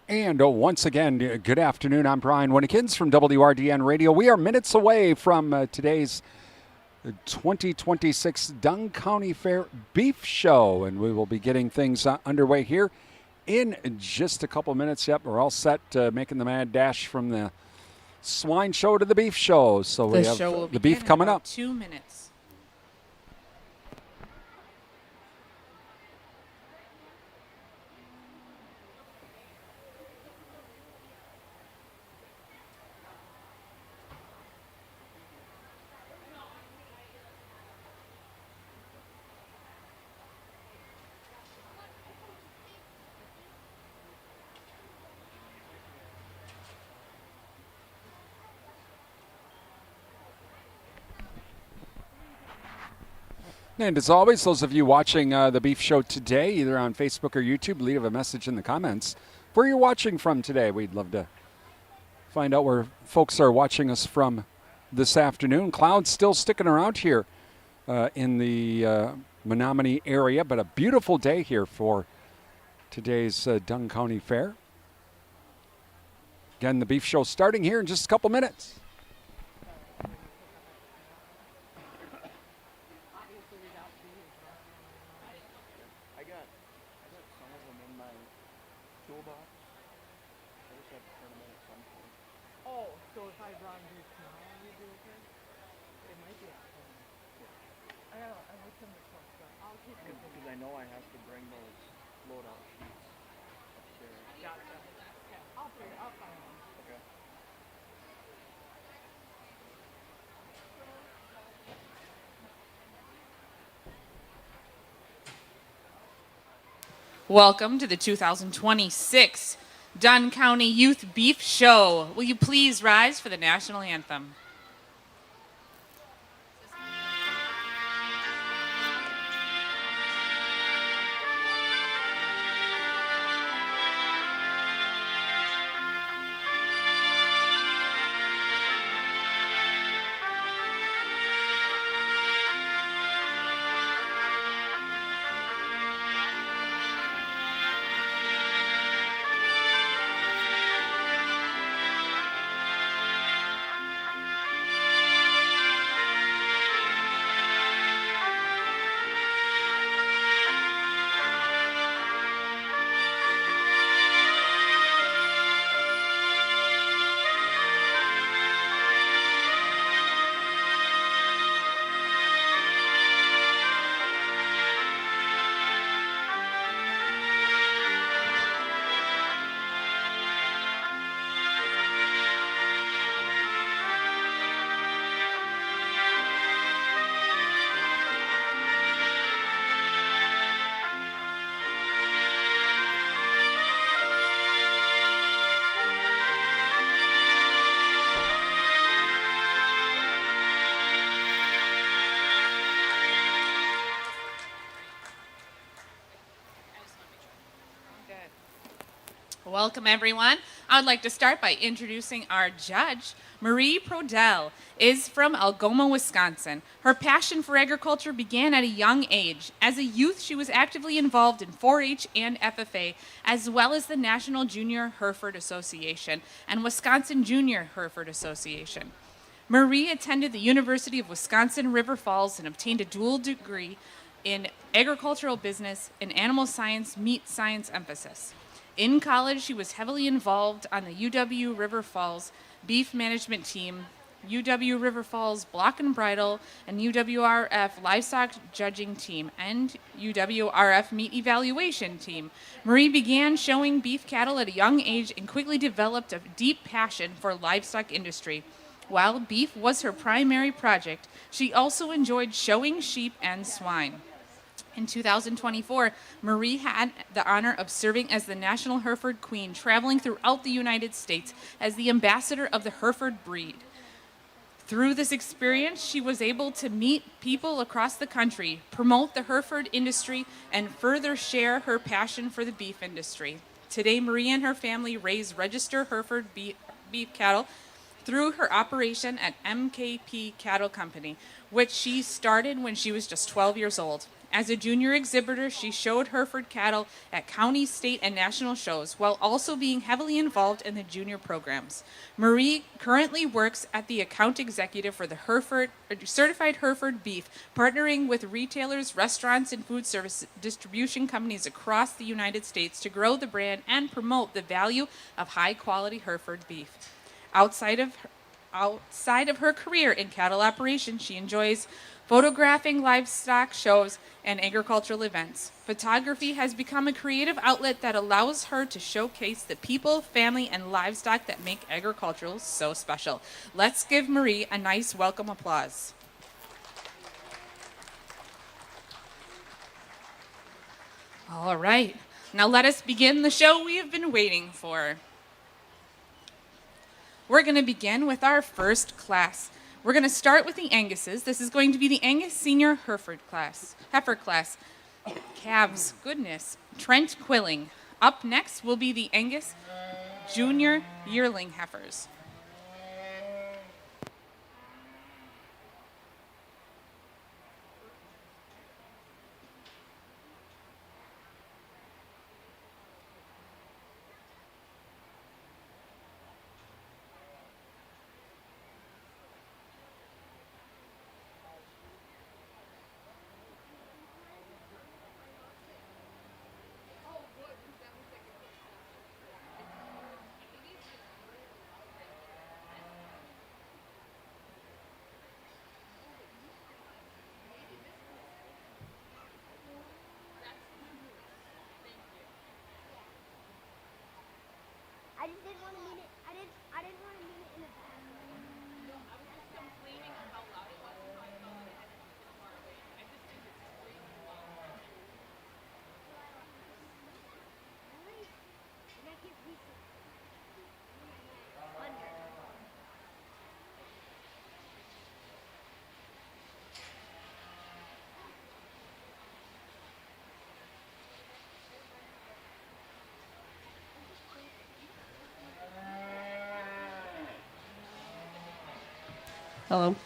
And once again, good afternoon. I'm Brian Winnikins from WRDN Radio. We are minutes away from today's 2026 Dunn County Fair Beef Show, and we will be getting things underway here in just a couple minutes. Yep, we're all set, making the mad dash from the swine show to the beef show. So we have the beef coming up. 2 minutes. And as always, those of you watching the Beef Show today, either on Facebook or YouTube, leave a message in the comments where you're watching from today. We'd love to find out where folks are watching us from this afternoon. Clouds still sticking around here in the Menominee area, but a beautiful day here for today's Dunn County Fair. Again, the Beef Show starting here in just a couple minutes. Because I know I have to bring those loadout sheets upstairs. Gotcha. Okay. I'll find them. Okay. Welcome to the 2026 Dunn County Youth Beef Show. Will you please rise for the national anthem? Welcome, everyone. I would like to start by introducing our judge. Marie Prodell is from Algoma, Wisconsin. Her passion for agriculture began at a young age. As a youth, she was actively involved in 4-H and FFA, as well as the National Junior Hereford Association and Wisconsin Junior Hereford Association. Marie attended the University of Wisconsin River Falls and obtained a dual degree in agricultural business and animal science, meat science emphasis. In college, she was heavily involved on the UW River Falls Beef Management Team, UW River Falls Block and Bridle, and UWRF Livestock Judging Team, and UWRF Meat Evaluation Team. Marie began showing beef cattle at a young age and quickly developed a deep passion for livestock industry. While beef was her primary project, she also enjoyed showing sheep and swine. In 2024, Marie had the honor of serving as the National Hereford Queen, traveling throughout the United States as the ambassador of the Hereford breed. Through this experience, she was able to meet people across the country, promote the Hereford industry, and further share her passion for the beef industry. Today, Marie and her family raise registered Hereford beef cattle through her operation at MKP Cattle Company, which she started when she was just 12 years old. As a junior exhibitor, she showed Hereford cattle at county, state, and national shows, while also being heavily involved in the junior programs. Marie currently works at the account executive for the Certified Hereford Beef, partnering with retailers, restaurants, and food service distribution companies across the United States to grow the brand and promote the value of high-quality Hereford beef. Outside of her career in cattle operations, she enjoys photographing livestock shows and agricultural events. Photography has become a creative outlet that allows her to showcase the people, family, and livestock that make agriculture so special. Let's give Marie a nice welcome applause. All right, now let us begin the show we have been waiting for. We're going to begin with our first class. We're going to start with the Anguses. This is going to be the Angus Senior heifer class. Calves, goodness. Trent Quilling. Up next will be the Angus Junior Yearling heifers. I just didn't want to mean it. I didn't want to mean it in a bad way. No, I was just complaining of how loud it was and how I felt that I had to be so far away. I just think it's crazy loud. Really? And I can't reach it. Under. Hello.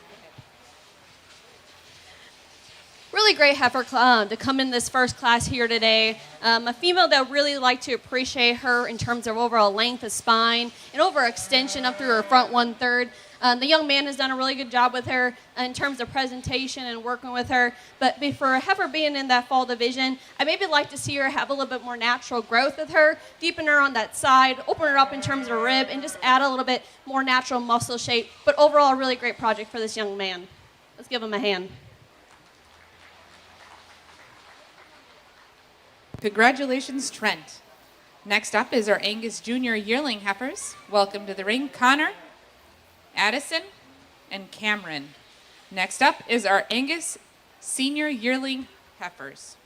Really great heifer to come in this first class here today. A female that really like to appreciate her in terms of overall length of spine and over extension up through her front 1/3. The young man has done a really good job with her in terms of presentation and working with her. But for a heifer being in that fall division, I maybe like to see her have a little bit more natural growth with her, deepen her on that side, open her up in terms of rib, and just add a little bit more natural muscle shape. But overall, a really great project for this young man. Let's give him a hand. Congratulations, Trent. Next up is our Angus Junior Yearling heifers. Welcome to the ring, Connor, Addison, and Cameron. Next up is our Angus Senior Yearling heifers.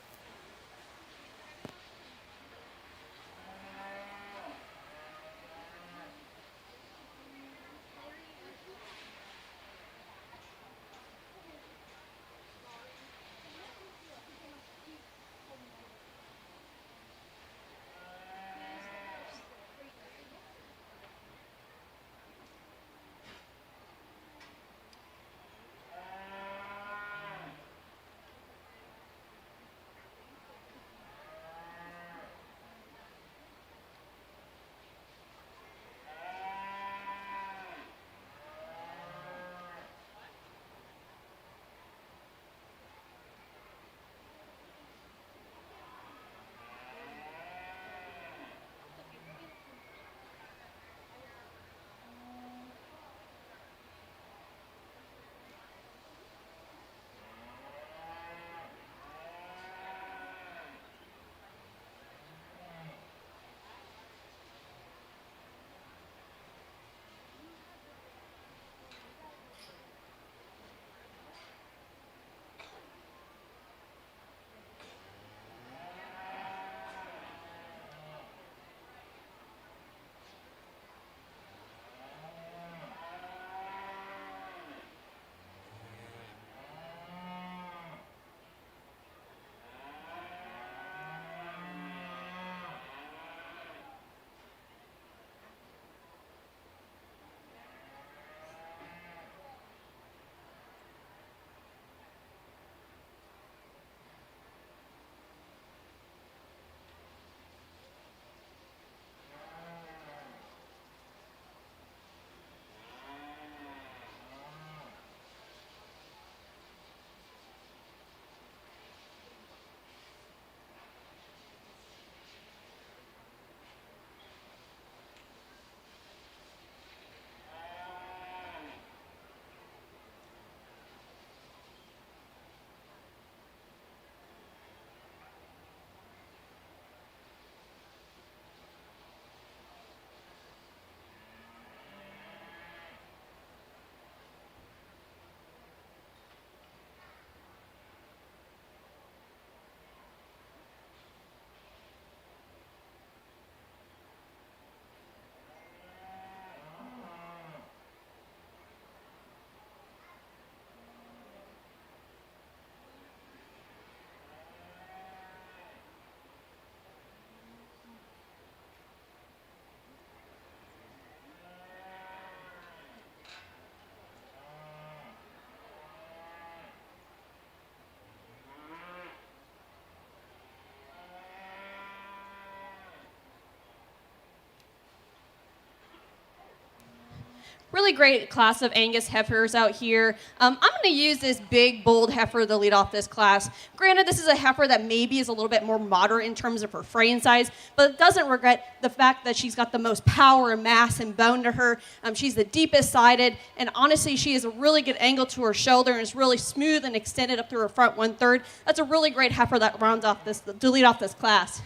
Really great class of Angus heifers out here. I'm going to use this big, bold heifer to lead off this class. Granted, this is a heifer that maybe is a little bit more moderate in terms of her frame size, but it doesn't regret the fact that she's got the most power and mass and bone to her. She's the deepest sided, and honestly, she has a really good angle to her shoulder and is really smooth and extended up through her front 1/3. That's a really great heifer that rounds off this to lead off this class.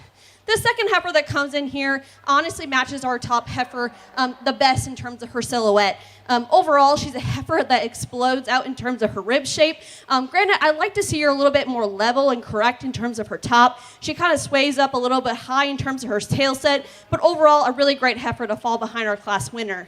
The second heifer that comes in here honestly matches our top heifer the best in terms of her silhouette. Overall, she's a heifer that explodes out in terms of her rib shape. Granted, I like to see her a little bit more level and correct in terms of her top. She kind of sways up a little bit high in terms of her tail set, but overall, a really great heifer to fall behind our class winner.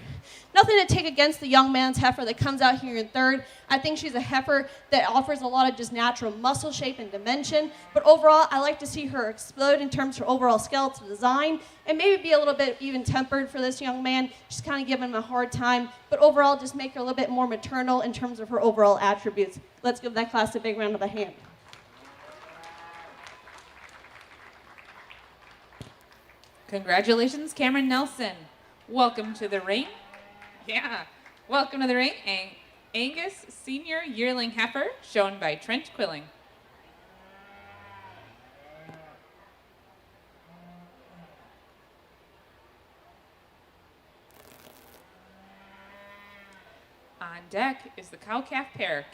Nothing to take against the young man's heifer that comes out here in third. I think she's a heifer that offers a lot of just natural muscle shape and dimension. But overall, I like to see her explode in terms of her overall skeletal design and maybe be a little bit even tempered for this young man. Just kind of giving him a hard time. But overall, just make her a little bit more maternal in terms of her overall attributes. Let's give that class a big round of a hand. Congratulations, Cameron Nelson. Welcome to the ring. Yeah, welcome to the ring, Angus Senior Yearling Heifer, shown by Trent Quilling. On deck is the cow-calf pair.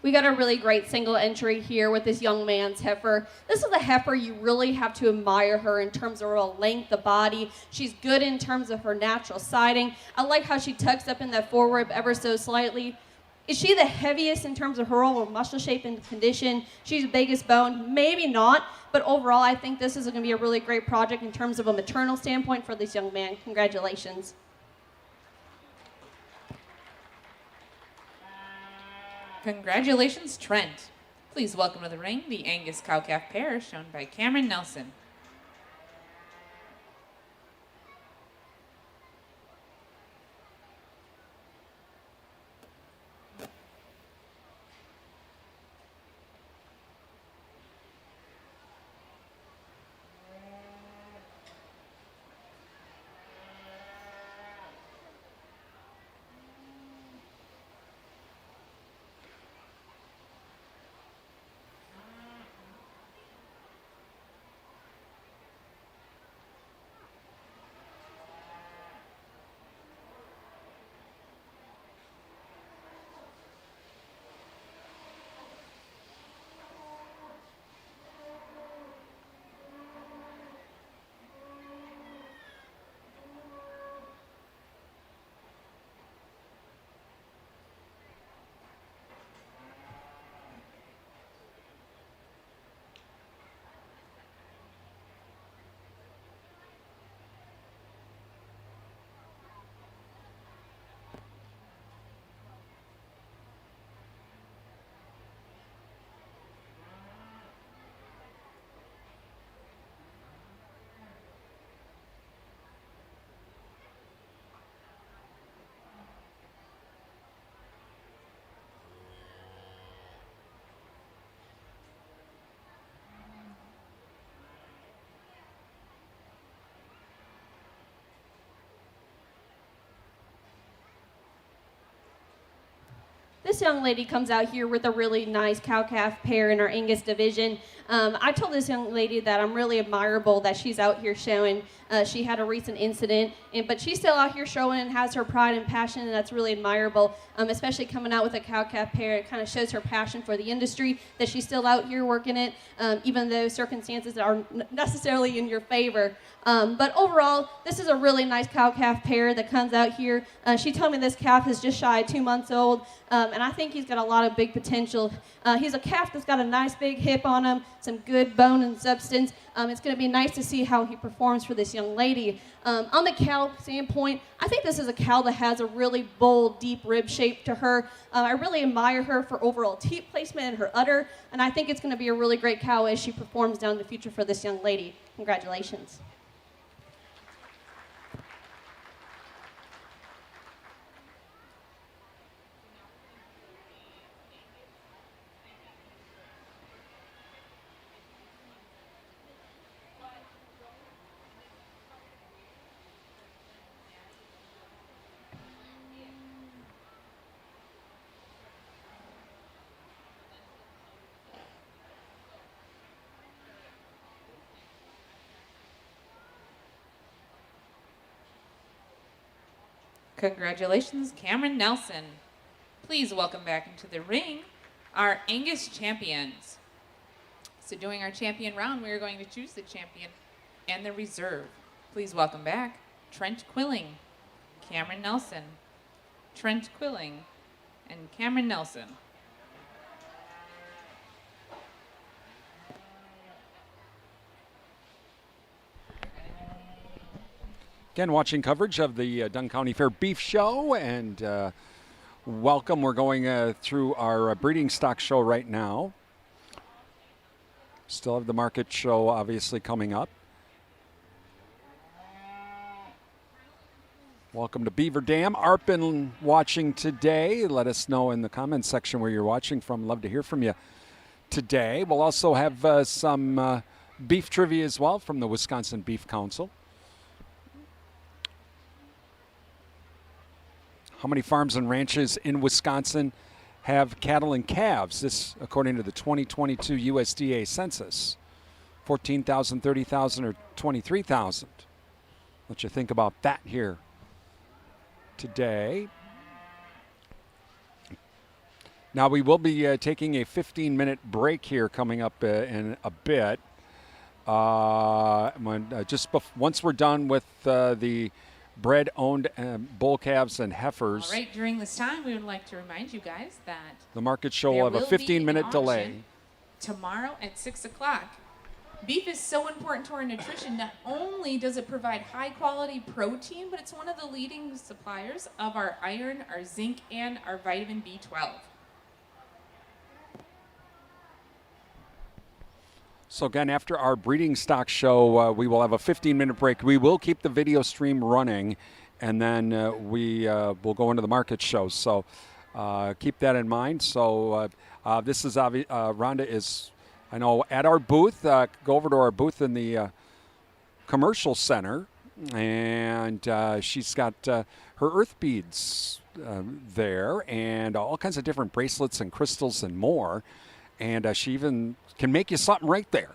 We got a really great single entry here with this young man's heifer. This is a heifer you really have to admire her in terms of her length of body. She's good in terms of her natural siding. I like how she tucks up in that forerib ever so slightly. Is she the heaviest in terms of her overall muscle shape and condition? She's the biggest bone? Maybe not, but overall I think this is going to be a really great project in terms of a maternal standpoint for this young man. Congratulations. Congratulations, Trent. Please welcome to the ring the Angus cow-calf pair, shown by Cameron Nelson. This young lady comes out here with a really nice cow-calf pair in our Angus division. I told this young lady that I'm really admirable that she's out here showing. She had a recent incident, but she's still out here showing and has her pride and passion, and that's really admirable, especially coming out with a cow-calf pair. It kind of shows her passion for the industry, that she's still out here working it, even though circumstances aren't necessarily in your favor. But overall, this is a really nice cow-calf pair that comes out here. She told me this calf is just shy of 2 months old, and I think he's got a lot of big potential. He's a calf that's got a nice big hip on him, some good bone and substance. It's going to be nice to see how he performs for this young lady. On the cow standpoint, I think this is a cow that has a really bold, deep rib shape to her. I really admire her for overall teat placement and her udder, and I think it's going to be a really great cow as she performs down the future for this young lady. Congratulations. Congratulations, Cameron Nelson. Please welcome back into the ring our Angus champions. So during our champion round, we are going to choose the champion and the reserve. Please welcome back Trent Quilling, Cameron Nelson, Trent Quilling, and Cameron Nelson. Again, watching coverage of the Dunn County Fair Beef Show, and welcome. We're going through our breeding stock show right now. Still have the market show obviously coming up. Welcome to Beaver Dam. Arpin watching today. Let us know in the comments section where you're watching from. Love to hear from you today. We'll also have some beef trivia as well from the Wisconsin Beef Council. How many farms and ranches in Wisconsin have cattle and calves? This, according to the 2022 USDA census. 14,000, 30,000, or 23,000. Let you think about that here today. Now we will be taking a 15-minute break here coming up in a bit. Once we're done with the bred-owned bull calves and heifers. All right, during this time, we would like to remind you guys that the market show will have a 15-minute delay. Tomorrow at 6 o'clock. Beef is so important to our nutrition. Not only does it provide high-quality protein, but it's one of the leading suppliers of our iron, our zinc, and our vitamin B12. So again, after our breeding stock show, we will have a 15-minute break. We will keep the video stream running, and then we will go into the market show. So keep that in mind. So this is Rhonda is, I know, at our booth. Go over to our booth in the commercial center, and she's got her earth beads there, and all kinds of different bracelets and crystals and more. And she even can make you something right there.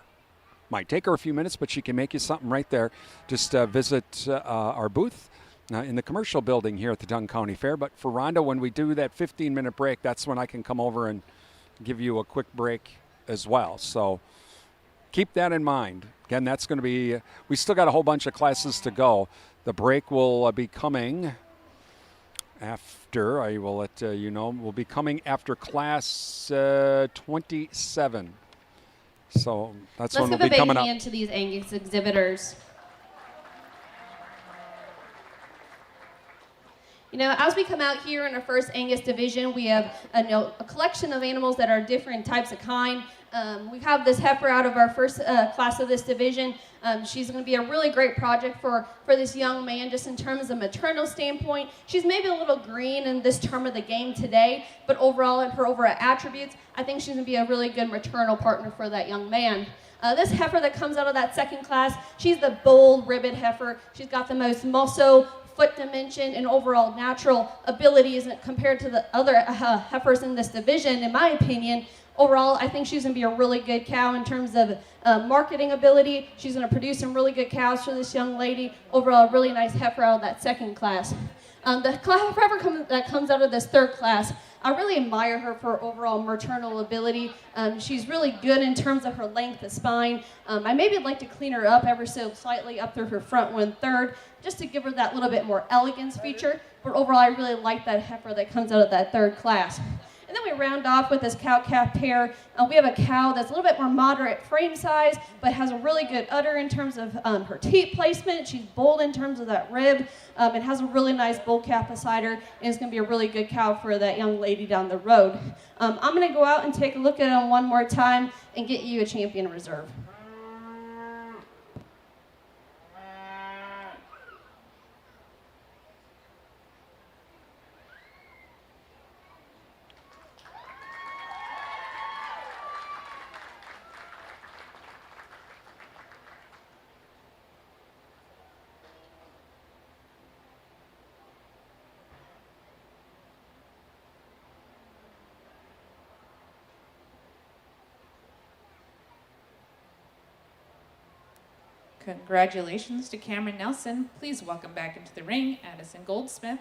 Might take her a few minutes, but she can make you something right there. Just visit our booth in the commercial building here at the Dunn County Fair. But for Rhonda, when we do that 15-minute break, that's when I can come over and give you a quick break as well. So keep that in mind. Again, that's going to be, we still got a whole bunch of classes to go. The break will be coming after, I will let you know, will be coming after class 27. So that's when we'll be coming up. Let's give a big hand to these Angus exhibitors. You know, as we come out here in our first Angus division, we have a collection of animals that are different types of kind. We have this heifer out of our first class of this division. She's going to be a really great project for this young man, just in terms of maternal standpoint. She's maybe a little green in this term of the game today, but overall, in her overall attributes, I think she's going to be a really good maternal partner for that young man. This heifer that comes out of that second class, she's the bold ribbed heifer. She's got the most muscle, foot dimension and overall natural abilities compared to the other heifers in this division, in my opinion. Overall, I think she's going to be a really good cow in terms of marketing ability. She's going to produce some really good cows for this young lady. Overall, a really nice heifer out of that second class. The heifer that comes out of this third class, I really admire her for overall maternal ability. She's really good in terms of her length of spine. I maybe would like to clean her up ever so slightly up through her front 1/3, just to give her that little bit more elegance feature. But overall, I really like that heifer that comes out of that third class. And then we round off with this cow-calf pair. We have a cow that's a little bit more moderate frame size, but has a really good udder in terms of her teat placement. She's bold in terms of that rib. It has a really nice bull calf beside her, and it's going to be a really good cow for that young lady down the road. I'm going to go out and take a look at them one more time and get you a champion reserve. Congratulations to Cameron Nelson. Please welcome back into the ring Addison Goldsmith.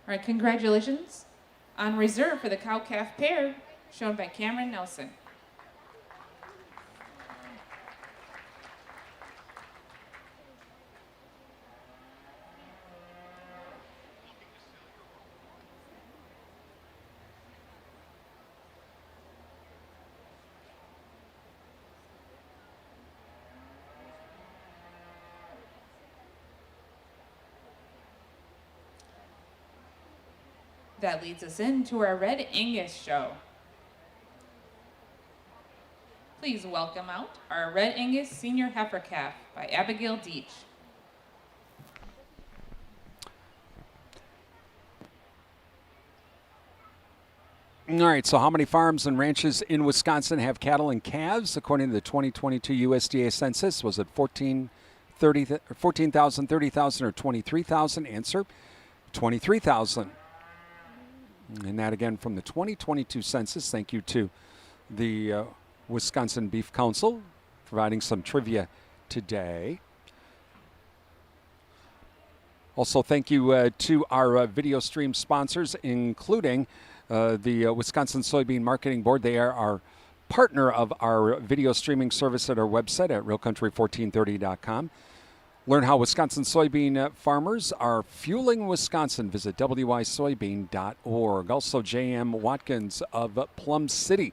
All right, congratulations. On reserve for the cow-calf pair, shown by Cameron Nelson. That leads us into our Red Angus show. Please welcome out our Red Angus Senior Heifer Calf by Abigail Deach. All right, so how many farms and ranches in Wisconsin have cattle and calves? According to the 2022 USDA census, was it 14,000, 30,000, or 23,000? Answer, 23,000. And that again from the 2022 census. Thank you to the Wisconsin Beef Council providing some trivia today. Also, thank you to our video stream sponsors, including the Wisconsin Soybean Marketing Board. They are our partner of our video streaming service at our website at realcountry1430.com. Learn how Wisconsin soybean farmers are fueling Wisconsin. Visit wysoybean.org. Also, J.M. Watkins of Plum City.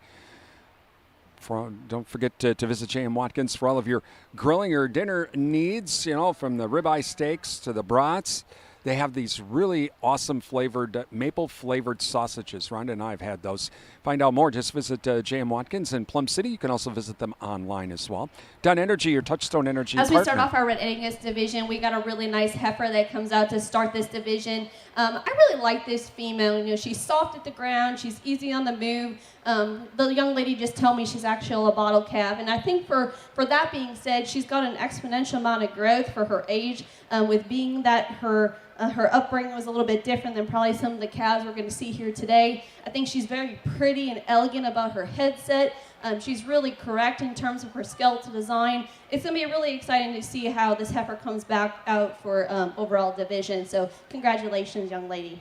Don't forget to visit J.M. Watkins for all of your grilling or dinner needs, you know, from the ribeye steaks to the brats. They have these really awesome flavored, maple-flavored sausages. Rhonda and I have had those. Find out more, just visit J.M. Watkins in Plum City. You can also visit them online as well. Dunn Energy, your Touchstone Energy As partner. we start off our Red Angus division, we got a really nice heifer that comes out to start this division. I really like this female. You know, she's soft at the ground. She's easy on the move. The young lady just told me she's actually a bottle calf. And I think for that being said, she's got an exponential amount of growth for her age, with being that her upbringing was a little bit different than probably some of the calves we're going to see here today. I think she's very pretty and elegant about her headset. She's really correct in terms of her skeletal design. It's going to be really exciting to see how this heifer comes back out for overall division. So congratulations, young lady.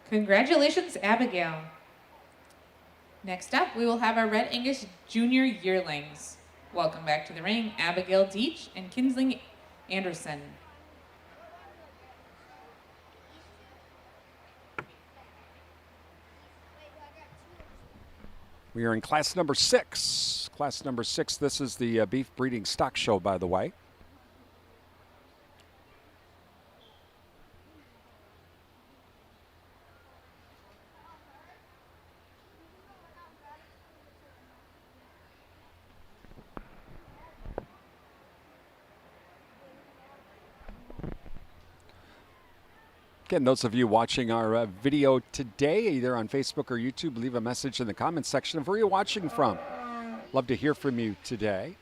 Congratulations, Abigail. Next up, we will have our Red Angus Junior Yearlings. Welcome back to the ring, Abigail Deach and Kinsling Anderson. We are in class number 6. Class number 6. This is the beef breeding stock show, by the way. Again, those of you watching our video today, either on Facebook or YouTube, leave a message in the comments section of where you're watching from. Love to hear from you today.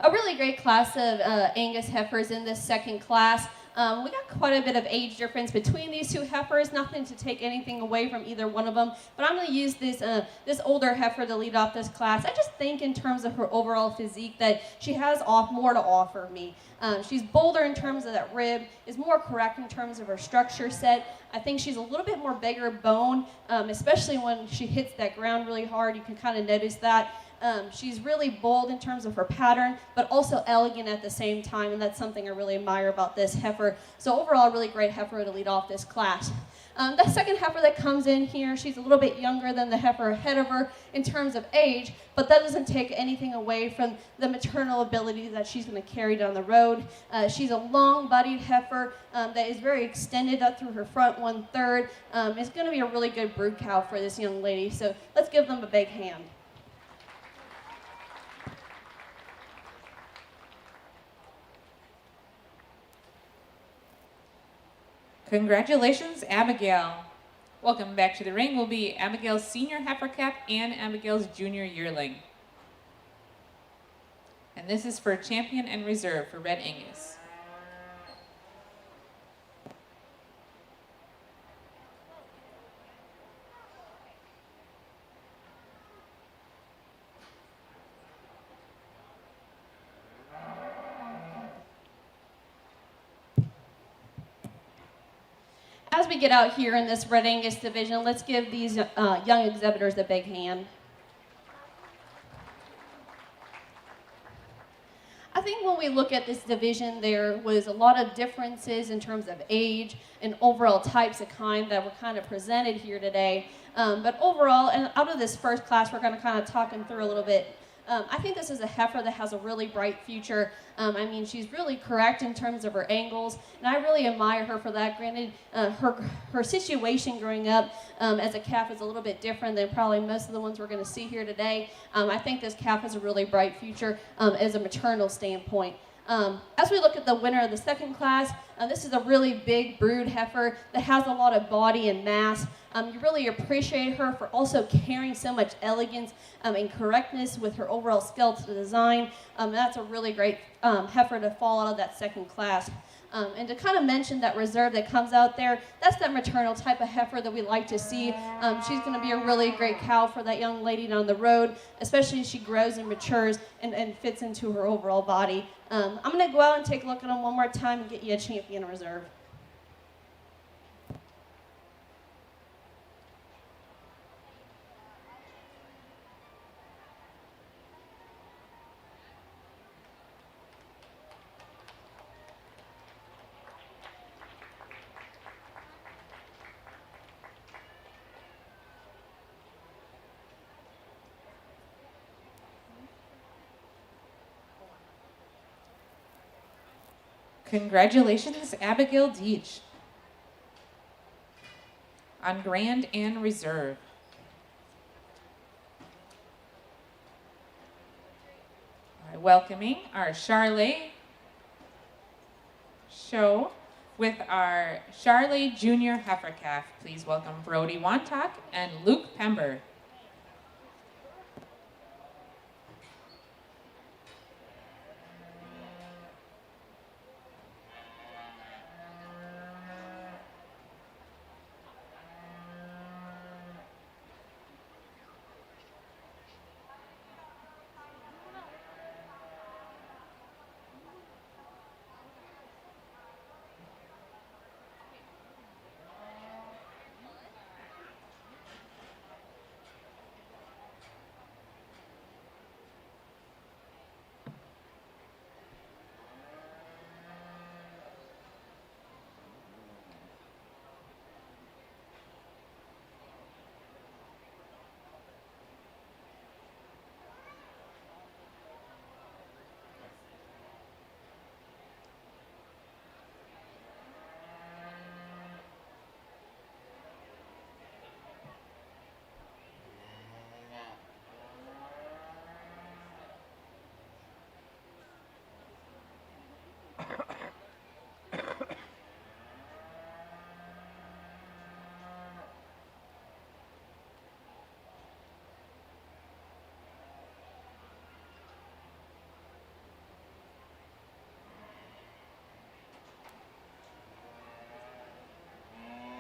A really great class of Angus heifers in this second class. We got quite a bit of age difference between these two heifers. Nothing to take anything away from either one of them, but I'm going to use this older heifer to lead off this class. I just think in terms of her overall physique that she has more to offer me. She's bolder in terms of that rib, is more correct in terms of her structure set. I think she's a little bit more bigger bone, especially when she hits that ground really hard. You can kind of notice that. She's really bold in terms of her pattern, but also elegant at the same time, and that's something I really admire about this heifer. So overall, a really great heifer to lead off this class. The second heifer that comes in here, she's a little bit younger than the heifer ahead of her in terms of age, but that doesn't take anything away from the maternal ability that she's going to carry down the road. She's a long-bodied heifer that is very extended up through her front 1/3. It's going to be a really good brood cow for this young lady, so let's give them a big hand. Congratulations, Abigail. Welcome back to the ring will be Abigail's senior heifer calf and Abigail's junior yearling. And this is for champion and reserve for Red Angus. As we get out here in this Red Angus division, let's give these young exhibitors a big hand. I think when we look at this division, there was a lot of differences in terms of age and overall types of kind that were kind of presented here today. But overall, and out of this first class, we're going to kind of talk them through a little bit. I think this is a heifer that has a really bright future. I mean, she's really correct in terms of her angles, and I really admire her for that. Granted, her situation growing up as a calf is a little bit different than probably most of the ones we're going to see here today. I think this calf has a really bright future as a maternal standpoint. As we look at the winner of the second class, this is a really big brood heifer that has a lot of body and mass. You really appreciate her for also carrying so much elegance and correctness with her overall skeletal design. That's a really great heifer to fall out of that second class. And to kind of mention that reserve that comes out there, that's that maternal type of heifer that we like to see. She's going to be a really great cow for that young lady down the road, especially as she grows and matures and fits into her overall body. I'm going to go out and take a look at them one more time and get you a champion reserve. Congratulations, Abigail Deach. on Grand and Reserve. All right, welcoming our Charlet show with our Charlet Junior Heifer Calf. Please welcome Brody Wantock and Luke Pember.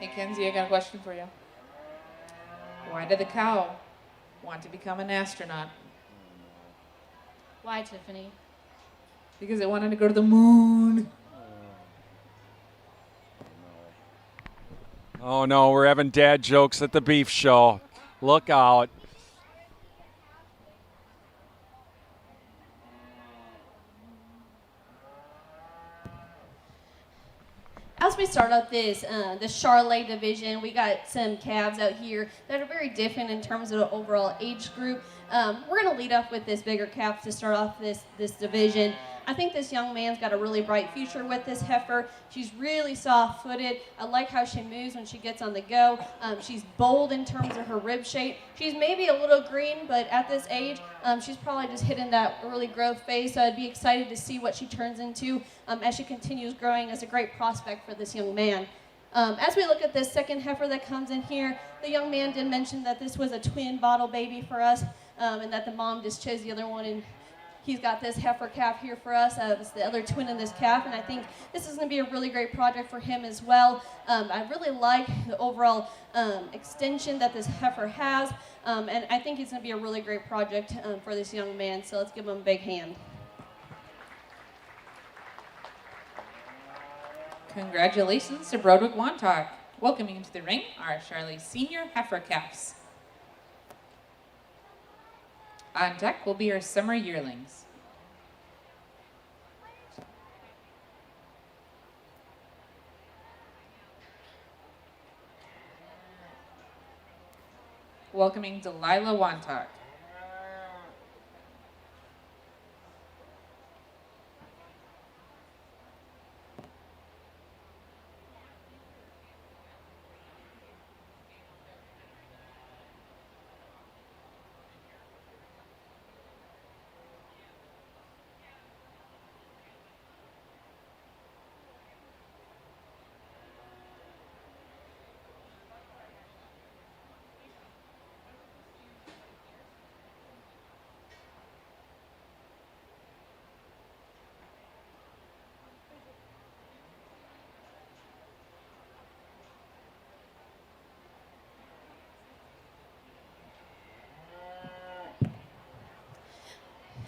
Hey, Kenzie, I got a question for you. Why did the cow want to become an astronaut? Why, Tiffany? Because it wanted to go to the moon. Oh no, we're having dad jokes at the beef show. Look out. As we start up this the Charlet division, we got some calves out here that are very different in terms of the overall age group. We're going to lead off with this bigger calf to start off this division. I think this young man's got a really bright future with this heifer. She's really soft-footed. I like how she moves when she gets on the go. She's bold in terms of her rib shape. She's maybe a little green, but at this age, she's probably just hitting that early growth phase. So I'd be excited to see what she turns into as she continues growing as a great prospect for this young man. As we look at this second heifer that comes in here, the young man did mention that this was a twin bottle baby for us, and that the mom just chose the other one, and he's got this heifer calf here for us. It's the other twin in this calf, and I think this is going to be a really great project for him as well. I really like the overall extension that this heifer has, and I think it's going to be a really great project for this young man, so let's give him a big hand. Congratulations to Broderick Wantock. Welcoming into the ring are Charlet Senior Heifer Calves. On deck will be our summer yearlings. Welcoming Delilah Wantock.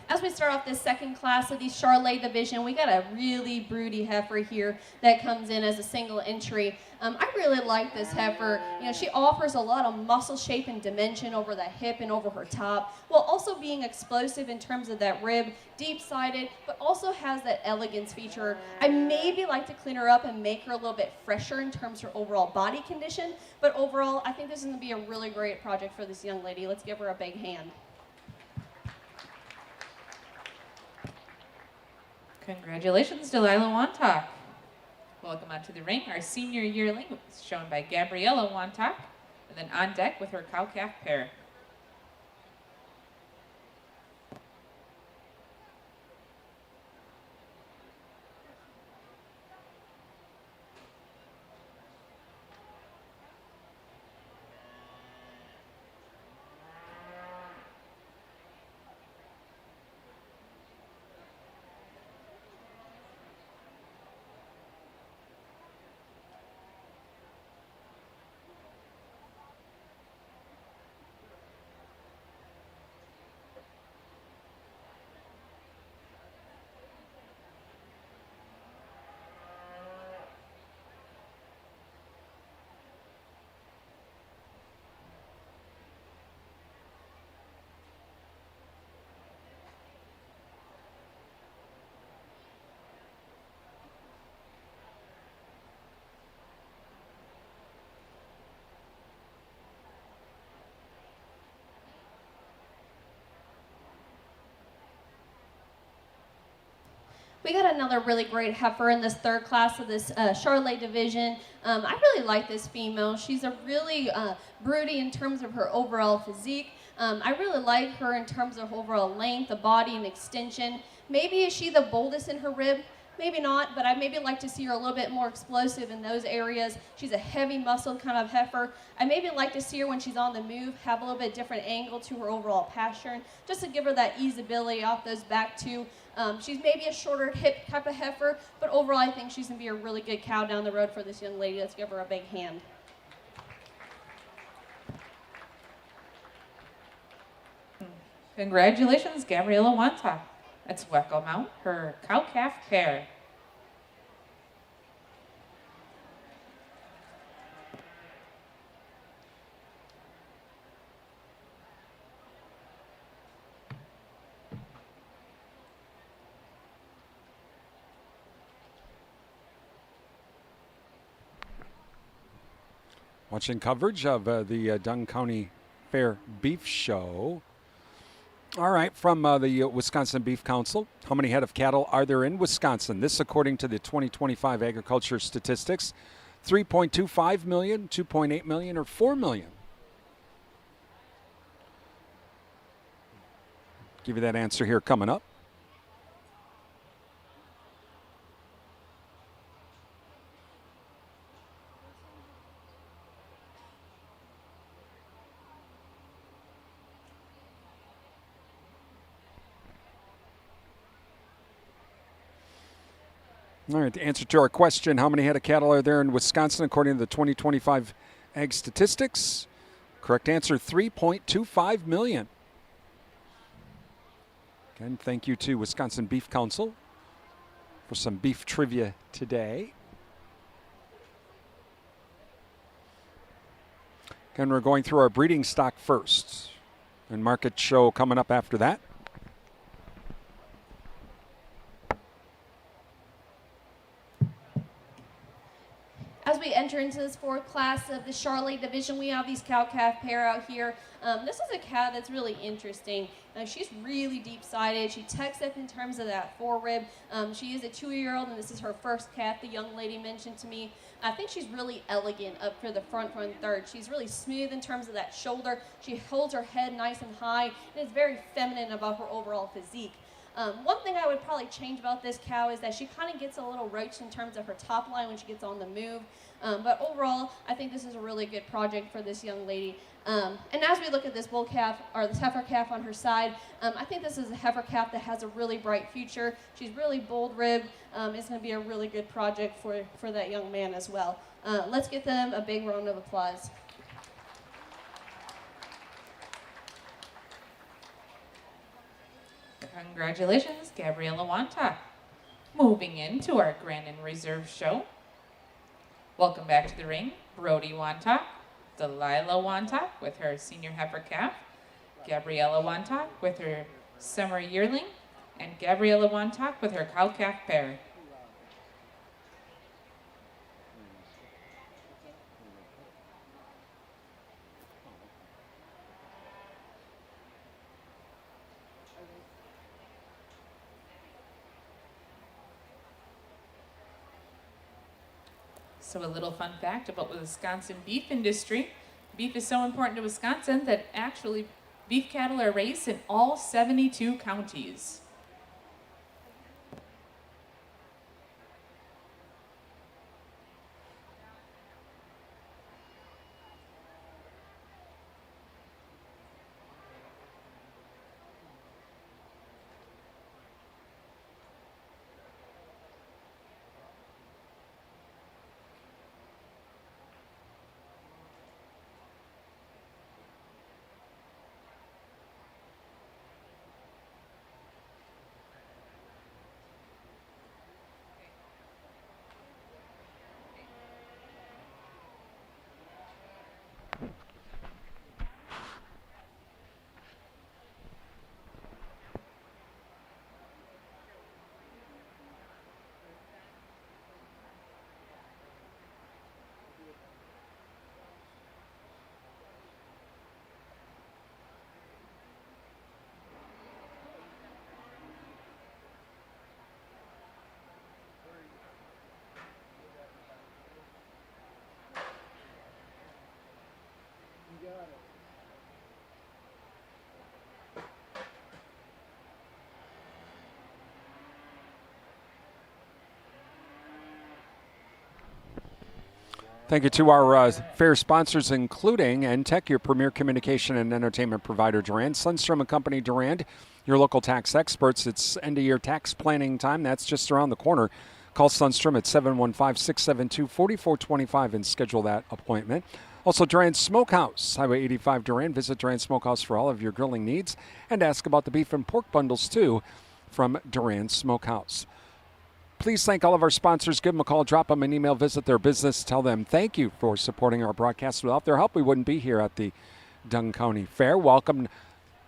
As we start off this second class of the Charlet division, we got a really broody heifer here that comes in as a single entry. I really like this heifer. You know, she offers a lot of muscle shape and dimension over the hip and over her top, while also being explosive in terms of that rib, deep-sided, but also has that elegance feature. I maybe like to clean her up and make her a little bit fresher in terms of her overall body condition, but overall, I think this is going to be a really great project for this young lady. Let's give her a big hand. Congratulations, Delilah Wantock. Welcome onto the ring, our senior yearling, shown by Gabriella Wantock, and then on deck with her cow-calf pair. We got another really great heifer in this third class of this Charolais division. I really like this female. She's a really broody in terms of her overall physique. I really like her in terms of overall length, the body, and extension. Maybe is she the boldest in her rib? Maybe not, but I maybe like to see her a little bit more explosive in those areas. She's a heavy muscled kind of heifer. I maybe like to see her when she's on the move have a little bit different angle to her overall pasture, just to give her that easeability off those back two. She's maybe a shorter hip type of heifer, but overall I think she's going to be a really good cow down the road for this young lady. Let's give her a big hand. Congratulations, Gabriella Wantock. Let's welcome out her cow-calf pair. Watching coverage of the Dunn County Fair Beef Show. All right, from the Wisconsin Beef Council, how many head of cattle are there in Wisconsin? This according to the 2025 agriculture statistics. 3.25 million, 2.8 million, or 4 million? Give you that answer here coming up. All right, the answer to our question, how many head of cattle are there in Wisconsin according to the 2025 ag statistics? Correct answer, 3.25 million. Again, thank you to Wisconsin Beef Council for some beef trivia today. Again, we're going through our breeding stock first, and market show coming up after that. As we enter into this fourth class of the Charolais division, we have these cow-calf pair out here. This is a cow that's really interesting. She's really deep-sided. She tucks up in terms of that forerib. She is a 2-year-old, and this is her first calf, the young lady mentioned to me. I think she's really elegant up for the front third. She's really smooth in terms of that shoulder. She holds her head nice and high, and is very feminine about her overall physique. One thing I would probably change about this cow is that she kind of gets a little roached in terms of her top line when she gets on the move. But overall, I think this is a really good project for this young lady. And as we look at this bull calf, or this heifer calf on her side, I think this is a heifer calf that has a really bright future. She's really bold ribbed. It's going to be a really good project for that young man as well. Let's give them a big round of applause. Congratulations, Gabriella Wantock. Moving into our Grand and Reserve show. Welcome back to the ring, Brody Wantock, Delilah Wantock with her senior heifer calf, Gabriella Wantock with her summer yearling, and Gabriella Wantock with her cow-calf pair. So a little fun fact about the Wisconsin beef industry. Beef is so important to Wisconsin that actually beef cattle are raised in all 72 counties. Thank you to our fair sponsors, including NTech, your premier communication and entertainment provider, Durand, Sundstrom and Company, Durand, your local tax experts. It's end-of-year tax planning time. That's just around the corner. Call Sundstrom at 715-672-4425 and schedule that appointment. Also, Durand Smokehouse, Highway 85 Durand. Visit Durand Smokehouse for all of your grilling needs and ask about the beef and pork bundles, too, from Durand Smokehouse. Please thank all of our sponsors. Give them a call, drop them an email, visit their business, tell them thank you for supporting our broadcast. Without their help, we wouldn't be here at the Dunn County Fair. Welcome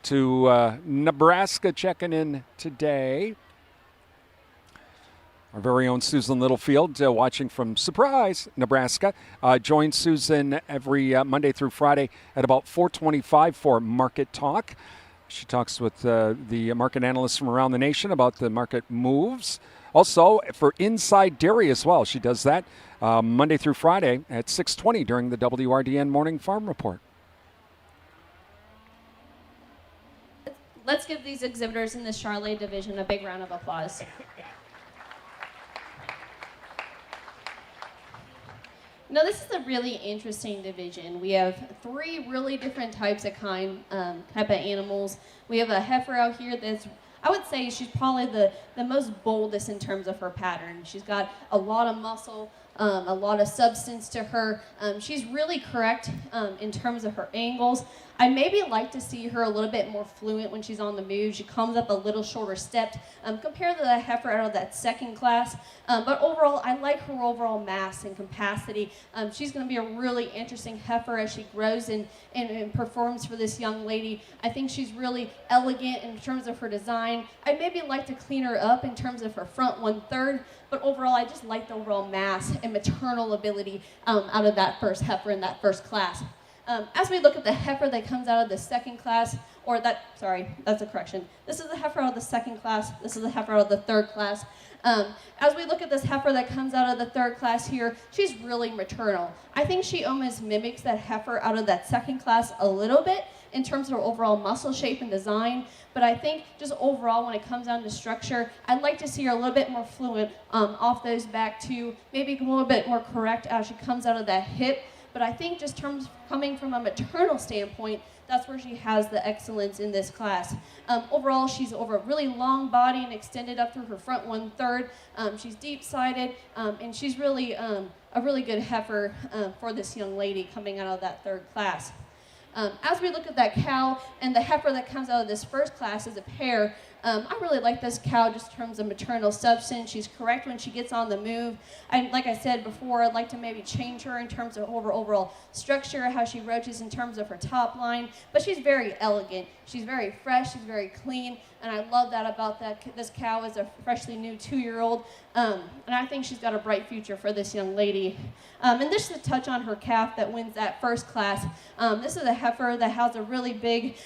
to Nebraska checking in today. Our very own Susan Littlefield watching from Surprise, Nebraska. Join Susan every Monday through Friday at about 4:25 for Market Talk. She talks with the market analysts from around the nation about the market moves. Also, for Inside Dairy as well. She does that Monday through Friday at 6:20 during the WRDN Morning Farm Report. Let's give these exhibitors in the Charolais division a big round of applause. Now, this is a really interesting division. We have three really different type of animals. We have a heifer out here that's, I would say she's probably the most boldest in terms of her pattern. She's got a lot of muscle, a lot of substance to her. She's really correct in terms of her angles. I maybe like to see her a little bit more fluent when she's on the move. She comes up a little shorter stepped compared to the heifer out of that second class. But overall, I like her overall mass and capacity. She's going to be a really interesting heifer as she grows and performs for this young lady. I think she's really elegant in terms of her design. I'd maybe like to clean her up in terms of her front 1/3. But overall, I just like the overall mass and maternal ability out of that first heifer in that first class. As we look at the heifer that comes out of the second class, that's a correction. This is the heifer out of the second class. This is the heifer out of the third class. As we look at this heifer that comes out of the third class here, she's really maternal. I think she almost mimics that heifer out of that second class a little bit in terms of her overall muscle shape and design. But I think just overall, when it comes down to structure, I'd like to see her a little bit more fluent off those back two, maybe a little bit more correct as she comes out of that hip. But I think just coming from a maternal standpoint, that's where she has the excellence in this class. Overall, she's over a really long body and extended up through her front 1/3. She's deep-sided, and she's really a really good heifer for this young lady coming out of that third class. As we look at that cow and the heifer that comes out of this first class as a pair, I really like this cow just in terms of maternal substance. She's correct when she gets on the move. And like I said before, I'd like to maybe change her in terms of overall structure, how she roaches in terms of her top line. But she's very elegant. She's very fresh. She's very clean. and I love that about this cow is a freshly new 2-year-old, and I think she's got a bright future for this young lady. And just to touch on her calf that wins that first class, this is a heifer that has a really big,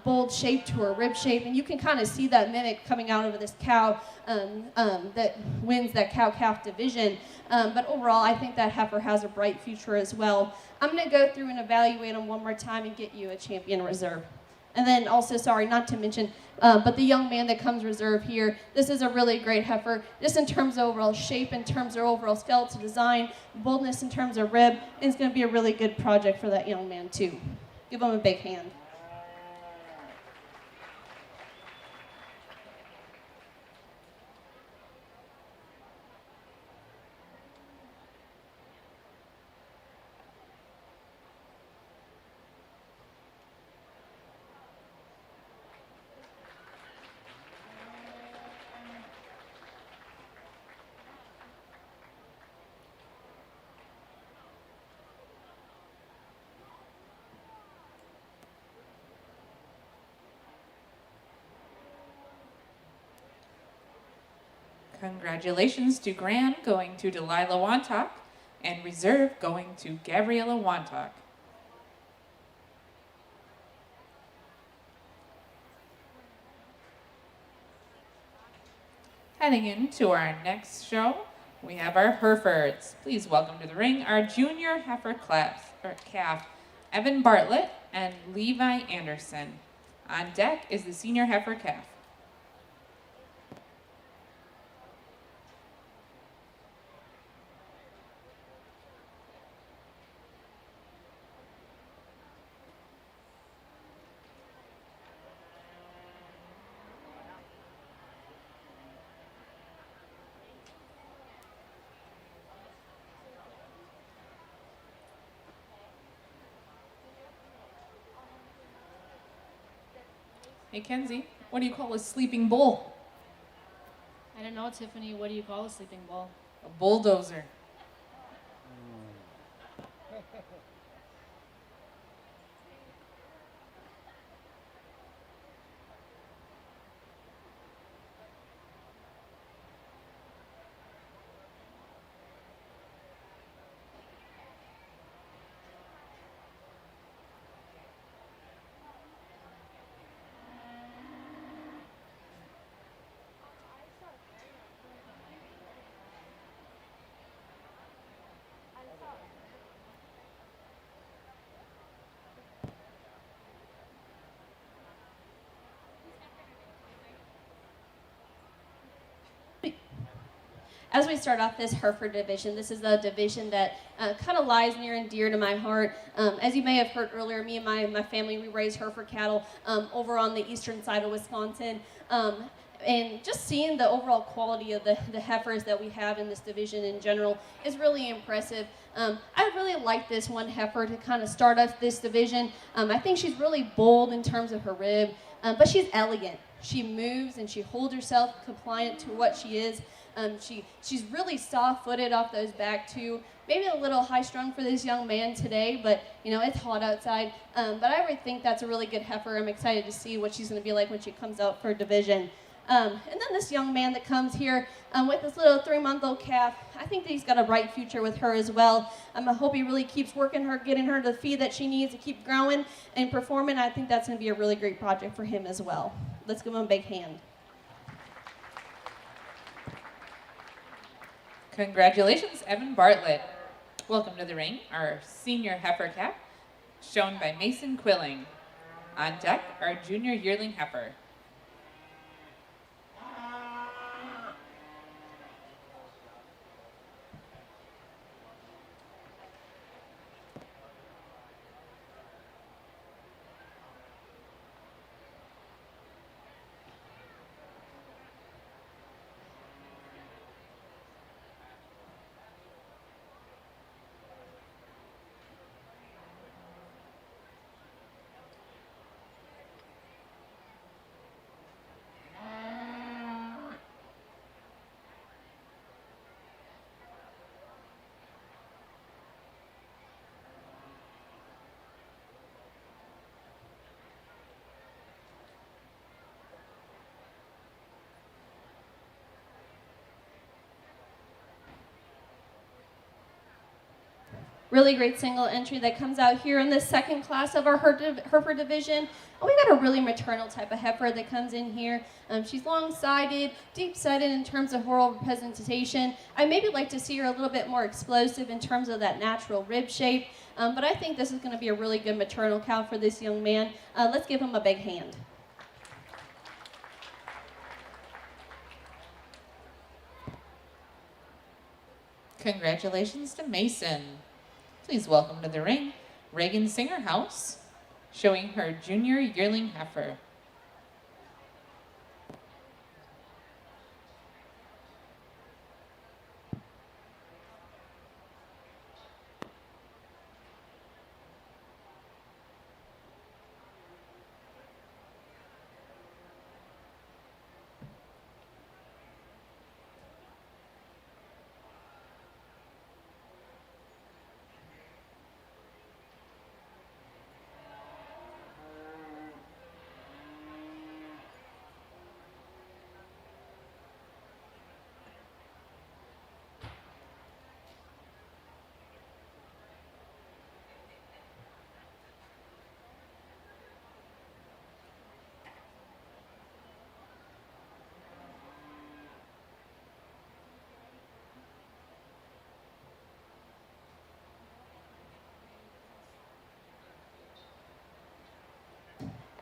bold shape to her rib shape, and you can kind of see that mimic coming out of this cow that wins that cow-calf division. But overall, I think that heifer has a bright future as well. I'm going to go through and evaluate them one more time and get you a champion reserve. And then also, sorry, not to mention, but the young man that comes reserve here, this is a really great heifer, just in terms of overall shape, in terms of overall skeletal design, boldness in terms of rib, and it's going to be a really good project for that young man too. Give him a big hand. Congratulations to Gran going to Delilah Wantock and Reserve going to Gabriella Wantock. Heading into our next show, we have our Herefords. Please welcome to the ring our junior heifer calf, Evan Bartlett and Levi Anderson. On deck is the senior heifer calf. Hey, Kenzie, what do you call a sleeping bull? I don't know, Tiffany. What do you call a sleeping bull? A bulldozer. As we start off this Hereford division, this is a division that kind of lies near and dear to my heart. As you may have heard earlier, me and my family, we raise Hereford cattle over on the eastern side of Wisconsin. And just seeing the overall quality of the heifers that we have in this division in general is really impressive. I really like this one heifer to kind of start off this division. I think she's really bold in terms of her rib, but she's elegant. She moves and she holds herself compliant to what she is. She's really soft-footed off those back too. Maybe a little high-strung for this young man today, but you know it's hot outside. But I really think that's a really good heifer. I'm excited to see what she's going to be like when she comes out for division. And then this young man that comes here with this little 3-month-old calf, I think that he's got a bright future with her as well. I hope he really keeps working her, getting her the feed that she needs to keep growing and performing. I think that's going to be a really great project for him as well. Let's give him a big hand. Congratulations, Evan Bartlett. Welcome to the ring, our senior heifer calf, shown by Mason Quilling. On deck, our junior yearling heifer. really great single entry that comes out here in the second class of our Hereford division. And we got a really maternal type of heifer that comes in here. She's long-sided, deep-sided in terms of oral presentation. I maybe like to see her a little bit more explosive in terms of that natural rib shape. But I think this is going to be a really good maternal cow for this young man. Let's give him a big hand. Congratulations to Mason. Please welcome to the ring, Reagan Singer House, showing her junior yearling heifer.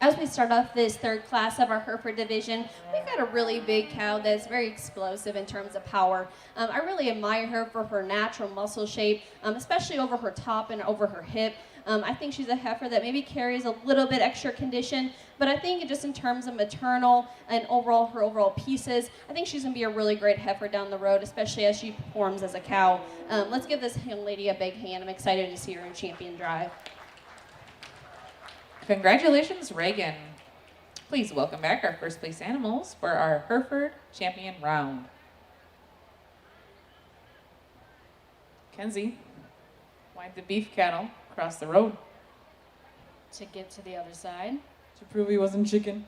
As we start off this third class of our Hereford division, we've got a really big cow that's very explosive in terms of power. I really admire her for her natural muscle shape, especially over her top and over her hip. I think she's a heifer that maybe carries a little bit extra condition, but I think just in terms of maternal and overall her overall pieces, I think she's going to be a really great heifer down the road, especially as she performs as a cow. Let's give this young lady a big hand. I'm excited to see her in Champion Drive. Congratulations, Reagan. Please welcome back our first place animals for our Hereford Champion Round. Kenzie, why'd the beef cattle cross the road? To get to the other side. To prove he wasn't chicken.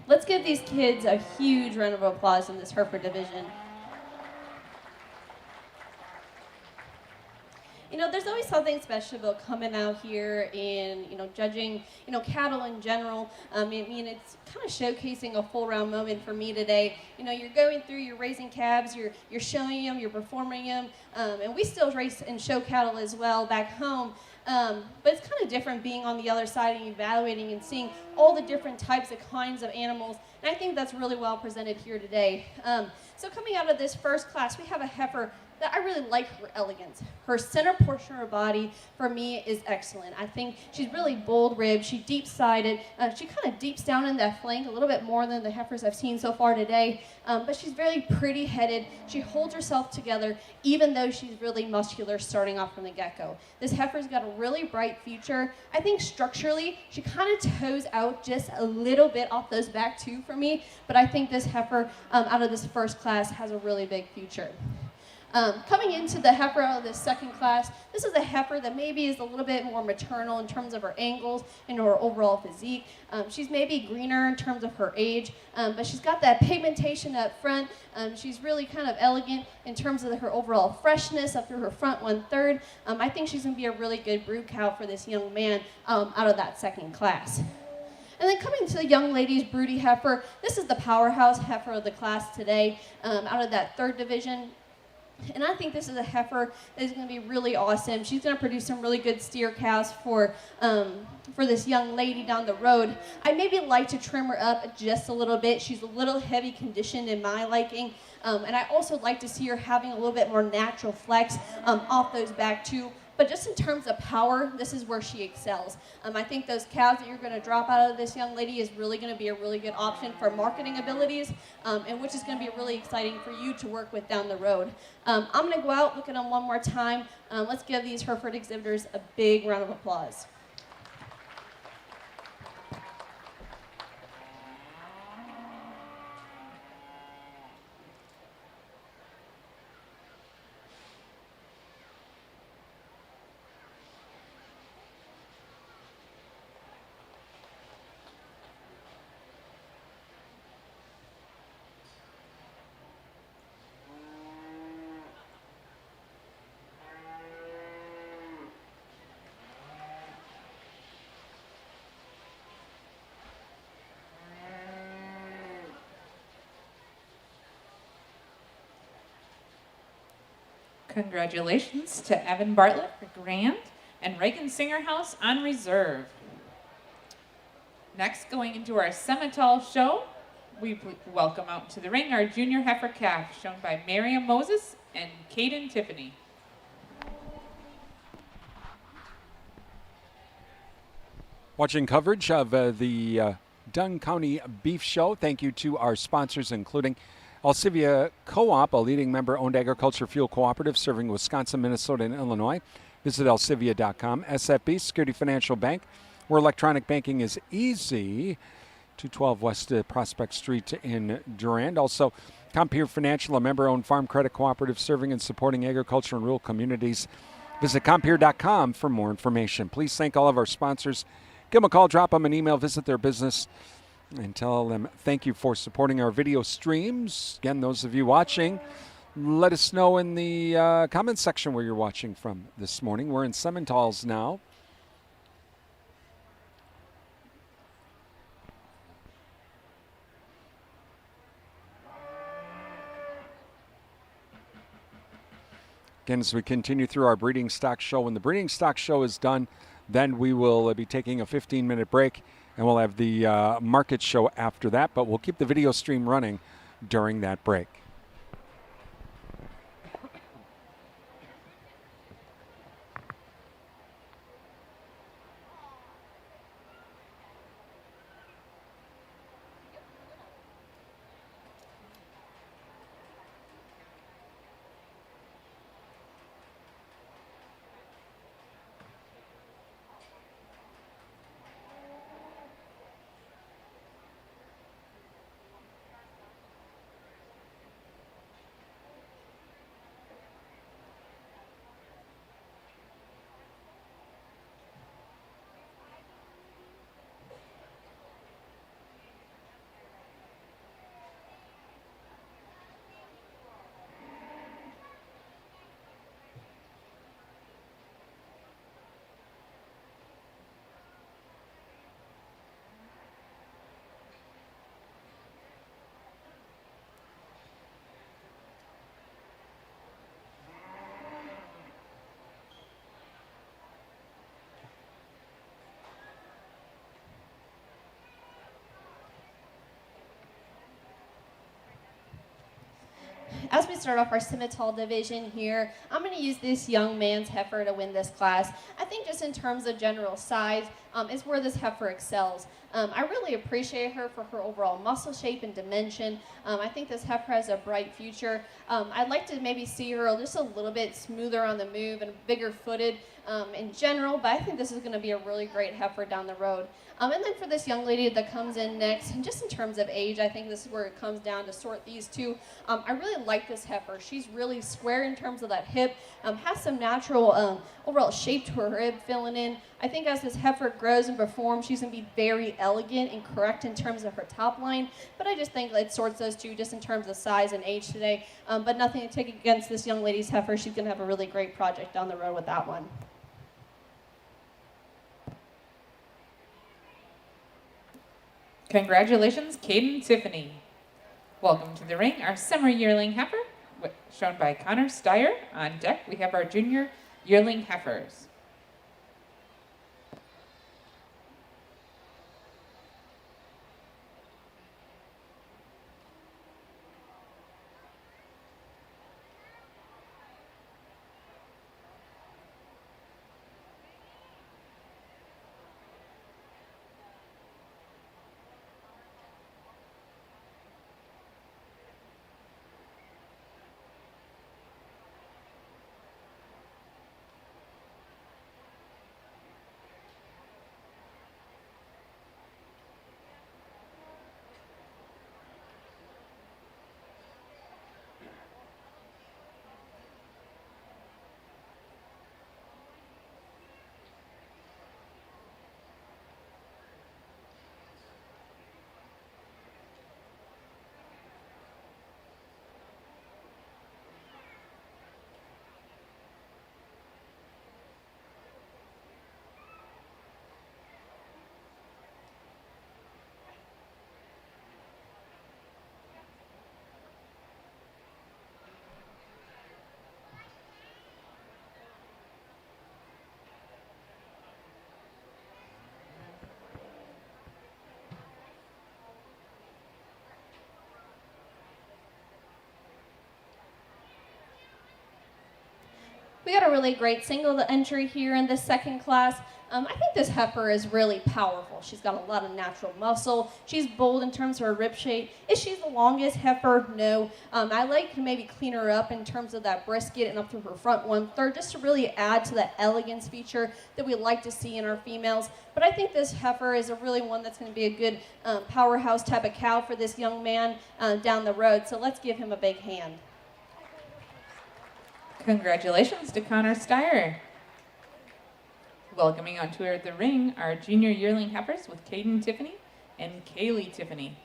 Let's give these kids a huge round of applause in this Hereford division. You know, there's always something special about coming out here and, judging, cattle in general. I mean, it's kind of showcasing a full round moment for me today. You're going through, you're raising calves, you're showing them, you're performing them, and we still race and show cattle as well back home. But it's kind of different being on the other side and evaluating and seeing all the different types of kinds of animals. And I think that's really well presented here today. So coming out of this first class, we have a heifer that I really like her elegance. Her center portion of her body, for me, is excellent. I think she's really bold ribbed. She's deep-sided. She kind of deeps down in that flank a little bit more than the heifers I've seen so far today. But she's very pretty-headed. She holds herself together, even though she's really muscular starting off from the get-go. This heifer's got a really bright future. I think structurally, she kind of toes out just a little bit off those back two for me. But I think this heifer, out of this first class, has a really big future. Coming into the heifer out of this second class, this is a heifer that maybe is a little bit more maternal in terms of her angles and her overall physique. She's maybe greener in terms of her age, but she's got that pigmentation up front. She's really kind of elegant in terms of her overall freshness up through her front 1/3. I think she's going to be a really good brood cow for this young man out of that second class. And then coming to the young lady's broody heifer, this is the powerhouse heifer of the class today out of that 3rd division. And I think this is a heifer that is going to be really awesome. She's going to produce some really good steer cows for this young lady down the road. I maybe like to trim her up just a little bit. She's a little heavy conditioned in my liking. And I also like to see her having a little bit more natural flex off those back too. But just in terms of power, this is where she excels. I think those cows that you're going to drop out of this young lady is really going to be a really good option for marketing abilities, and which is going to be really exciting for you to work with down the road. I'm going to go out, look at them one more time. Let's give these Hereford exhibitors a big round of applause. Congratulations to Evan Bartlett for Grand and Reagan Singer House on reserve. Next, going into our Semitol show, we welcome out to the ring our junior heifer calf, shown by Miriam Moses and Caden Tiffany. Watching coverage of the Dunn County Beef Show. Thank you to our sponsors, including Alcivia Co-op, a leading member-owned agriculture fuel cooperative serving Wisconsin, Minnesota, and Illinois. Visit alcivia.com. SFB, Security Financial Bank, where electronic banking is easy. 212 West Prospect Street in Durand. Also, Compeer Financial, a member-owned farm credit cooperative serving and supporting agriculture and rural communities. Visit Compeer.com for more information. Please thank all of our sponsors. Give them a call, drop them an email, visit their business, and tell them thank you for supporting our video streams. Again, those of you watching, let us know in the comments section where you're watching from this morning. We're in Simmental's now. Again, as we continue through our breeding stock show, when the breeding stock show is done, then we will be taking a 15-minute break, and we'll have the market show after that, but we'll keep the video stream running during that break. As we start off our Simmental division here, I'm going to use this young man's heifer to win this class. I think just in terms of general size is where this heifer excels. I really appreciate her for her overall muscle shape and dimension. I think this heifer has a bright future. I'd like to maybe see her just a little bit smoother on the move and bigger footed in general, but I think this is going to be a really great heifer down the road. And then for this young lady that comes in next, and just in terms of age, I think this is where it comes down to sort these two. I really like this heifer. She's really square in terms of that hip, has some natural overall shape to her rib filling in. I think as this heifer grows and performs, she's going to be very elegant and correct in terms of her top line. But I just think it sorts those two just in terms of size and age today. But nothing to take against this young lady's heifer. She's going to have a really great project down the road with that one. Congratulations, Caden Tiffany. Welcome to the ring, our summer yearling heifer, shown by Connor Steyer. On deck, we have our junior yearling heifers. We got a really great single entry here in this second class. I think this heifer is really powerful. She's got a lot of natural muscle. She's bold in terms of her rib shape. Is she the longest heifer? No. I like to maybe clean her up in terms of that brisket and up through her front 1/3, just to really add to that elegance feature that we like to see in our females. But I think this heifer is a really one that's going to be a good powerhouse type of cow for this young man down the road. So let's give him a big hand. Congratulations to Connor Steyer. Welcoming onto the ring, our junior yearling heifers with Caden Tiffany and Kaylee Tiffany.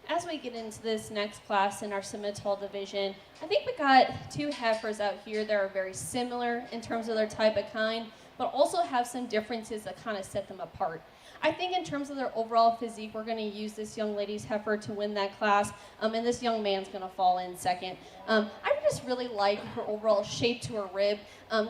as we get into this next class in our Simmental division, I think we got two heifers out here that are very similar in terms of their type of kind, but also have some differences that kind of set them apart. I think in terms of their overall physique, we're going to use this young lady's heifer to win that class, and this young man's going to fall in second. I just really like her overall shape to her rib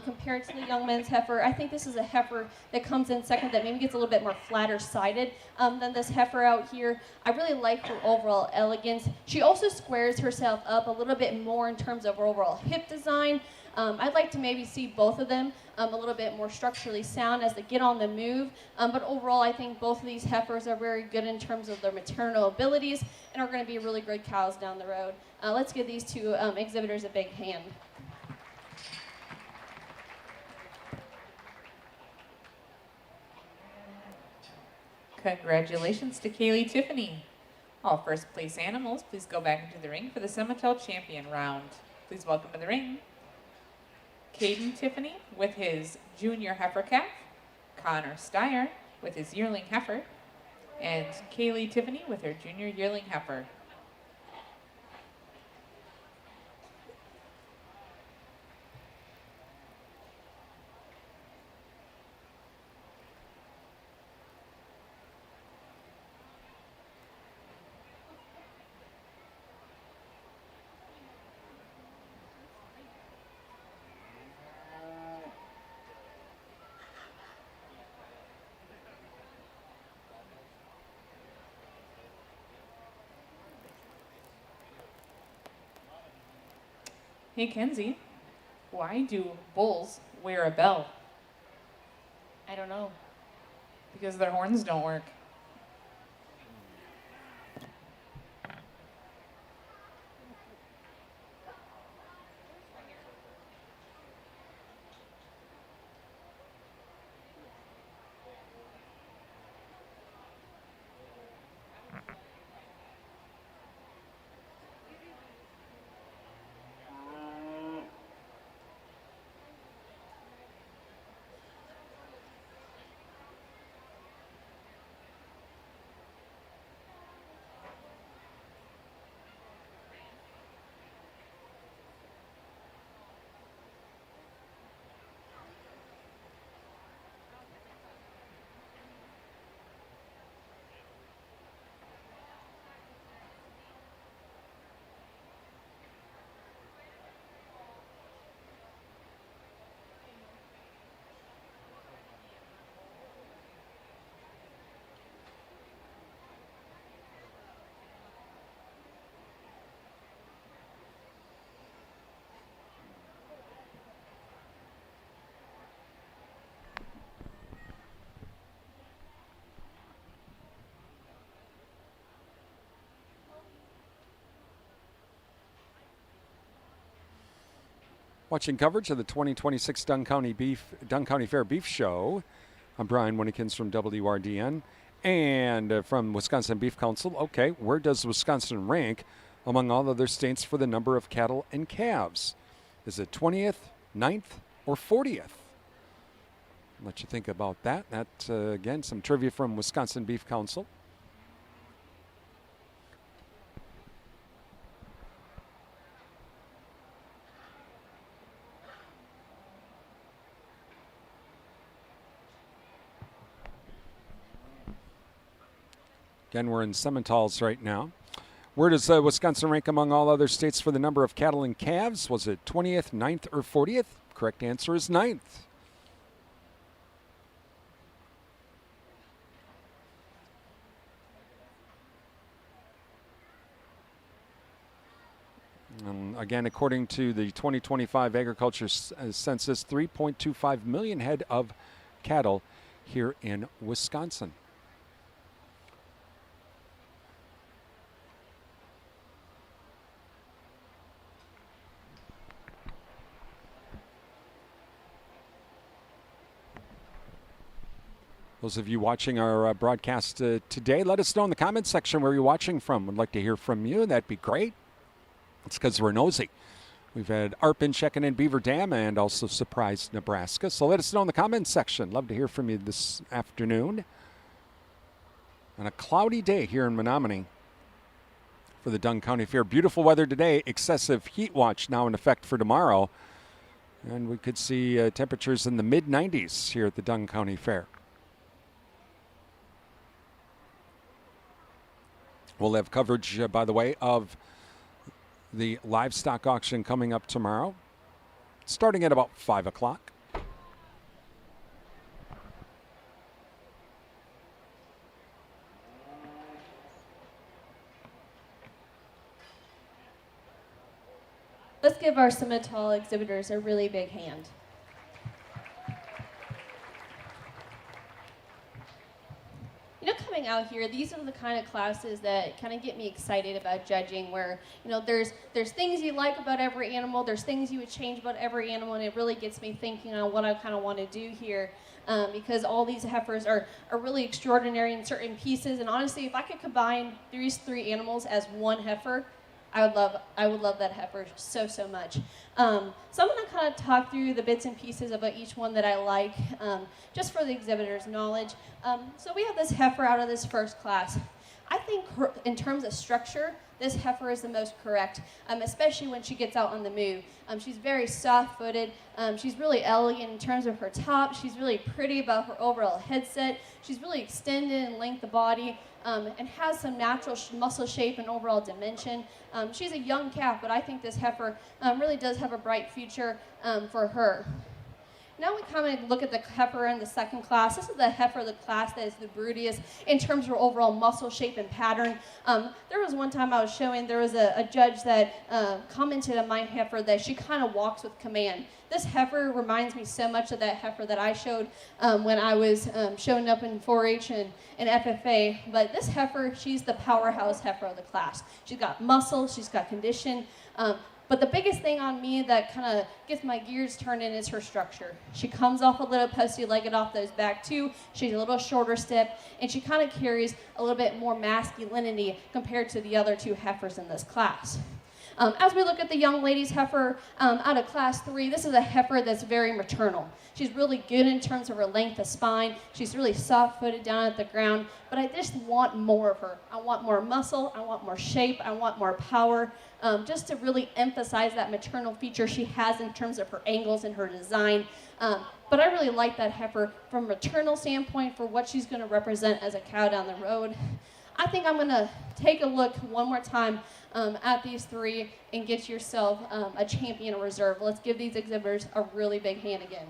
compared to the young man's heifer. I think this is a heifer that comes in second that maybe gets a little bit more flatter-sided than this heifer out here. I really like her overall elegance. She also squares herself up a little bit more in terms of her overall hip design. I'd like to maybe see both of them a little bit more structurally sound as they get on the move. But overall, I think both of these heifers are very good in terms of their maternal abilities and are going to be really good cows down the road. Let's give these two exhibitors a big hand. Congratulations to Kaylee Tiffany. All first place animals, please go back into the ring for the Simmental champion round. Please welcome to the ring Caden Tiffany with his junior heifer calf, Connor Steyer with his yearling heifer, and Kaylee Tiffany with her junior yearling heifer. Hey Kenzie, why do bulls wear a bell? I don't know. Because their horns don't work. Watching coverage of the 2026 Dunn County Fair Beef Show. I'm Brian Winnikins from WRDN and from Wisconsin Beef Council. Okay, where does Wisconsin rank among all other states for the number of cattle and calves? Is it 20th, 9th, or 40th? Let you think about that. That's, again, some trivia from Wisconsin Beef Council. Again, we're in Simmentals right now. Where does Wisconsin rank among all other states for the number of cattle and calves? Was it 20th, 9th, or 40th? Correct answer is 9th. Again, according to the 2025 Agriculture Census, 3.25 million head of cattle here in Wisconsin. Those of you watching our broadcast today, let us know in the comments section where you're watching from. We'd like to hear from you. That'd be great. It's because we're nosy. We've had Arpin checking in Beaver Dam and also Surprise, Nebraska. So let us know in the comments section. Love to hear from you this afternoon. On a cloudy day here in Menominee. for the Dunn County Fair. Beautiful weather today. Excessive heat watch now in effect for tomorrow. And we could see temperatures in the mid-90s here at the Dunn County Fair. We'll have coverage, by the way, of the livestock auction coming up tomorrow, starting at about 5 o'clock. Let's give our Simmental exhibitors a really big hand. You know, coming out here, these are the kind of classes that kind of get me excited about judging, where, you know, there's things you like about every animal, there's things you would change about every animal, and it really gets me thinking on what I kind of want to do here, because all these heifers are really extraordinary in certain pieces, and honestly, if I could combine these three animals as one heifer, I would love that heifer so much. So I'm going to kind of talk through the bits and pieces about each one that I like, just for the exhibitor's knowledge. So we have this heifer out of this first class. I think in terms of structure, this heifer is the most correct, especially when she gets out on the move. She's very soft-footed. She's really elegant in terms of her top. She's really pretty about her overall headset. She's really extended in length of body, and has some natural muscle shape and overall dimension. She's a young calf, but I think this heifer really does have a bright future for her. Now we kind of look at the heifer in the second class. This is the heifer of the class that is the broodiest in terms of her overall muscle shape and pattern. There was one time I was showing, there was a judge that commented on my heifer that she kind of walks with command. This heifer reminds me so much of that heifer that I showed when I was showing up in 4-H and FFA. But this heifer, she's the powerhouse heifer of the class. She's got muscle, she's got condition. But the biggest thing on me that kind of gets my gears turning is her structure. She comes off a little posty-legged off those back too. She's a little shorter step, and she kind of carries a little bit more masculinity compared to the other two heifers in this class. As we look at the young lady's heifer out of class 3, this is a heifer that's very maternal. She's really good in terms of her length of spine. She's really soft-footed down at the ground, but I just want more of her. I want more muscle, I want more shape, I want more power, just to really emphasize that maternal feature she has in terms of her angles and her design. But I really like that heifer from a maternal standpoint for what she's going to represent as a cow down the road. I think I'm going to take a look one more time at these three and get yourself a champion reserve. Let's give these exhibitors a really big hand again.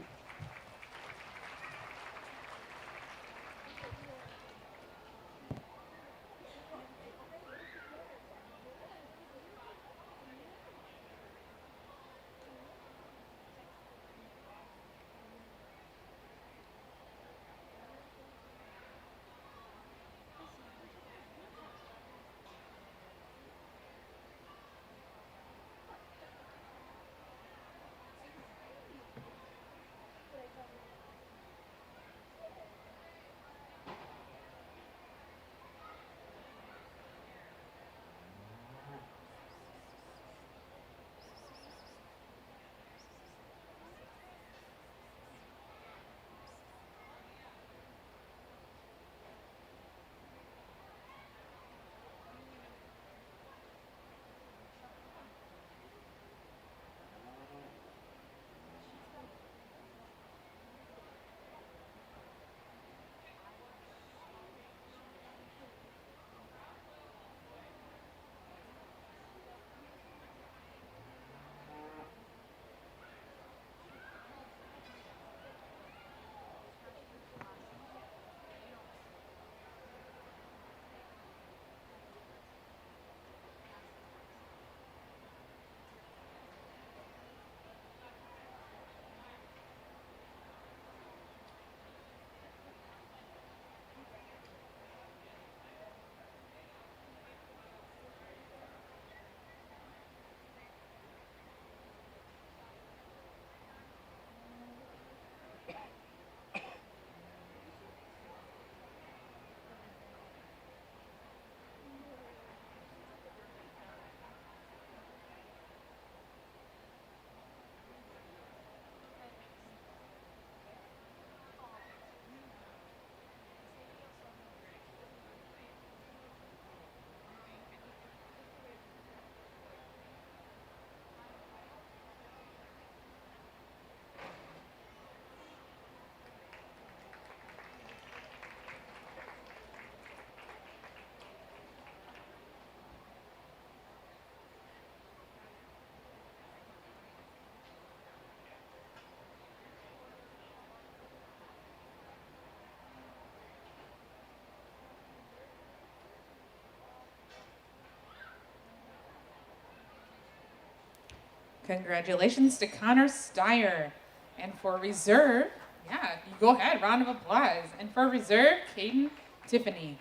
Congratulations to Connor Steyer. And for reserve, yeah, you go ahead, round of applause. And for reserve, Caden Tiffany.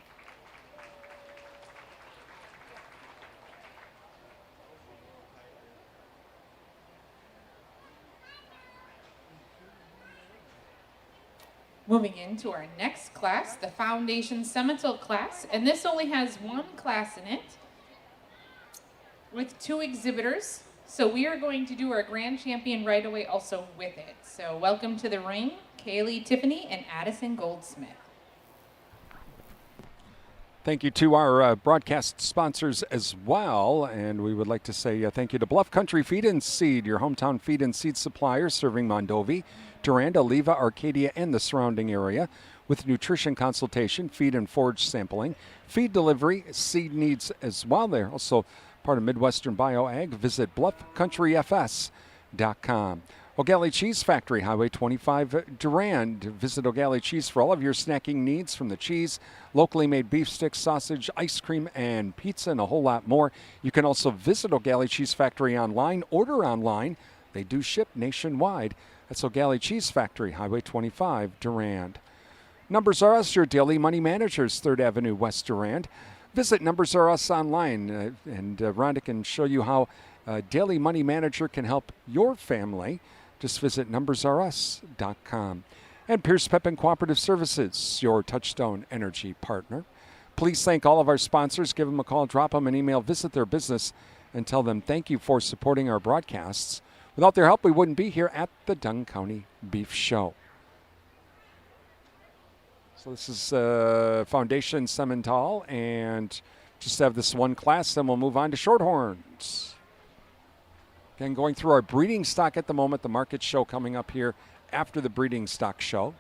Moving into our next class, the Foundation Seminole class, and this only has one class in it with 2 exhibitors. So we are going to do our grand champion right away also with it. So welcome to the ring, Kaylee Tiffany and Addison Goldsmith. Thank you to our broadcast sponsors as well. And we would like to say thank you to Bluff Country Feed and Seed, your hometown feed and seed supplier serving Mondovi, Durand, Oliva, Arcadia, and the surrounding area with nutrition consultation, feed and forage sampling, feed delivery, seed needs as well. They're also part of Midwestern BioAg. Visit bluffcountryfs.com. O'Galley Cheese Factory, Highway 25, Durand. Visit O'Galley Cheese for all of your snacking needs, from the cheese, locally made beef sticks, sausage, ice cream, and pizza, and a whole lot more. You can also visit O'Galley Cheese Factory online, order online. They do ship nationwide. That's O'Galley Cheese Factory, Highway 25, Durand. Numbers R Us, your daily money managers, 3rd Avenue West, Durand. Visit Numbers R Us online, and Rhonda can show you how Daily Money Manager can help your family. Just visit numbersrus.com. And Pierce Pepin Cooperative Services, your Touchstone Energy partner. Please thank all of our sponsors. Give them a call, drop them an email, visit their business, and tell them thank you for supporting our broadcasts. Without their help, we wouldn't be here at the Dunn County Beef Show. So this is Foundation Seminole, and just have this one class, then we'll move on to Shorthorns. Again, going through our breeding stock at the moment, the market show coming up here after the breeding stock show.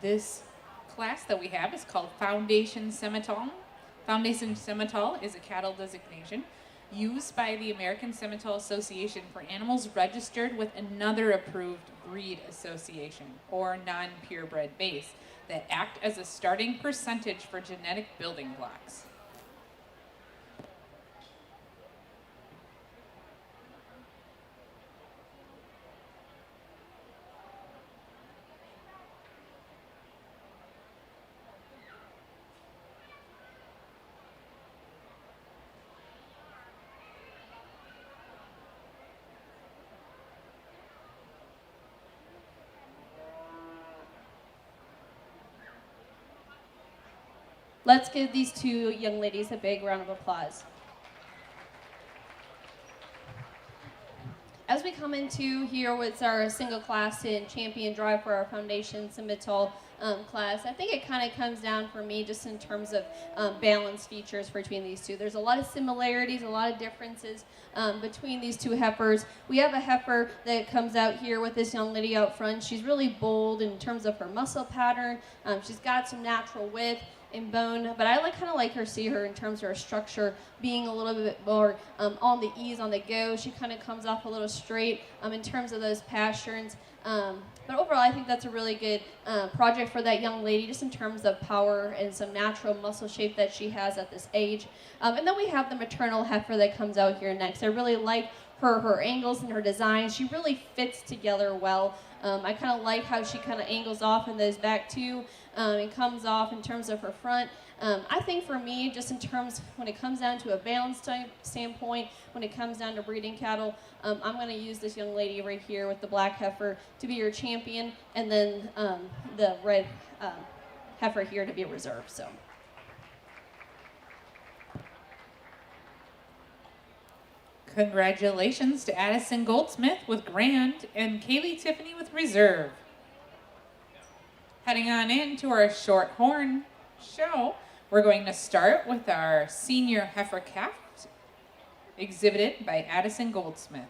This class that we have is called Foundation Seminole. Foundation Seminole is a cattle designation used by the American Seminole Association for animals registered with another approved breed association or non-purebred base that act as a starting percentage for genetic building blocks. Let's give these 2 young ladies a big round of applause. As we come into here with our single class in champion drive for our Foundation Seminole class, I think it kind of comes down for me just in terms of balance features between these 2. There's a lot of similarities, a lot of differences between these 2 heifers. We have a heifer that comes out here with this young lady out front. She's really bold in terms of her muscle pattern. She's got some natural width and bone, but I kind of like her, see her in terms of her structure being a little bit more on the ease, on the go. She kind of comes off a little straight in terms of those pasterns. But overall, I think that's a really good project for that young lady, just in terms of power and some natural muscle shape that she has at this age. And then we have the maternal heifer that comes out here next. I really like her angles and her design. She really fits together well. I kind of like how she kind of angles off in those back 2 and comes off in terms of her front. I think for me, just in terms, when it comes down to a balance type standpoint, when it comes down to breeding cattle, I'm going to use this young lady right here with the black heifer to be your champion, and then the red heifer here to be a reserve. So. Congratulations to Addison Goldsmith with Grand and Kaylee Tiffany with Reserve. Heading on into our Shorthorn show, we're going to start with our senior heifer calf exhibited by Addison Goldsmith.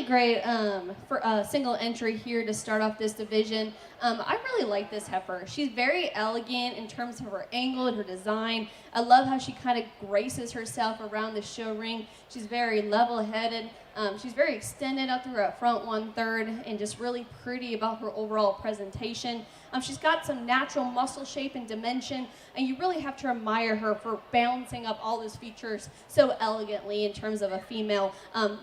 really great for single entry here to start off this division. I really like this heifer. She's very elegant in terms of her angle and her design. I love how she kind of graces herself around the show ring. She's very level-headed. She's very extended up through her front 1/3 and just really pretty about her overall presentation. She's got some natural muscle shape and dimension, and you really have to admire her for balancing up all those features so elegantly in terms of a female,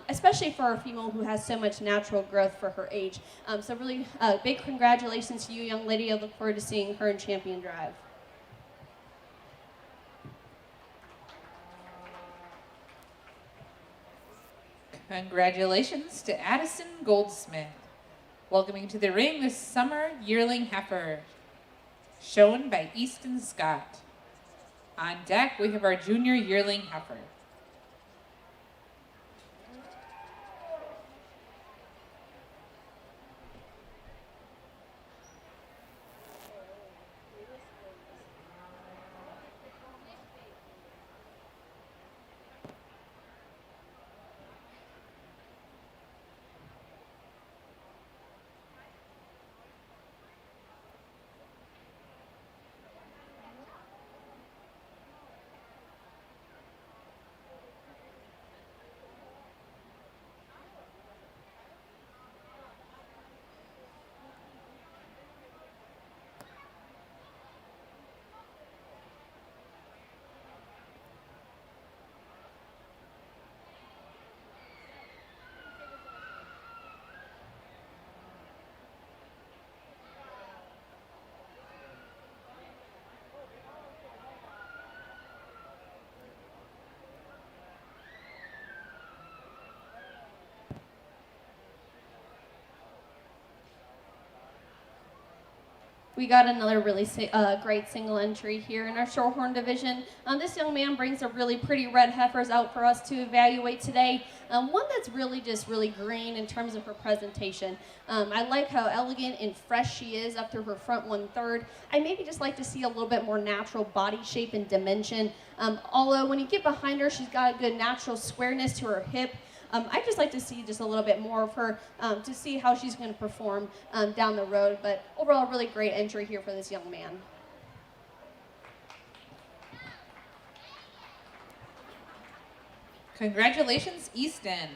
especially for a female who has so much natural growth for her age. So really big congratulations to you, young lady. I look forward to seeing her in Champion Drive. Congratulations to Addison Goldsmith. Welcoming to the ring this summer yearling heifer, shown by Easton Scott. On deck, we have our junior yearling heifer. We got another really great single entry here in our Shorthorn division. This young man brings a really pretty red heifers out for us to evaluate today. One that's really green in terms of her presentation. I like how elegant and fresh she is up through her front 1/3. I maybe just like to see a little bit more natural body shape and dimension. Although when you get behind her, she's got a good natural squareness to her hip. I'd just like to see just a little bit more of her to see how she's going to perform down the road. But overall, really great entry here for this young man. Congratulations, Easton.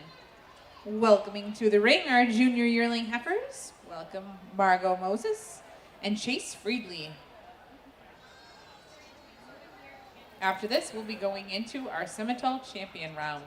Welcoming to the ring our junior yearling heifers. Welcome Margot Moses and Chase Friedley. After this, we'll be going into our Simmental champion round.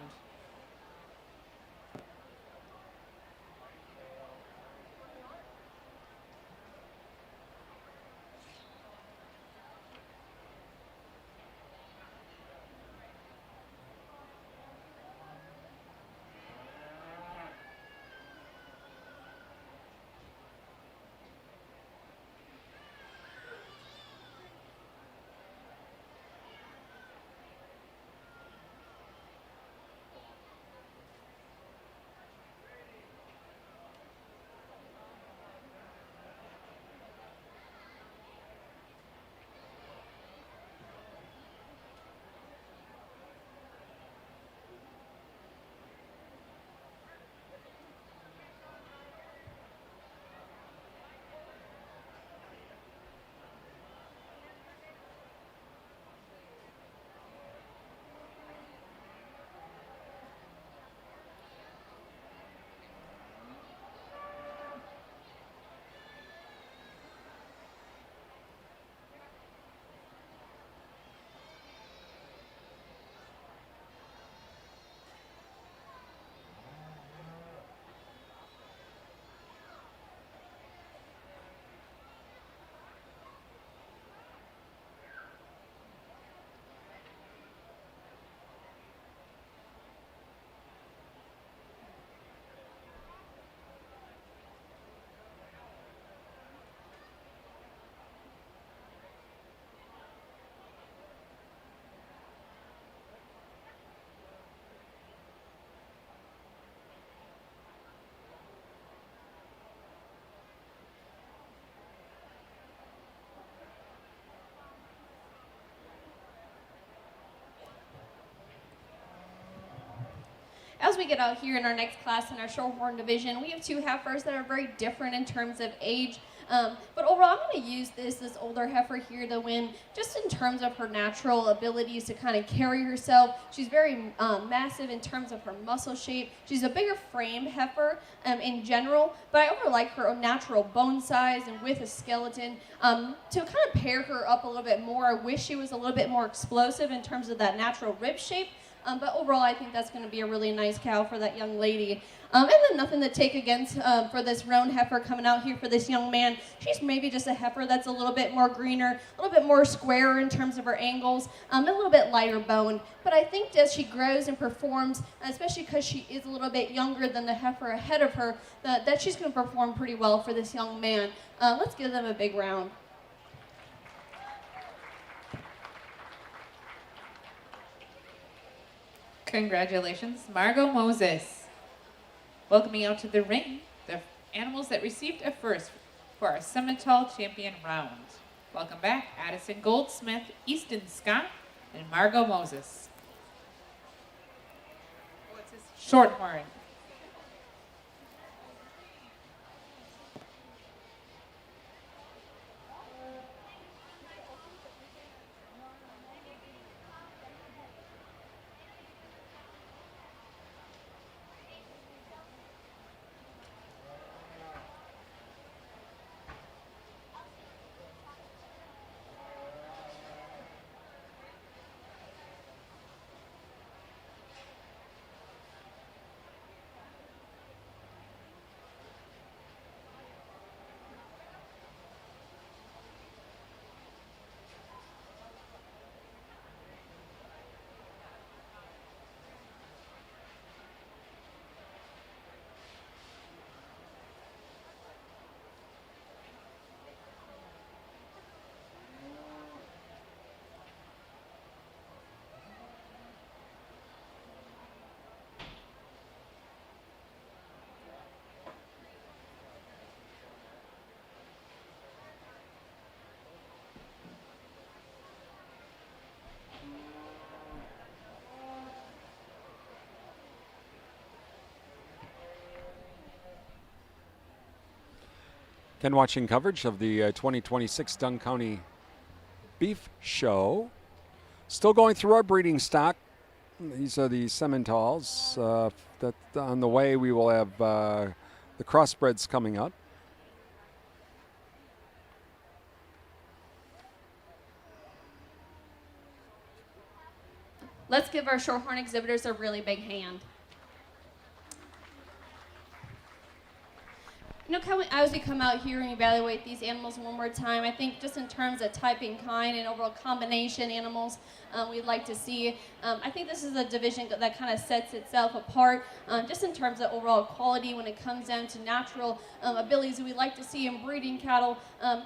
as we get out here in our next class in our Shorthorn division, we have two heifers that are very different in terms of age. But overall, I'm going to use this older heifer here to win just in terms of her natural abilities to kind of carry herself. She's very massive in terms of her muscle shape. She's a bigger framed heifer in general, but I overall like her natural bone size and with a skeleton. To kind of pair her up a little bit more, I wish she was a little bit more explosive in terms of that natural rib shape. But overall, I think that's going to be a really nice cow for that young lady. And then nothing to take against for this roan heifer coming out here for this young man. She's maybe just a heifer that's a little bit more greener, a little bit more square in terms of her angles, a little bit lighter boned. But I think as she grows and performs, especially because she is a little bit younger than the heifer ahead of her, that she's going to perform pretty well for this young man. Let's give them a big round. Congratulations, Margot Moses. Welcoming out to the ring, the animals that received a first for our Simmental Champion round. Welcome back, Addison Goldsmith, Easton Scott, and Margot Moses. What's his? Shorthorn. Again, watching coverage of the 2026 Dunn County Beef Show. Still going through our breeding stock. These are the Simmentals. That on the way, we will have the crossbreds coming up. Let's give our Shorthorn exhibitors a really big hand. You know, as we come out here and evaluate these animals one more time, I think just in terms of type and kind and overall combination animals we'd like to see, I think this is a division that kind of sets itself apart just in terms of overall quality when it comes down to natural abilities that we like to see in breeding cattle.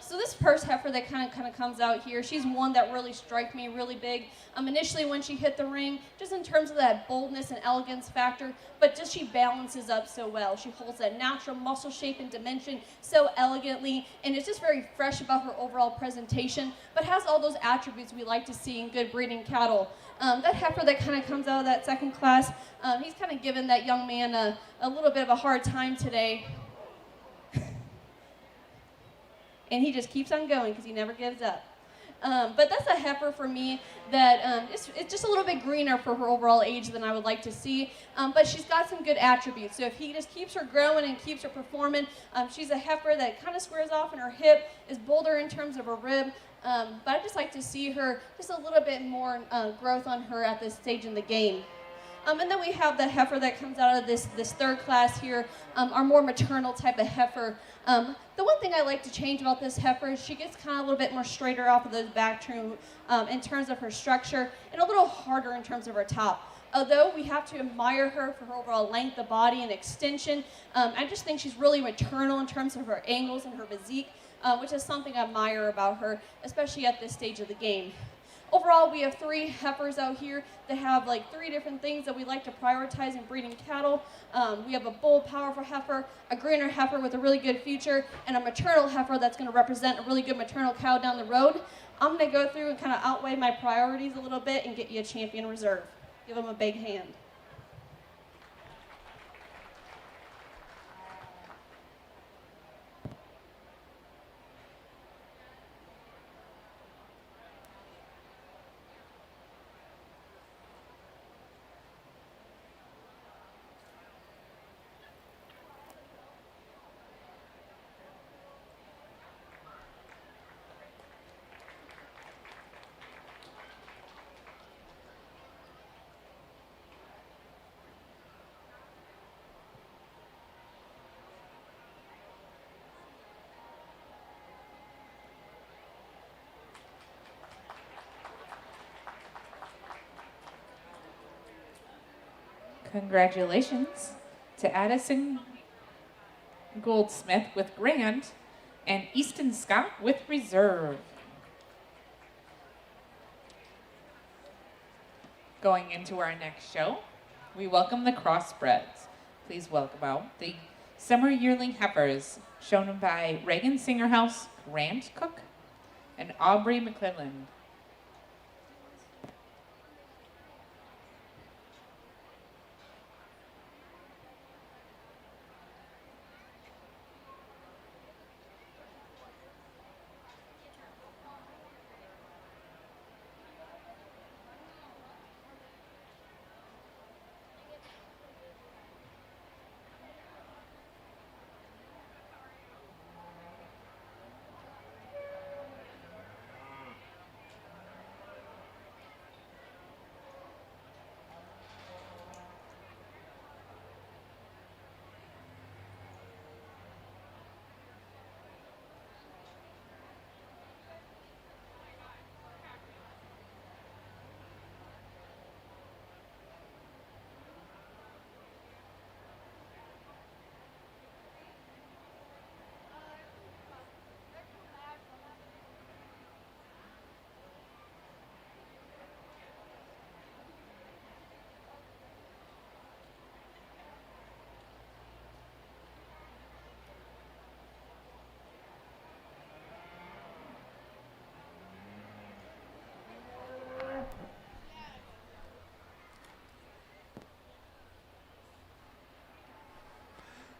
So this first heifer that kind of comes out here, she's one that really struck me really big. Initially when she hit the ring, just in terms of that boldness and elegance factor, but just she balances up so well. She holds that natural muscle shape and dimension so elegantly, and it's just very fresh about her overall presentation, but has all those attributes we like to see in good breeding cattle. That heifer that kind of comes out of that second class, he's kind of given that young man a little bit of a hard time today. And he just keeps on going because he never gives up. But that's a heifer for me that it's just a little bit greener for her overall age than I would like to see. But she's got some good attributes. So if he just keeps her growing and keeps her performing, she's a heifer that kind of squares off in her hip, is bolder in terms of her rib. But I just like to see her just a little bit more growth on her at this stage in the game. And then we have the heifer that comes out of this third class here, our more maternal type of heifer. The one thing I like to change about this heifer is she gets kind of a little bit more straighter off of those back trim in terms of her structure and a little harder in terms of her top. Although we have to admire her for her overall length of body and extension, I just think she's really maternal in terms of her angles and her physique, which is something I admire about her, especially at this stage of the game. Overall, we have three heifers out here that have like three different things that we like to prioritize in breeding cattle. We have a bold, powerful heifer, a greener heifer with a really good future, and a maternal heifer that's going to represent a really good maternal cow down the road. I'm going to go through and kind of outweigh my priorities a little bit and get you a champion reserve. Give them a big hand. Congratulations to Addison Goldsmith with Grand and Easton Scott with Reserve. Going into our next show, we welcome the crossbreds. Please welcome out the summer yearling heifers shown by Reagan Singerhouse, Grant Cook, and Aubrey McClellan.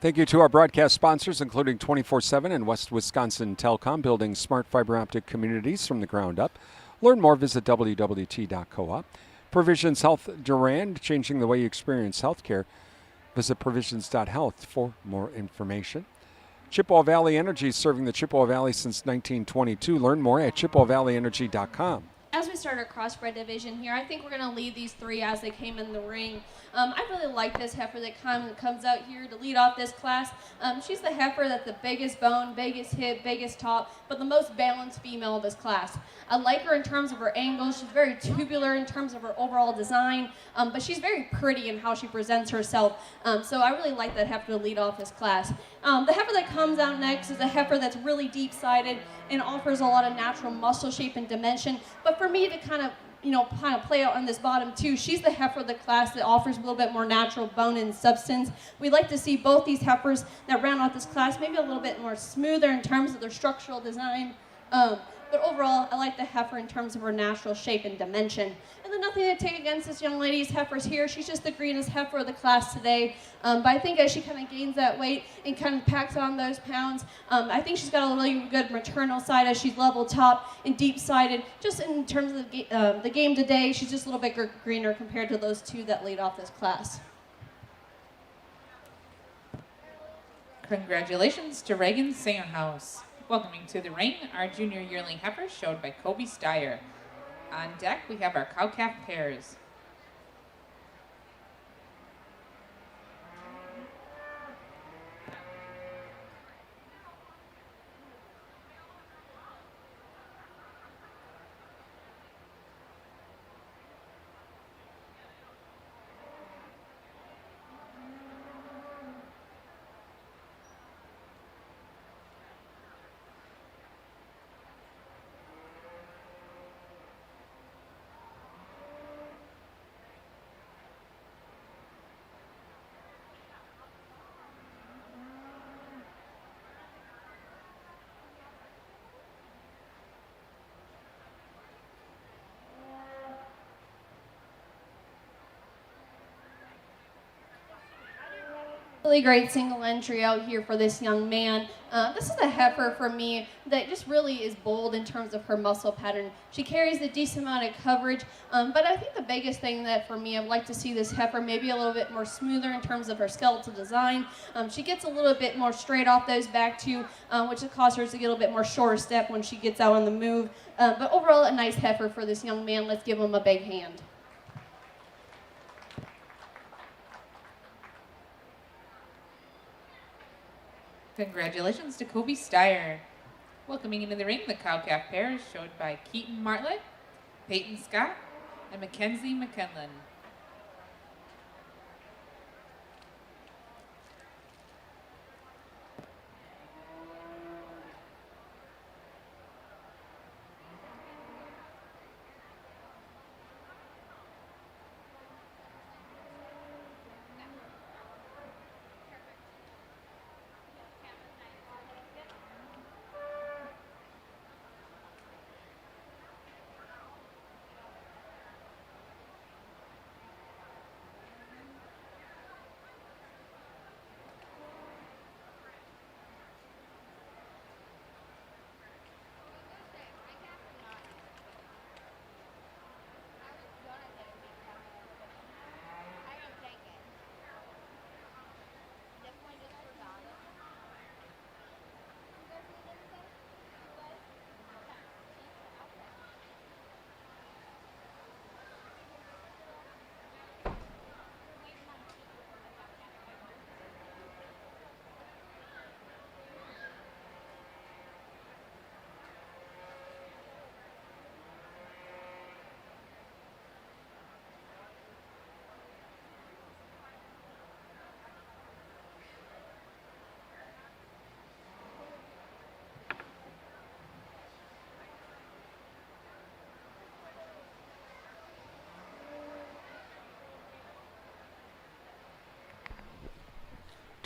Thank you to our broadcast sponsors, including 24/7 and West Wisconsin Telecom, building smart fiber optic communities from the ground up. Learn more, visit wwt.coop. Provisions Health Durand, changing the way you experience healthcare. Visit provisions.health for more information. Chippewa Valley Energy, serving the Chippewa Valley since 1922. Learn more at chippewavalleyenergy.com. As we start our crossbred division here, I think we're going to lead these three as they came in the ring. I really like this heifer that comes out here to lead off this class. She's the heifer that's the biggest bone, biggest hip, biggest top, but the most balanced female of this class. I like her in terms of her angles. She's very tubular in terms of her overall design, but she's very pretty in how she presents herself. So I really like that heifer to lead off this class. The heifer that comes out next is a heifer that's really deep-sided and offers a lot of natural muscle shape and dimension. But for me to kind of play out on this bottom too, she's the heifer of the class that offers a little bit more natural bone and substance. We like to see both these heifers that round out this class maybe a little bit more smoother in terms of their structural design. But overall, I like the heifer in terms of her natural shape and dimension. And then nothing to take against this young lady's heifers here. She's just the greenest heifer of the class today. But I think as she kind of gains that weight and kind of packs on those pounds, I think she's got a really good maternal side as she's level top and deep-sided. Just in terms of the game today, she's just a little bit greener compared to those two that lead off this class. Congratulations to Reagan Singerhouse. Welcoming to the ring, our junior yearling heifers showed by Kobe Steyer. On deck, we have our cow-calf pairs. Really great single entry out here for this young man. This is a heifer for me that just really is bold in terms of her muscle pattern. She carries a decent amount of coverage, but I think the biggest thing that for me, I'd like to see this heifer maybe a little bit more smoother in terms of her skeletal design. She gets a little bit more straight off those back two, which will cause her to get a little bit more shorter step when she gets out on the move. But overall, a nice heifer for this young man. Let's give him a big hand. Congratulations to Kobe Steyer. Welcoming into the ring, the cow-calf pair is showed by Keaton Martlett, Peyton Scott, and Mackenzie McKinlan.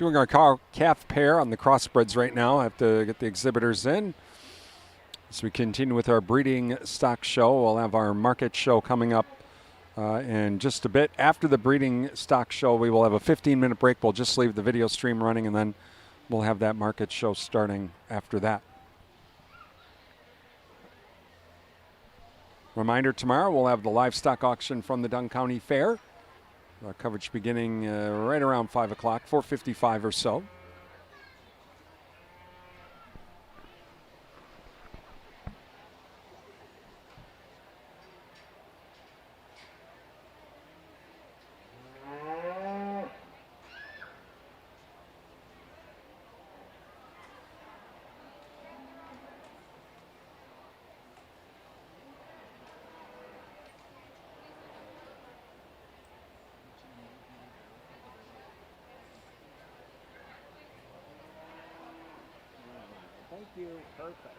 doing our cow-calf pair on the crossbreds right now. I have to get the exhibitors in. As we continue with our breeding stock show, we'll have our market show coming up in just a bit. After the breeding stock show, we will have a 15-minute break. We'll just leave the video stream running, and then we'll have that market show starting after that. Reminder, tomorrow we'll have the livestock auction from the Dunn County Fair. Coverage beginning right around 5 o'clock, 4:55 or so. Thank you. Perfect.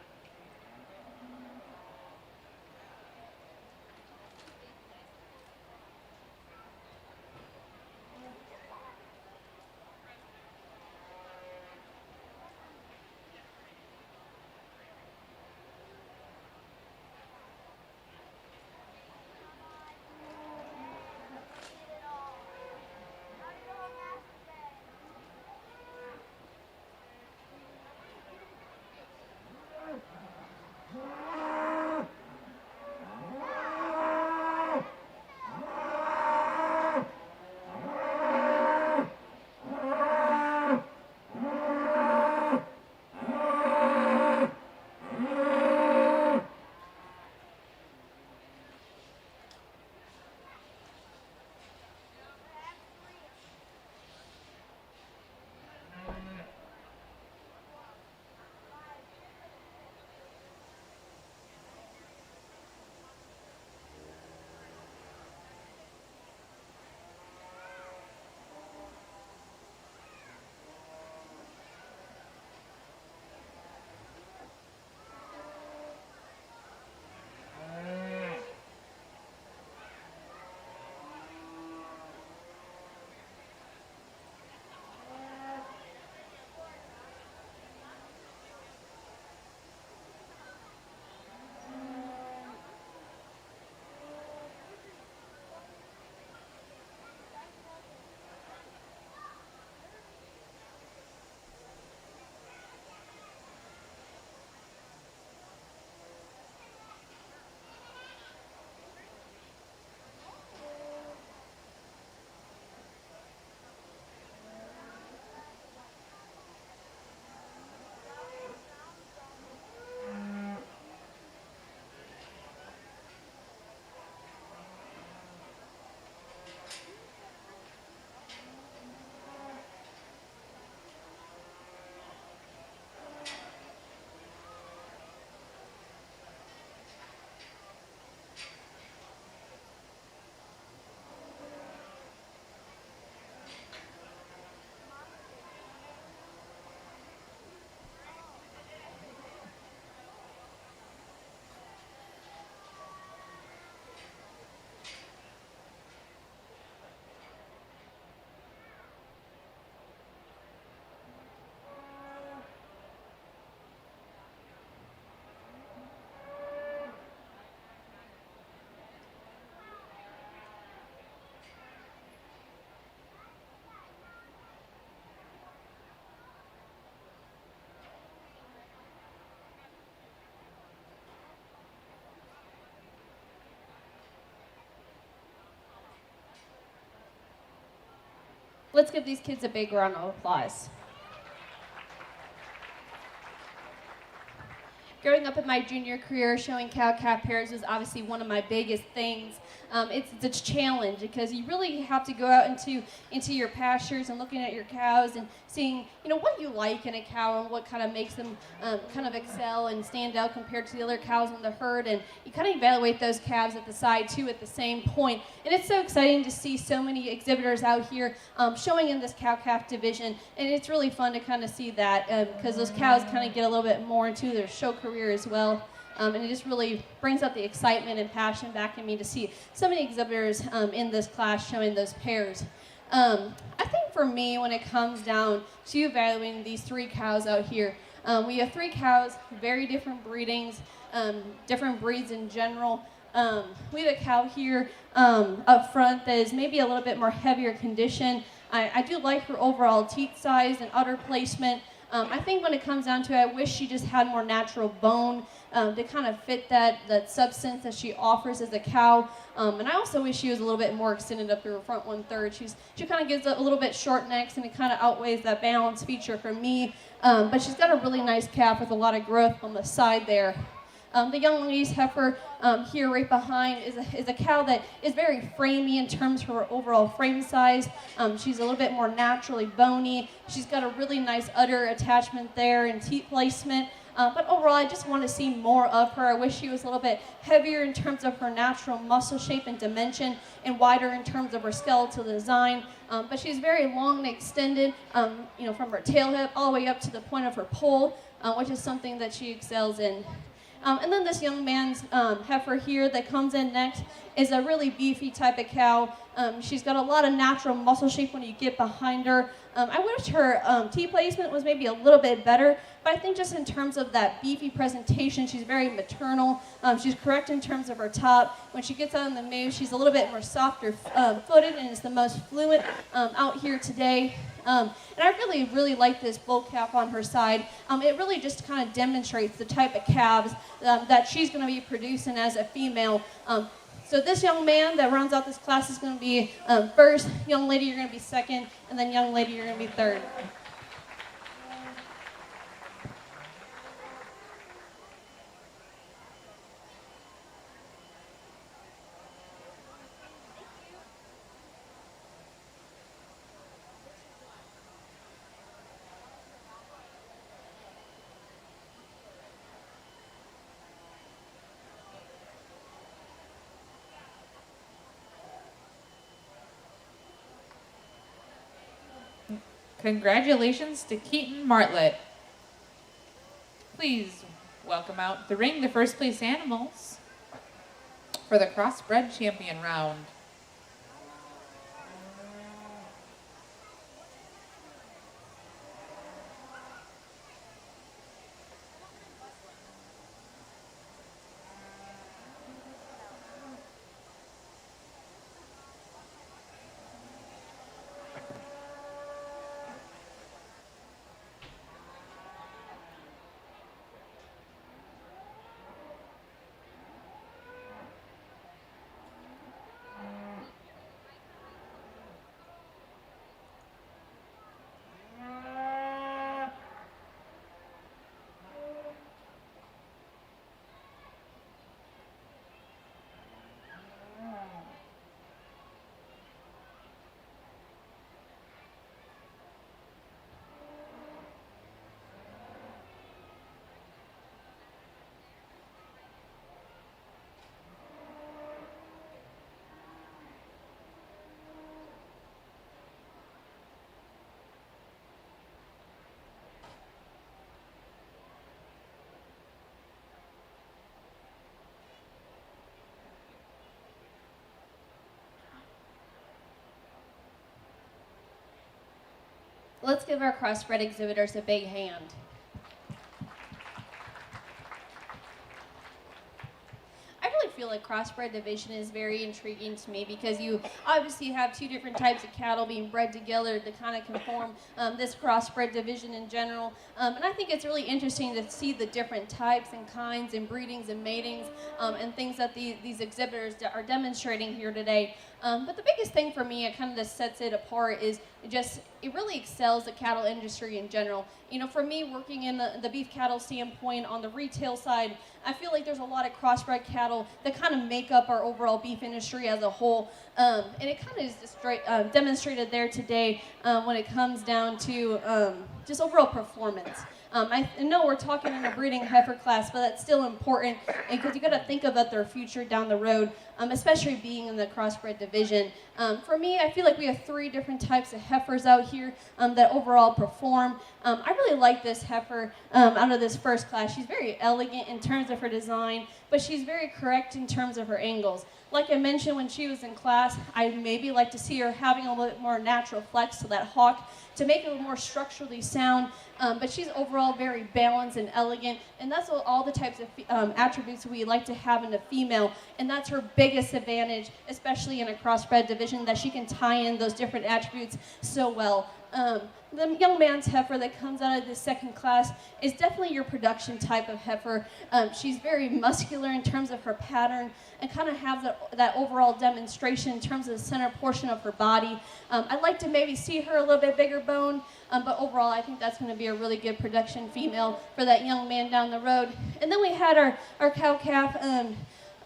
Let's give these kids a big round of applause. Growing up in my junior career, showing cow-calf pairs was obviously one of my biggest things. It's a challenge because you really have to go out into your pastures and looking at your cows and seeing, what you like in a cow and what kind of makes them kind of excel and stand out compared to the other cows in the herd. And you kind of evaluate those calves at the side too at the same point. And it's so exciting to see so many exhibitors out here showing in this cow-calf division. And it's really fun to kind of see that because those cows kind of get a little bit more into their show career as well. And it just really brings out the excitement and passion back in me to see so many exhibitors in this class showing those pairs. I think for me, when it comes down to evaluating these 3 cows out here, we have 3 cows, very different breedings, different breeds in general. We have a cow here up front that is maybe a little bit more heavier condition. I do like her overall teat size and udder placement. I think when it comes down to it, I wish she just had more natural bone to kind of fit that substance that she offers as a cow. And I also wish she was a little bit more extended up through her front 1/3. She kind of gives a little bit short necks, and it kind of outweighs that balance feature for me. But she's got a really nice calf with a lot of growth on the side there. The young lady's heifer here right behind is a cow that is very framey in terms of her overall frame size. She's a little bit more naturally bony. She's got a really nice udder attachment there and teat placement. But overall, I just want to see more of her. I wish she was a little bit heavier in terms of her natural muscle shape and dimension, and wider in terms of her skeletal design. But she's very long and extended, from her tail hip all the way up to the point of her poll, which is something that she excels in. And then this young man's heifer here that comes in next is a really beefy type of cow. She's got a lot of natural muscle shape when you get behind her. I wish her T placement was maybe a little bit better, but I think just in terms of that beefy presentation, she's very maternal. She's correct in terms of her top. When she gets out on the move, she's a little bit more softer footed and is the most fluent out here today. And I really, really like this bull calf on her side. It really just kind of demonstrates the type of calves that she's going to be producing as a female. So this young man that rounds out this class is going to be first, young lady you're going to be second, and then young lady you're going to be third. Congratulations to Keaton Martlett. Please welcome out the ring the first place animals for the crossbred champion round. Let's give our crossbred exhibitors a big hand. I really feel like crossbred division is very intriguing to me because you obviously have 2 different types of cattle being bred together to kind of conform this crossbred division in general. And I think it's really interesting to see the different types and kinds and breedings and matings and things that these exhibitors are demonstrating here today. But the biggest thing for me, it kind of just sets it apart, is it really excels the cattle industry in general. For me, working in the beef cattle standpoint on the retail side, I feel like there's a lot of crossbred cattle that kind of make up our overall beef industry as a whole. And it kind of is just demonstrated there today when it comes down to just overall performance. I know we're talking in a breeding heifer class, but that's still important because you got to think about their future down the road, especially being in the crossbred division. For me, I feel like we have 3 different types of heifers out here that overall perform. I really like this heifer out of this first class. She's very elegant in terms of her design, but she's very correct in terms of her angles. Like I mentioned when she was in class, I'd maybe like to see her having a little bit more natural flex to that hawk to make it a little more structurally sound, but she's overall very balanced and elegant, and that's all the types of attributes we like to have in a female, and that's her biggest advantage, especially in a crossbred division, that she can tie in those different attributes so well. The young man's heifer that comes out of this second class is definitely your production type of heifer. She's very muscular in terms of her pattern and kind of have that overall demonstration in terms of the center portion of her body. I'd like to maybe see her a little bit bigger bone, but overall I think that's going to be a really good production female for that young man down the road. And then we had our cow-calf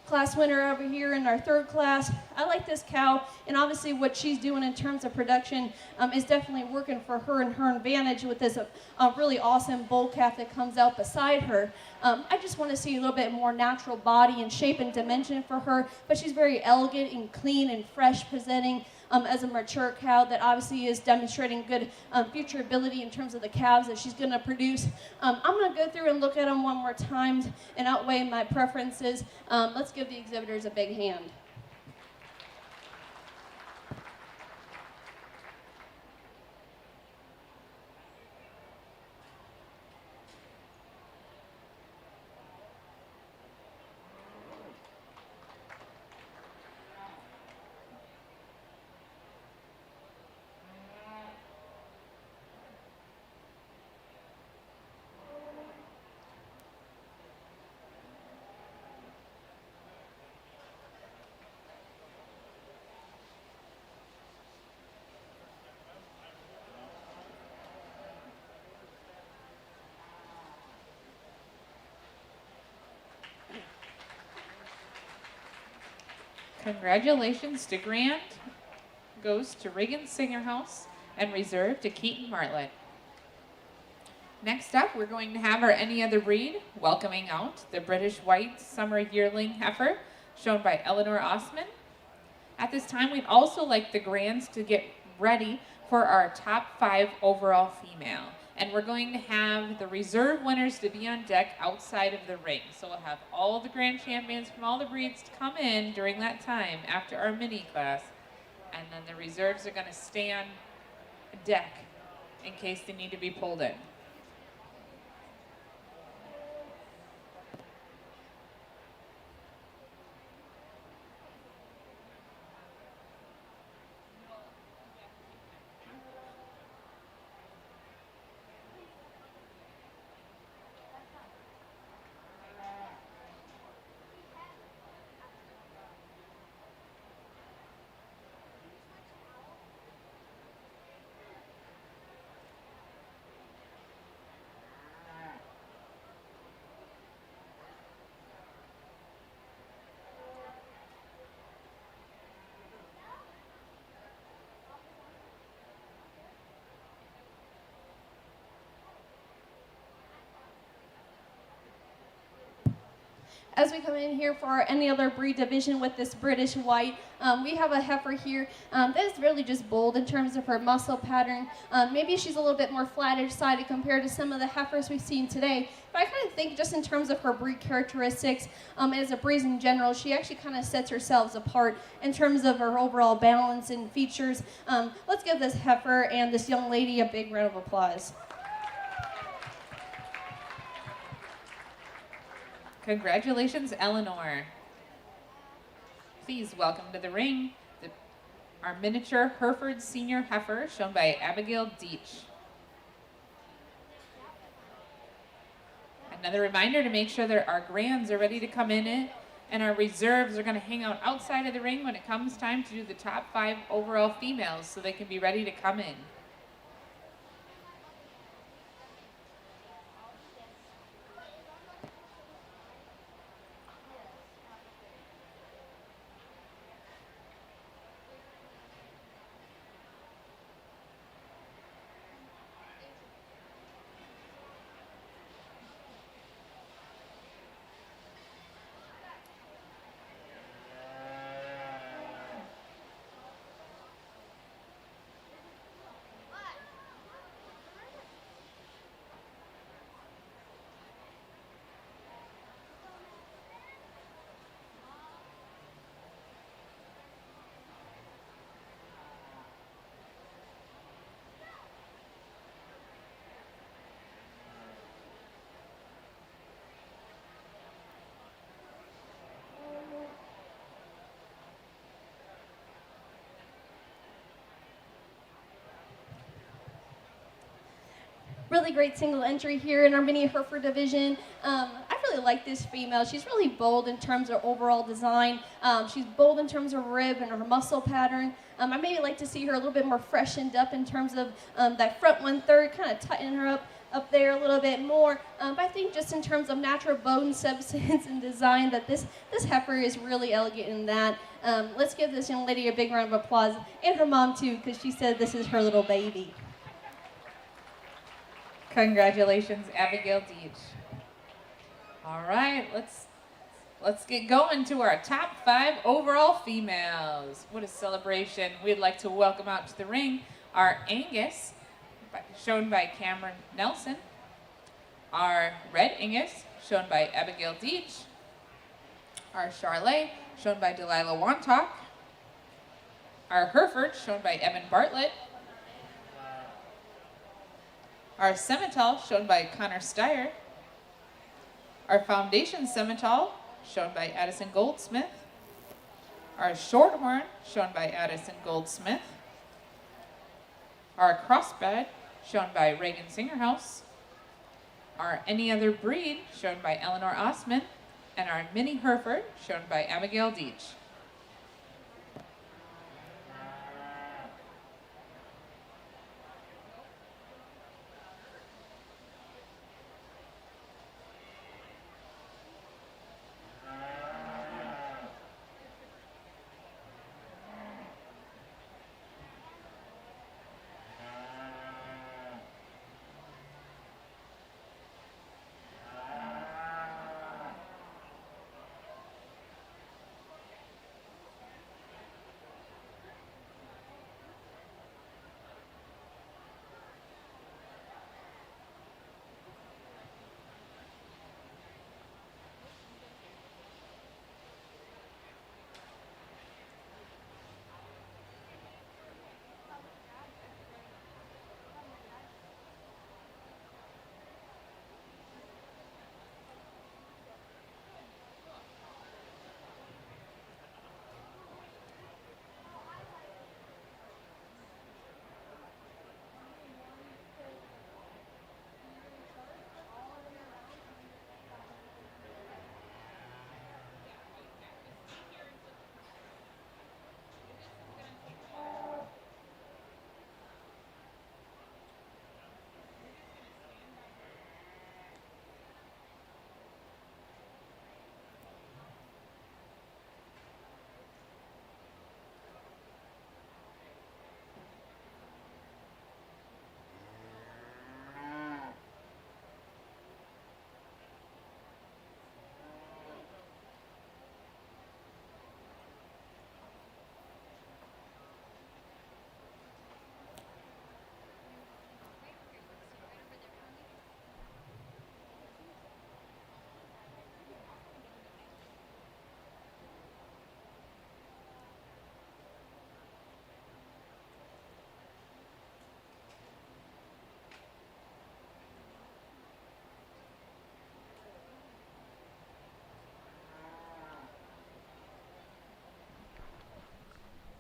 class winner over here in our third class. I like this cow, and obviously what she's doing in terms of production is definitely working for her and her advantage with this really awesome bull calf that comes out beside her. I just want to see a little bit more natural body and shape and dimension for her, but she's very elegant and clean and fresh presenting as a mature cow that obviously is demonstrating good future ability in terms of the calves that she's going to produce. I'm going to go through and look at them one more time and outweigh my preferences. Let's give the exhibitors a big hand. Congratulations to Grant goes to Reagan Singerhouse and reserve to Keaton Martlet. Next up, we're going to have our Any Other Breed, welcoming out the British White Summer Yearling Heifer, shown by Eleanor Osman. At this time, we'd also like the grands to get ready for our top 5 overall female. And we're going to have the reserve winners to be on deck outside of the ring. So we'll have all the grand champions from all the breeds to come in during that time after our mini class. And then the reserves are going to stay on deck in case they need to be pulled in. As we come in here for our Any Other Breed division with this British White, we have a heifer here that is really just bold in terms of her muscle pattern. Maybe she's a little bit more flattish sided compared to some of the heifers we've seen today. But I kind of think just in terms of her breed characteristics, as a breed in general, she actually kind of sets herself apart in terms of her overall balance and features. Let's give this heifer and this young lady a big round of applause. Congratulations, Eleanor. Please welcome to the ring our miniature Hereford Senior Heifer, shown by Abigail Deach. Another reminder to make sure that our grands are ready to come in it, and our reserves are going to hang out outside of the ring when it comes time to do the top 5 overall females so they can be ready to come in. really great single entry here in our mini Hereford division. I really like this female. She's really bold in terms of overall design. She's bold in terms of rib and her muscle pattern. I maybe like to see her a little bit more freshened up in terms of that front 1/3, kind of tighten her up there a little bit more. But I think just in terms of natural bone substance and design, that this heifer is really elegant in that. Let's give this young lady a big round of applause, and her mom too, because she said this is her little baby. Congratulations, Abigail Deach. All right, let's get going to our top 5 overall females. What a celebration. We'd like to welcome out to the ring our Angus, shown by Cameron Nelson, our Red Angus, shown by Abigail Deach, our Charlet, shown by Delilah Wantock, our Hereford, shown by Evan Bartlett, our Simmental, shown by Connor Steyer, our Foundation Simmental, shown by Addison Goldsmith, our Shorthorn, shown by Addison Goldsmith, our Crossbred, shown by Reagan Singerhouse, our Any Other Breed, shown by Eleanor Osman, and our Mini Hereford, shown by Abigail Deach.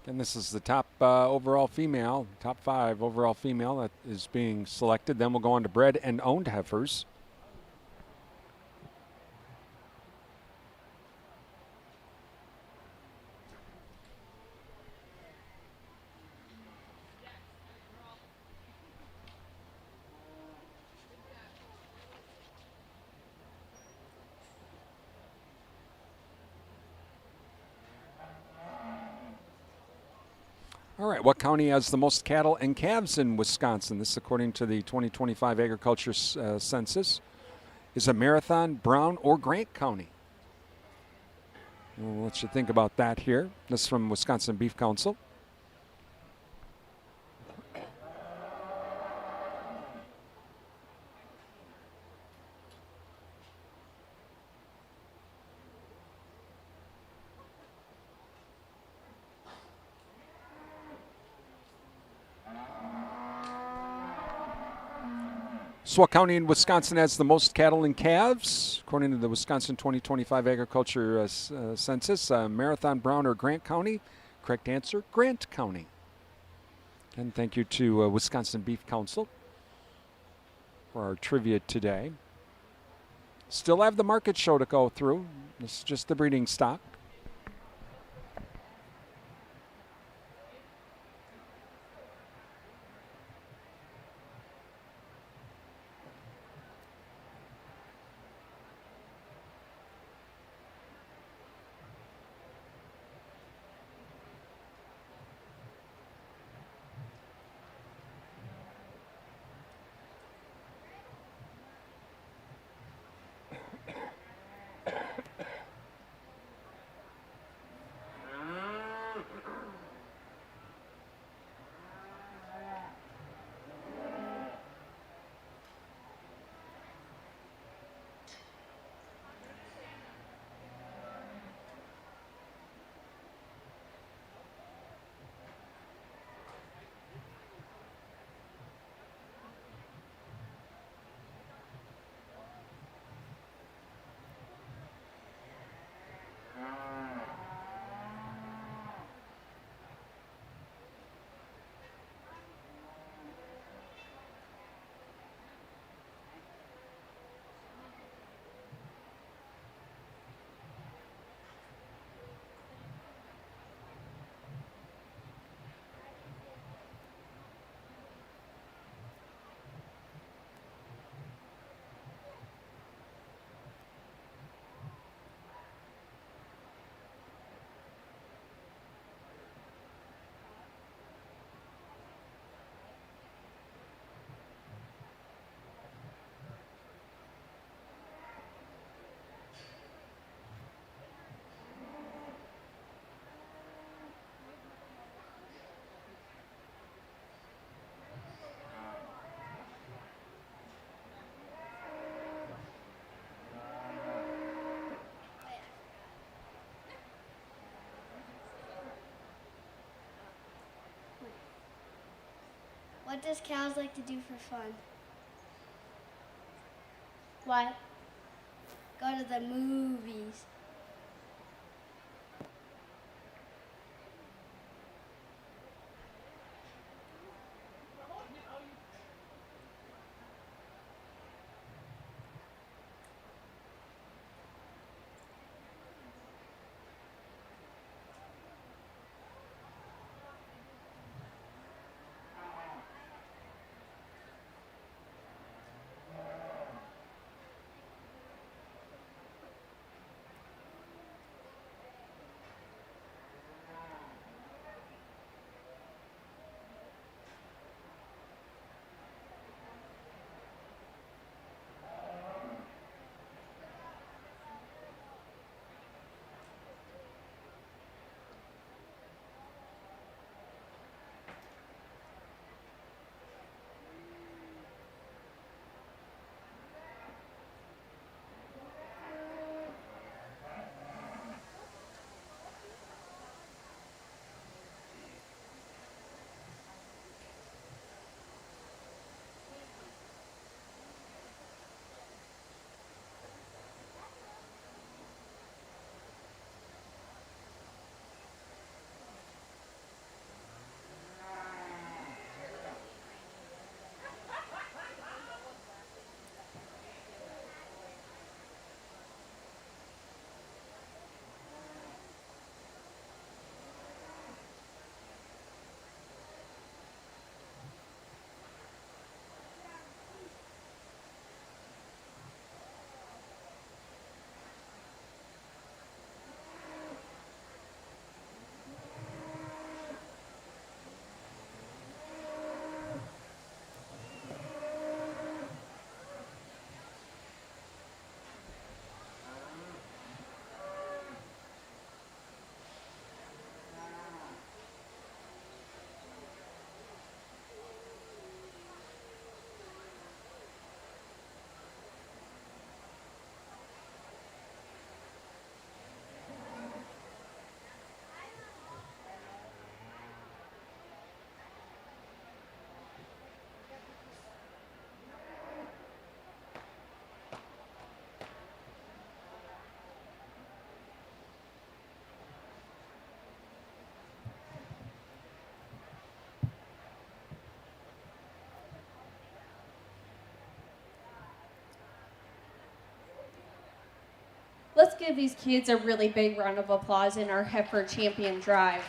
And this is the top overall female, top 5 overall female that is being selected. Then we'll go on to bred and owned heifers. All right, what county has the most cattle and calves in Wisconsin? This is according to the 2025 Agriculture Census. Is it Marathon, Brown, or Grant County? We'll let you think about that here. This is from Wisconsin Beef Council. So what county in Wisconsin has the most cattle and calves? According to the Wisconsin 2025 Agriculture Census, Marathon, Brown, or Grant County? Correct answer, Grant County. And thank you to Wisconsin Beef Council for our trivia today. Still have the market show to go through. This is just the breeding stock. What does cows like to do for fun? What? Go to the movies. let's give these kids a really big round of applause in our heifer champion drive.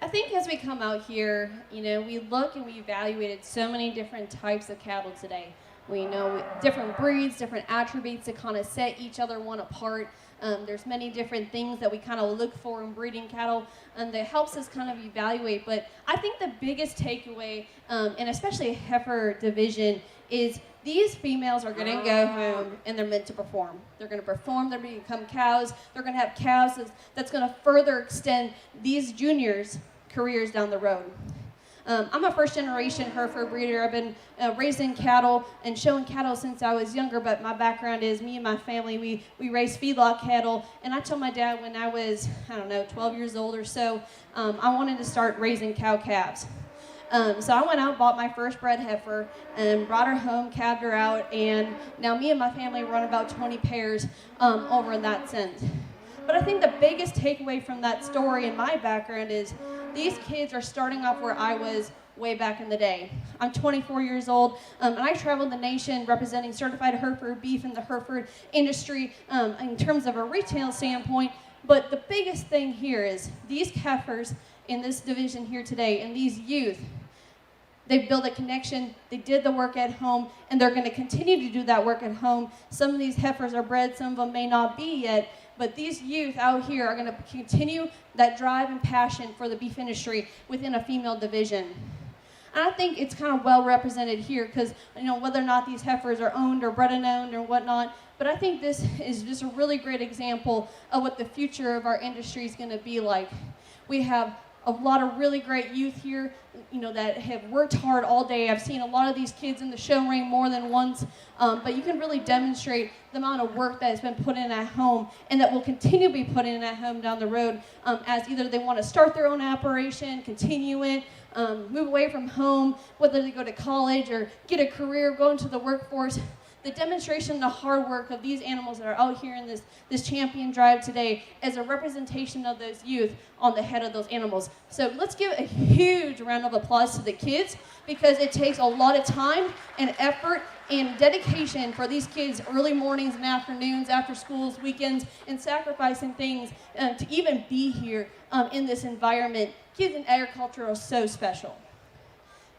I think as we come out here, we look and we evaluated so many different types of cattle today. We know different breeds, different attributes that kind of set each other one apart. There's many different things that we kind of look for in breeding cattle that helps us kind of evaluate. But I think the biggest takeaway, and especially a heifer division, is these females are going to go home and they're meant to perform. They're going to perform, they're going to become cows, they're going to have calves that's going to further extend these juniors' careers down the road. I'm a first-generation Hereford breeder. I've been raising cattle and showing cattle since I was younger, but my background is me and my family, we raise feedlot cattle, and I told my dad when I was, 12 years old or so, I wanted to start raising cow calves. So I went out and bought my first bred heifer and brought her home, calved her out, and now me and my family run about 20 pairs over in that sense. But I think the biggest takeaway from that story and my background is these kids are starting off where I was way back in the day. I'm 24 years old, and I traveled the nation representing certified Hereford beef in the Hereford industry in terms of a retail standpoint. But the biggest thing here is these heifers in this division here today and these youth, they built a connection, they did the work at home, and they're going to continue to do that work at home. Some of these heifers are bred, some of them may not be yet, but these youth out here are going to continue that drive and passion for the beef industry within a female division. And I think it's kind of well represented here because, whether or not these heifers are owned or bred and owned or whatnot, but I think this is just a really great example of what the future of our industry is going to be like. We have a lot of really great youth here, that have worked hard all day. I've seen a lot of these kids in the show ring more than once, but you can really demonstrate the amount of work that has been put in at home and that will continue to be put in at home down the road as either they want to start their own operation, continue it, move away from home, whether they go to college or get a career, go into the workforce. The demonstration, the hard work of these animals that are out here in this champion drive today is a representation of those youth on the head of those animals. So let's give a huge round of applause to the kids because it takes a lot of time and effort and dedication for these kids early mornings and afternoons, after schools, weekends, and sacrificing things to even be here in this environment. Kids in agriculture are so special.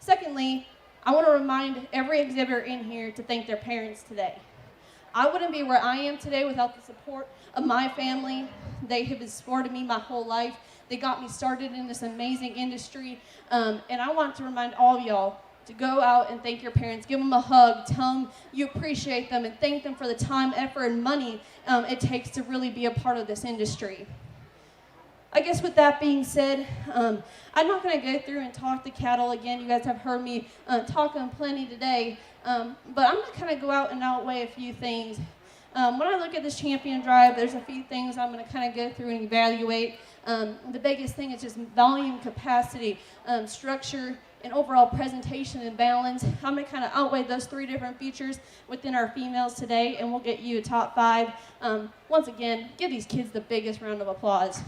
Secondly, I want to remind every exhibitor in here to thank their parents today. I wouldn't be where I am today without the support of my family. They have supported me my whole life. They got me started in this amazing industry. And I want to remind all of y'all to go out and thank your parents. Give them a hug. Tell them you appreciate them and thank them for the time, effort, and money it takes to really be a part of this industry. I guess with that being said, I'm not going to go through and talk the cattle again. You guys have heard me talk on plenty today, but I'm going to kind of go out and outweigh a few things. When I look at this champion drive, there's a few things I'm going to kind of go through and evaluate. The biggest thing is just volume, capacity, structure, and overall presentation and balance. I'm going to kind of outweigh those three different features within our females today, and we'll get you a top 5. Once again, give these kids the biggest round of applause.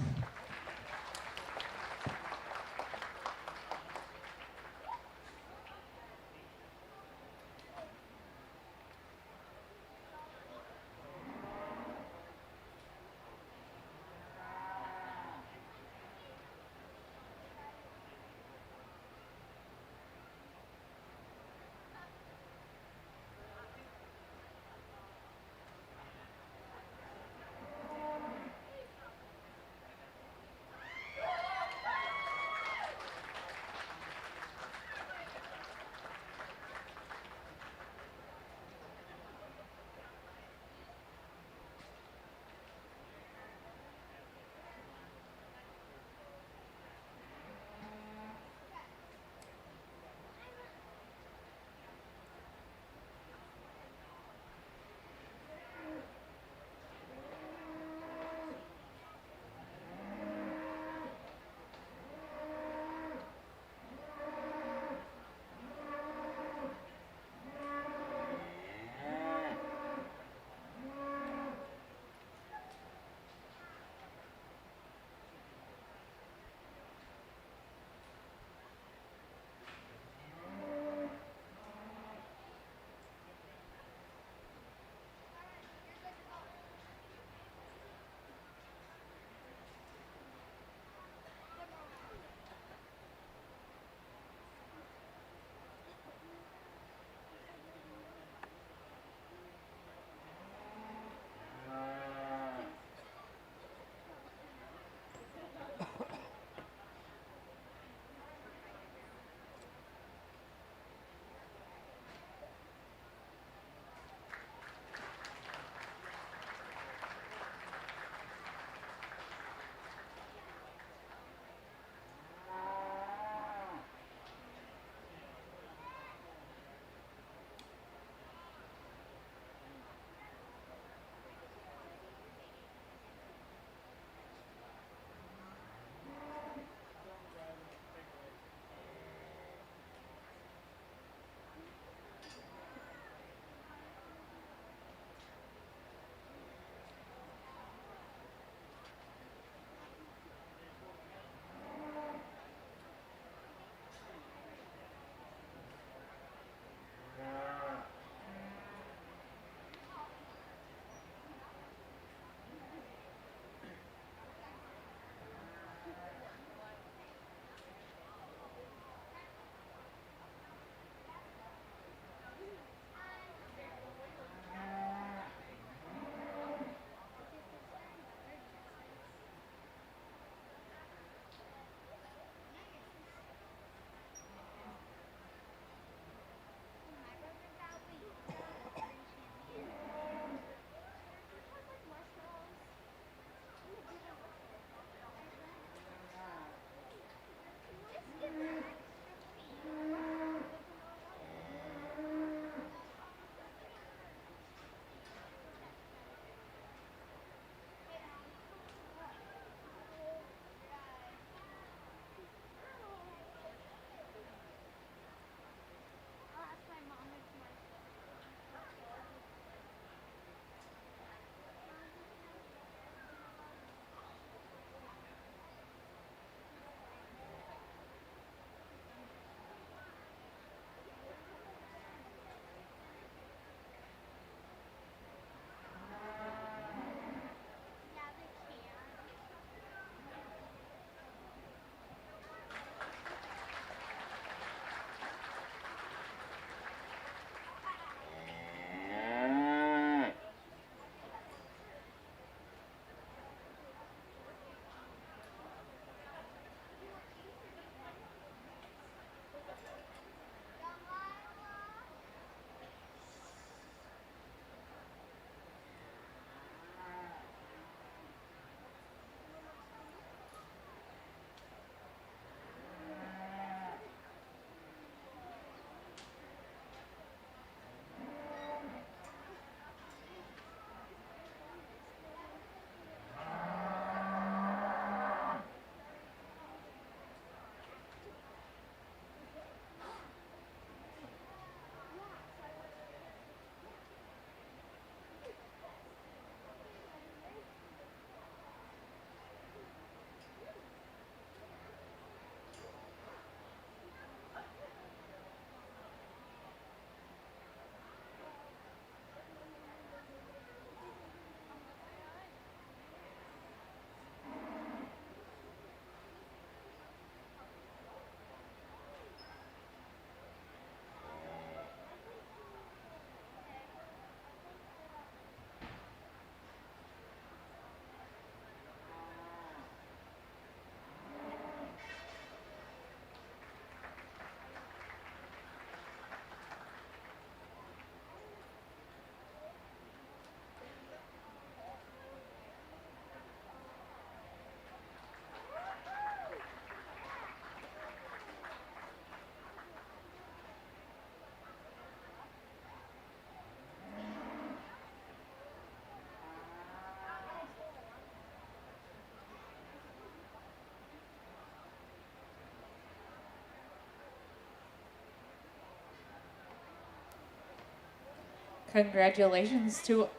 Congratulations to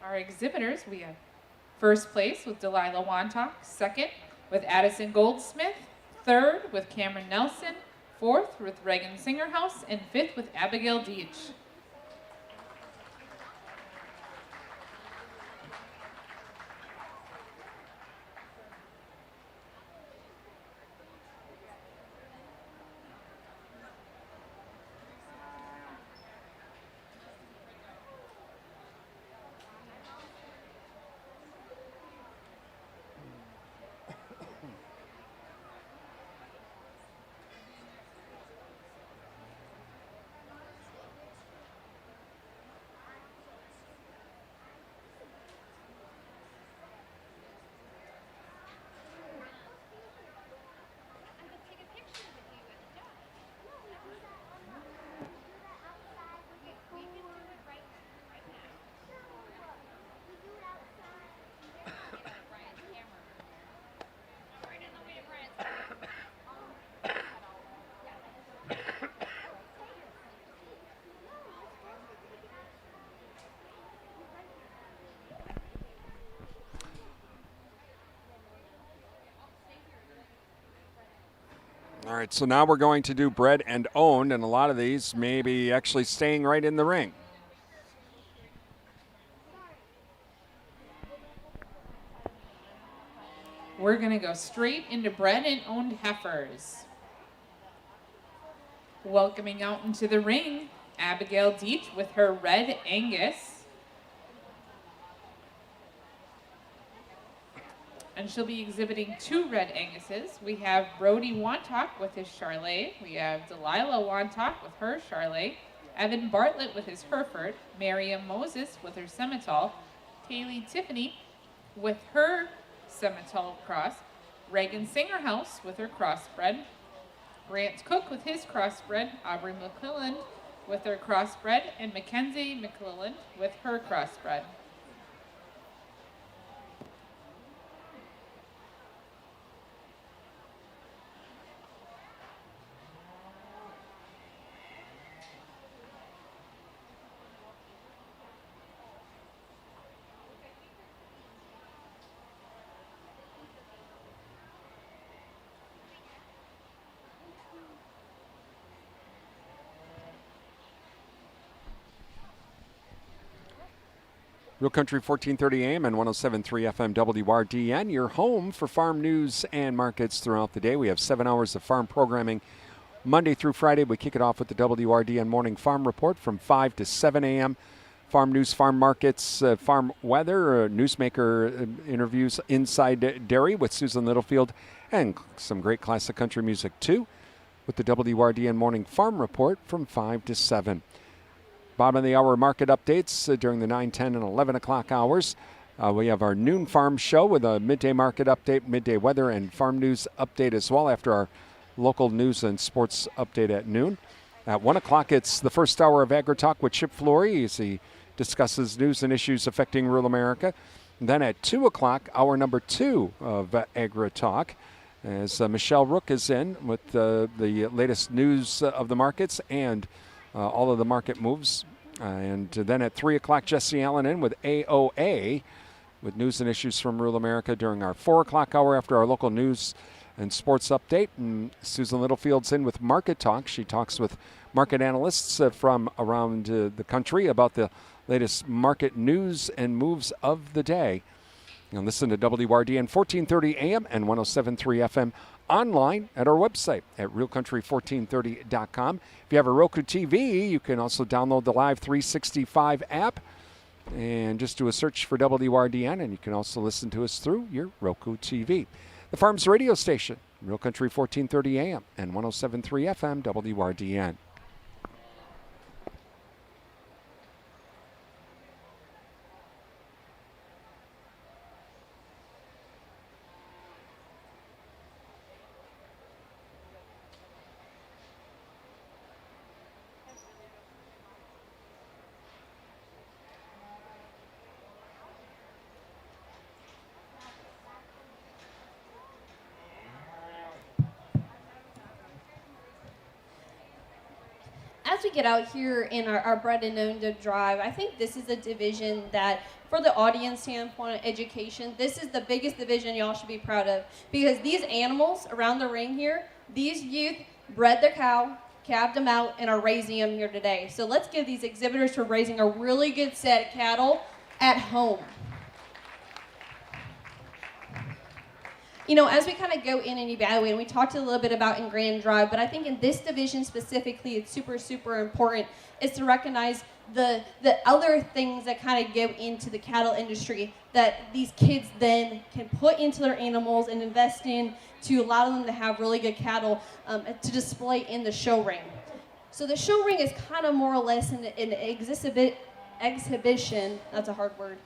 our exhibitors. We have first place with Delilah Wantock, second with Addison Goldsmith, third with Cameron Nelson, fourth with Reagan Singerhouse, and fifth with Abigail Deach. All right, so now we're going to do bred and owned, and a lot of these may be actually staying right in the ring. We're going to go straight into bred and owned heifers. Welcoming out into the ring, Abigail Deach with her red Angus. And she'll be exhibiting two red Anguses. We have Brody Wantock with his Charlet. We have Delilah Wantock with her Charlet. Evan Bartlett with his Hereford. Miriam Moses with her Simmental. Kaylee Tiffany with her Simmental cross. Reagan Singerhouse with her crossbred. Grant Cook with his crossbred. Aubrey McClelland with her crossbred. And Mackenzie McClelland with her crossbred. Real Country 1430 AM and 107.3 FM WRDN, your home for farm news and markets throughout the day. We have 7 hours of farm programming Monday through Friday. We kick it off with the WRDN Morning Farm Report from 5 to 7 a.m. Farm news, farm markets, farm weather, newsmaker interviews inside dairy with Susan Littlefield, and some great classic country music too with the WRDN Morning Farm Report from 5 to 7. Bottom of the hour market updates during the 9, 10, and 11 o'clock hours. We have our noon farm show with a midday market update, midday weather, and farm news update as well after our local news and sports update at noon. At 1 o'clock, it's the first hour of Agri-Talk with Chip Flory as he discusses news and issues affecting rural America. And then at 2 o'clock, hour number 2 of Agri-Talk, as Michelle Rook is in with the latest news of the markets and all of the market moves. And then at 3 o'clock, Jesse Allen in with AOA with news and issues from rural America during our 4 o'clock hour after our local news and sports update. And Susan Littlefield's in with Market Talk. She talks with market analysts from around the country about the latest market news and moves of the day. You can listen to WRDN 1430 AM and 107.3 FM online at our website at realcountry1430.com. If you have a Roku TV, you can also download the Live 365 app and just do a search for WRDN, and you can also listen to us through your Roku TV. The Farms radio station, Real Country 1430 AM and 107.3 FM WRDN. as we get out here in our bred and owned drive, I think this is a division that, for the audience standpoint, education, this is the biggest division y'all should be proud of. Because these animals around the ring here, these youth bred their cow, calved them out, and are raising them here today. So let's give these exhibitors for raising a really good set of cattle at home. You know, as we kind of go in and evaluate, and we talked a little bit about in Grand Drive, but I think in this division specifically, it's super, super important, is to recognize the other things that kind of go into the cattle industry that these kids then can put into their animals and invest in to allow them to have really good cattle to display in the show ring. So the show ring is kind of more or less an exhibition, that's a hard word,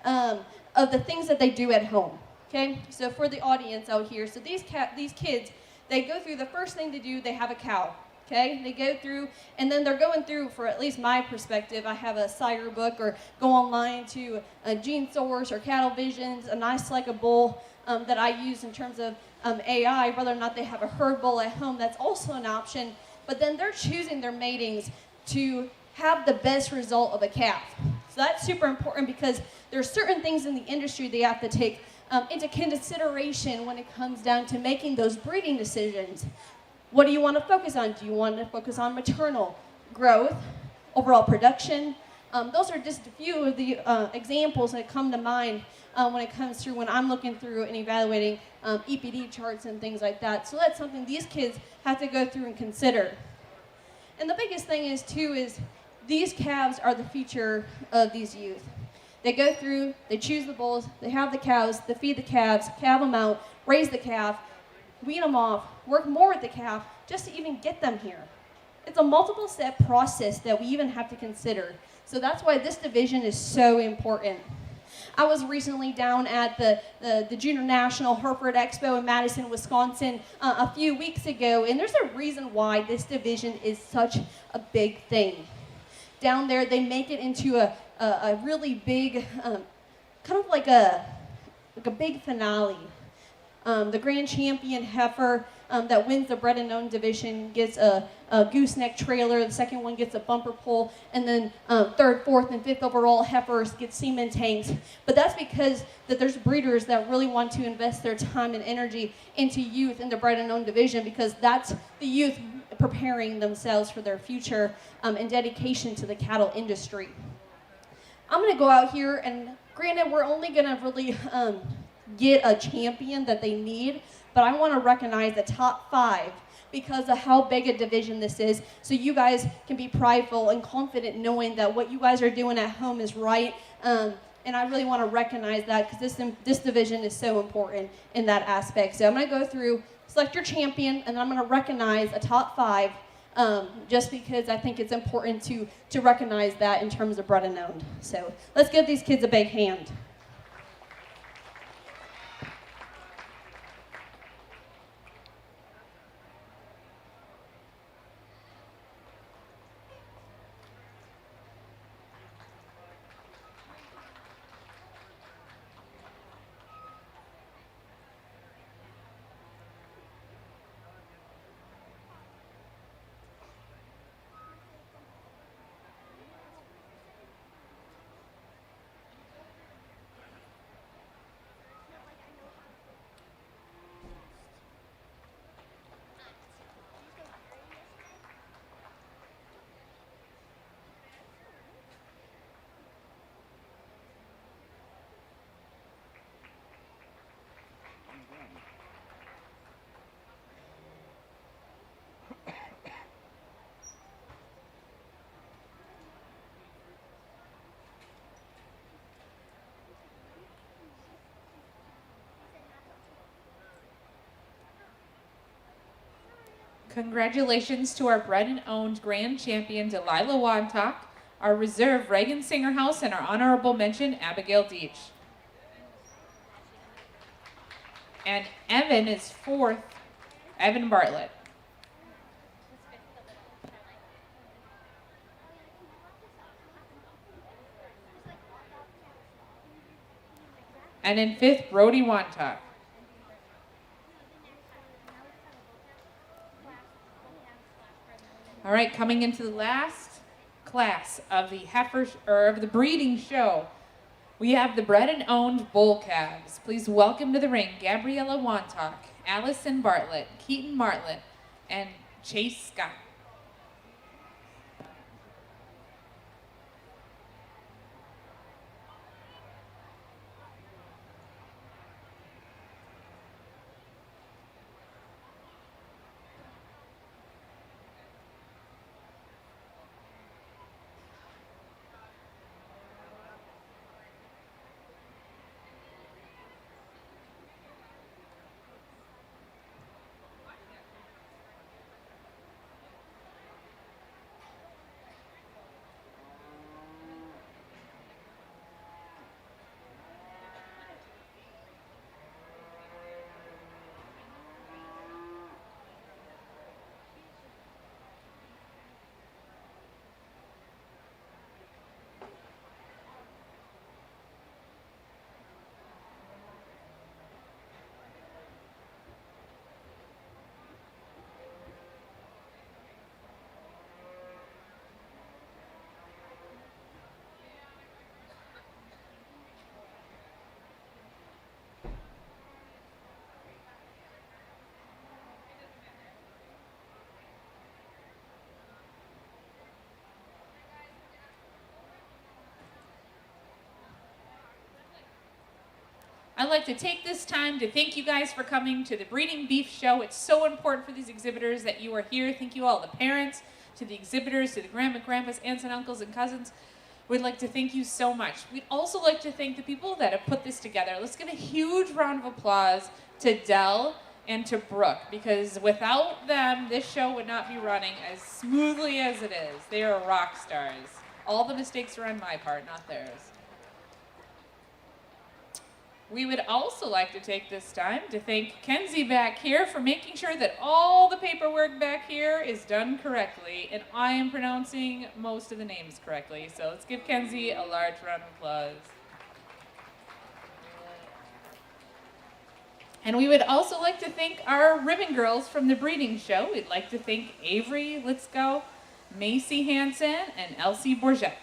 of the things that they do at home. Okay, so for the audience out here, so these kids, they go through, the first thing to do, they have a cow. Okay, they go through, and then they're going through, for at least my perspective, I have a sire book, or go online to a Gene Source or Cattle Visions, a nice like a bull that I use in terms of AI, whether or not they have a herd bull at home, that's also an option. But then they're choosing their matings to have the best result of a calf. So that's super important because there's certain things in the industry they have to take into consideration when it comes down to making those breeding decisions. What do you want to focus on? Do you want to focus on maternal growth, overall production? Those are just a few of the examples that come to mind when it comes through when I'm looking through and evaluating EPD charts and things like that. So that's something these kids have to go through and consider. And the biggest thing is too is these calves are the future of these youth. They go through, they choose the bulls, they have the cows, they feed the calves, calve them out, raise the calf, wean them off, work more with the calf just to even get them here. It's a multiple step process that we even have to consider. So that's why this division is so important. I was recently down at the Junior National Hereford Expo in Madison, Wisconsin a few weeks ago, and there's a reason why this division is such a big thing. Down there, they make it into a really big, kind of like a big finale. The grand champion heifer that wins the bred and owned division gets a gooseneck trailer. The second one gets a bumper pole, and then third, fourth, and fifth overall heifers get semen tanks. But that's because that there's breeders that really want to invest their time and energy into youth in the bred and owned division, because that's the youth preparing themselves for their future and dedication to the cattle industry. I'm going to go out here, and granted, we're only going to really get a champion that they need, but I want to recognize the top 5 because of how big a division this is, so you guys can be prideful and confident knowing that what you guys are doing at home is right. And I really want to recognize that because this division is so important in that aspect. So I'm going to go through, select your champion, and then I'm going to recognize a top 5 just because I think it's important to recognize that in terms of bred and owned. So let's give these kids a big hand. Congratulations to our bred and owned grand champion Delilah Wadtock, our reserve Reagan Singerhouse, and our honorable mention Abigail Deach. And Evan is 4th, Evan Bartlett. And in 5th, Brody Wadtock. All All right, coming into the last class of the of the breeding show, we have the bred and owned bull calves. Please welcome to the ring Gabriella Wantock, Allison Bartlett, Keaton Martlett, and Chase Scott. I'd like to take this time to thank you guys for coming to the Breeding Beef Show. It's so important for these exhibitors that you are here. Thank you all, the parents, to the exhibitors, to the grandma, grandpas, aunts and uncles and cousins. We'd like to thank you so much. We'd also like to thank the people that have put this together. Let's give a huge round of applause to Dell and to Brooke, because without them, this show would not be running as smoothly as it is. They are rock stars. All the mistakes are on my part, not theirs. We would also like to take this time to thank Kenzie back here for making sure that all the paperwork back here is done correctly, and I am pronouncing most of the names correctly. So let's give Kenzie a large round of applause. And we would also like to thank our ribbon girls from the breeding show. We'd like to thank Avery Litzko, Macy Hansen, and Elsie Bourget.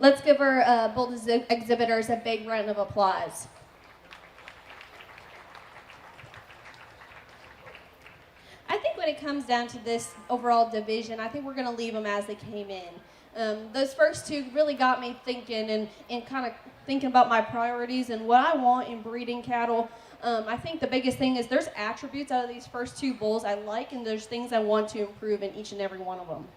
Let's give our bull exhibitors a big round of applause. I think when it comes down to this overall division, I think we're going to leave them as they came in. Those first two really got me thinking and kind of thinking about my priorities and what I want in breeding cattle. I think the biggest thing is there's attributes out of these first two bulls I like, and there's things I want to improve in each and every one of them.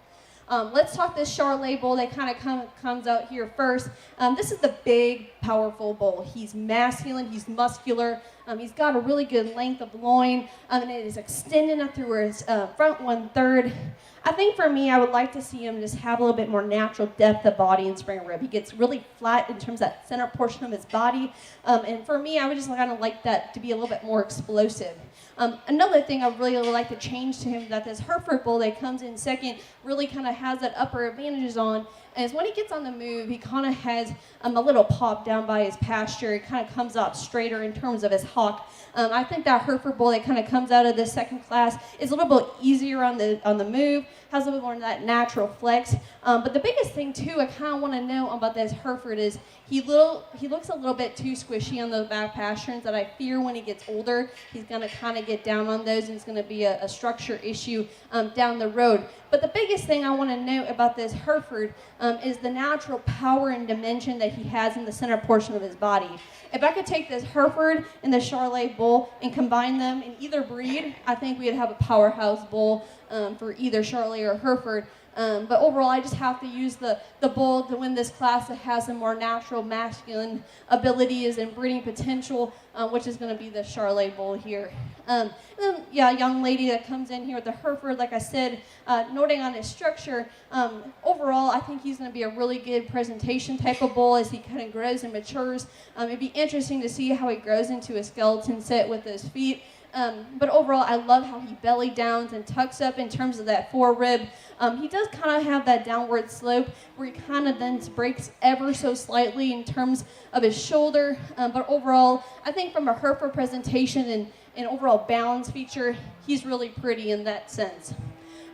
Let's talk this Charolais bull that kind of comes out here first. This is the big, powerful bull. He's masculine, he's muscular, he's got a really good length of loin, and it is extending up through his front 1/3. I think for me, I would like to see him just have a little bit more natural depth of body and spring rib. He gets really flat in terms of that center portion of his body, and for me, I would just kind of like that to be a little bit more explosive. Another thing I really would like to change to him that this Hereford bull that comes in second really kind of has that upper advantages on is when he gets on the move, he kind of has a little pop down by his pasture. It kind of comes out straighter in terms of his hock. I think that Hereford bull that kind of comes out of the second class is a little bit easier on the move, has a little bit more of that natural flex. But the biggest thing too, I kind of want to know about this Hereford is he looks a little bit too squishy on those back pasturings that I fear when he gets older, he's going to kind of get down on those and it's going to be a structure issue down the road. But the biggest thing I want to note about this Hereford is the natural power and dimension that he has in the center portion of his body. If I could take this Hereford and the Charolais bull and combine them in either breed, I think we'd have a powerhouse bull for either Charolais or Hereford. But overall, I just have to use the bull to win this class that has some more natural masculine abilities and breeding potential, which is going to be the Charolais bull here. And then, yeah, a young lady that comes in here with the Hereford, like I said, noting on his structure, overall, I think he's going to be a really good presentation type of bull as he kind of grows and matures. It'd be interesting to see how he grows into a skeleton set with his feet. But overall, I love how he belly downs and tucks up in terms of that forerib. He does kind of have that downward slope where he kind of then breaks ever so slightly in terms of his shoulder. But overall, I think from a Hereford presentation and overall balance feature, he's really pretty in that sense.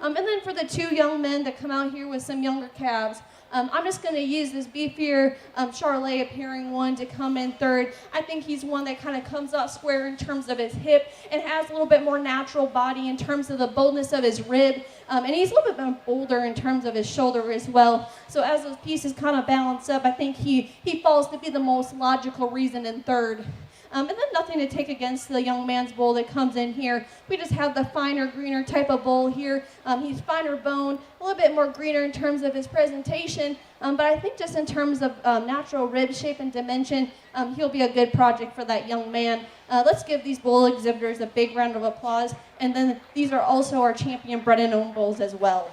And then for the two young men that come out here with some younger calves, I'm just going to use this beefier Charolais appearing one to come in third. I think he's one that kind of comes out square in terms of his hip and has a little bit more natural body in terms of the boldness of his rib. And he's a little bit more bolder in terms of his shoulder as well. So as those pieces kind of balance up, I think he falls to be the most logical reason in third. And then nothing to take against the young man's bull that comes in here. We just have the finer, greener type of bull here. He's finer bone, a little bit more greener in terms of his presentation. But I think just in terms of natural rib shape and dimension, he'll be a good project for that young man. Let's give these bull exhibitors a big round of applause. And then these are also our champion bred and owned bulls as well.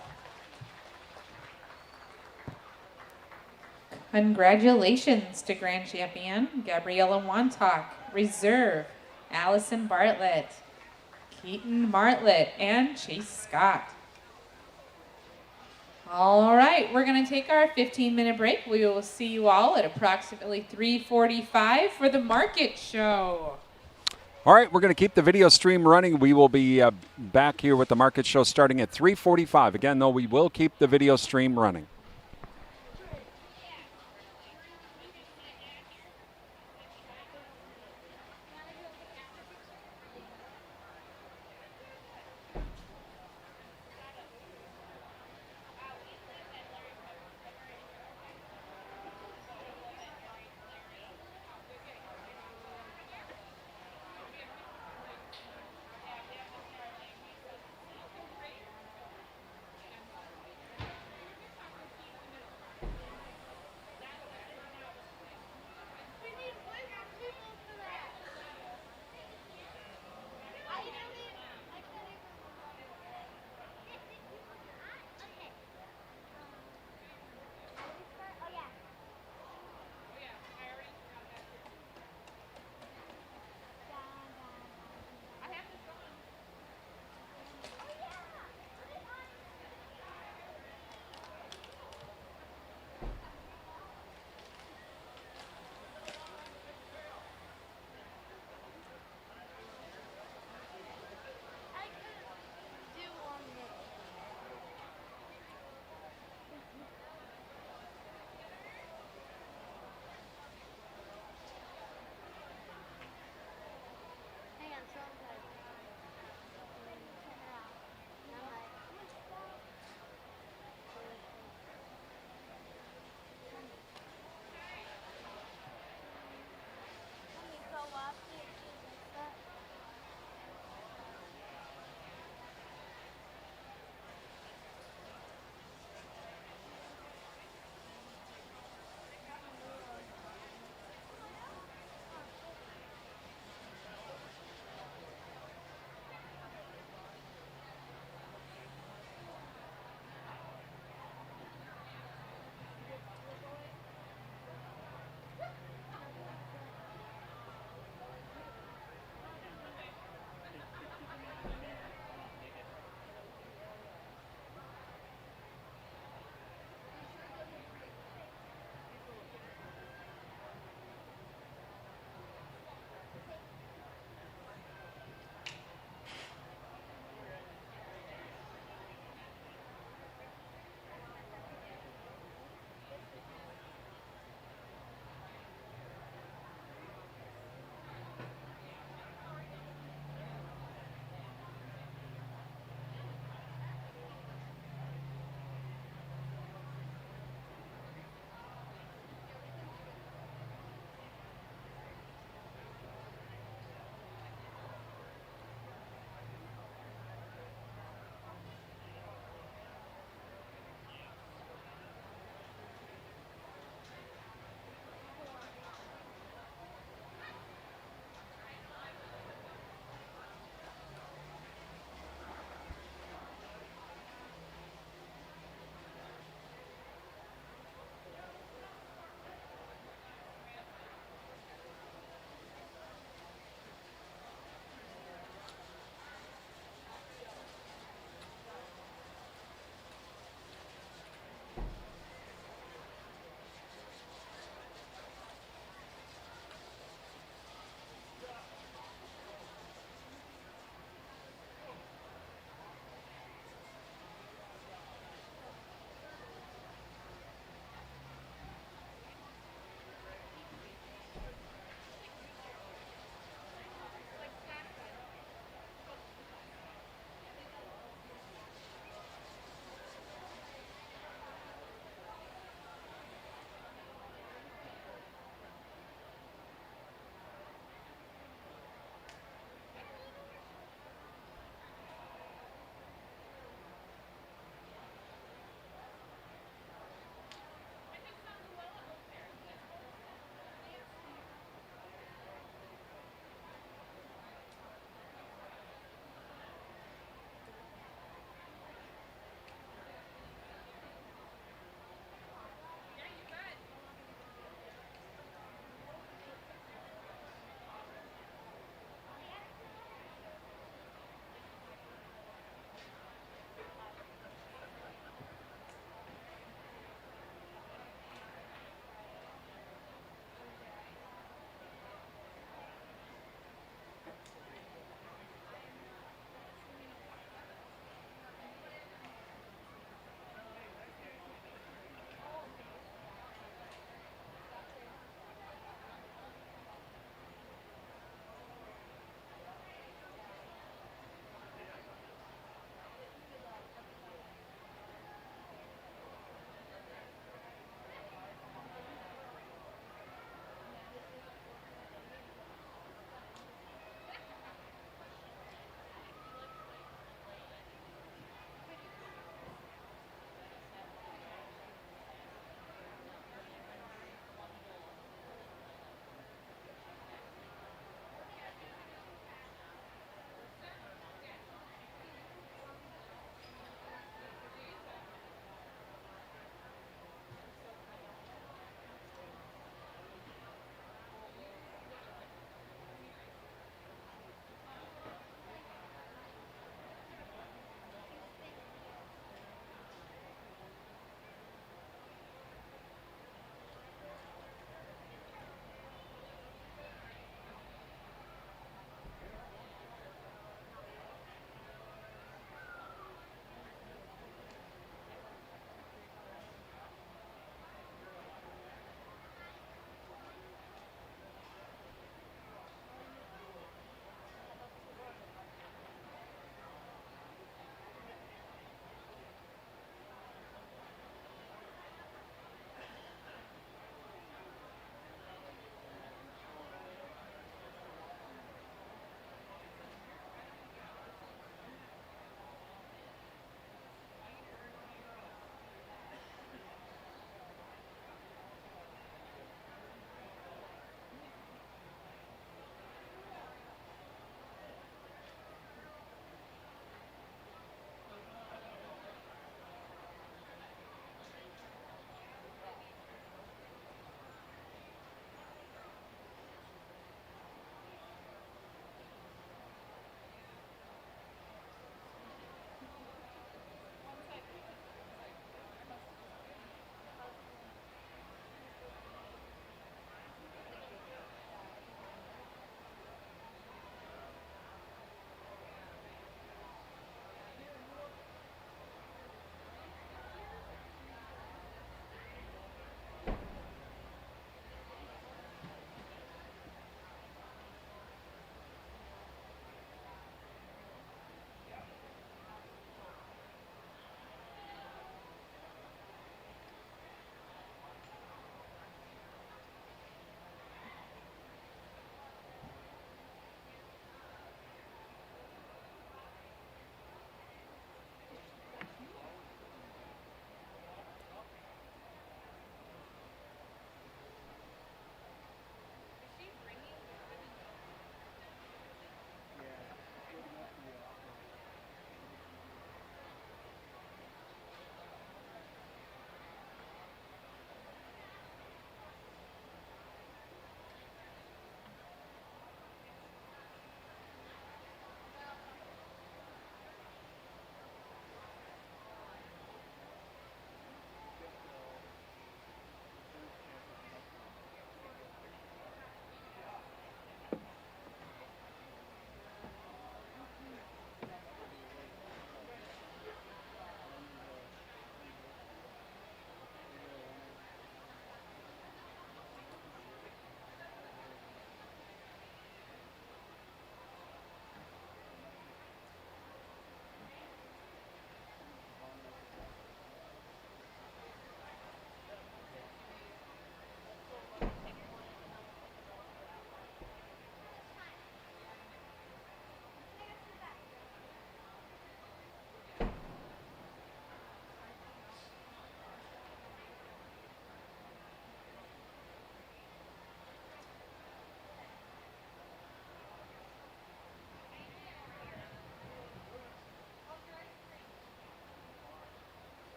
Congratulations to Grand Champion Gabriella Wantock, Reserve Allison Bartlett, Keaton Martlett, and Chase Scott. All right, we're going to take our 15-minute break. We will see you all at approximately 3:45 for the market show. All right, we're going to keep the video stream running. We will be back here with the market show starting at 3:45. Again, though, we will keep the video stream running.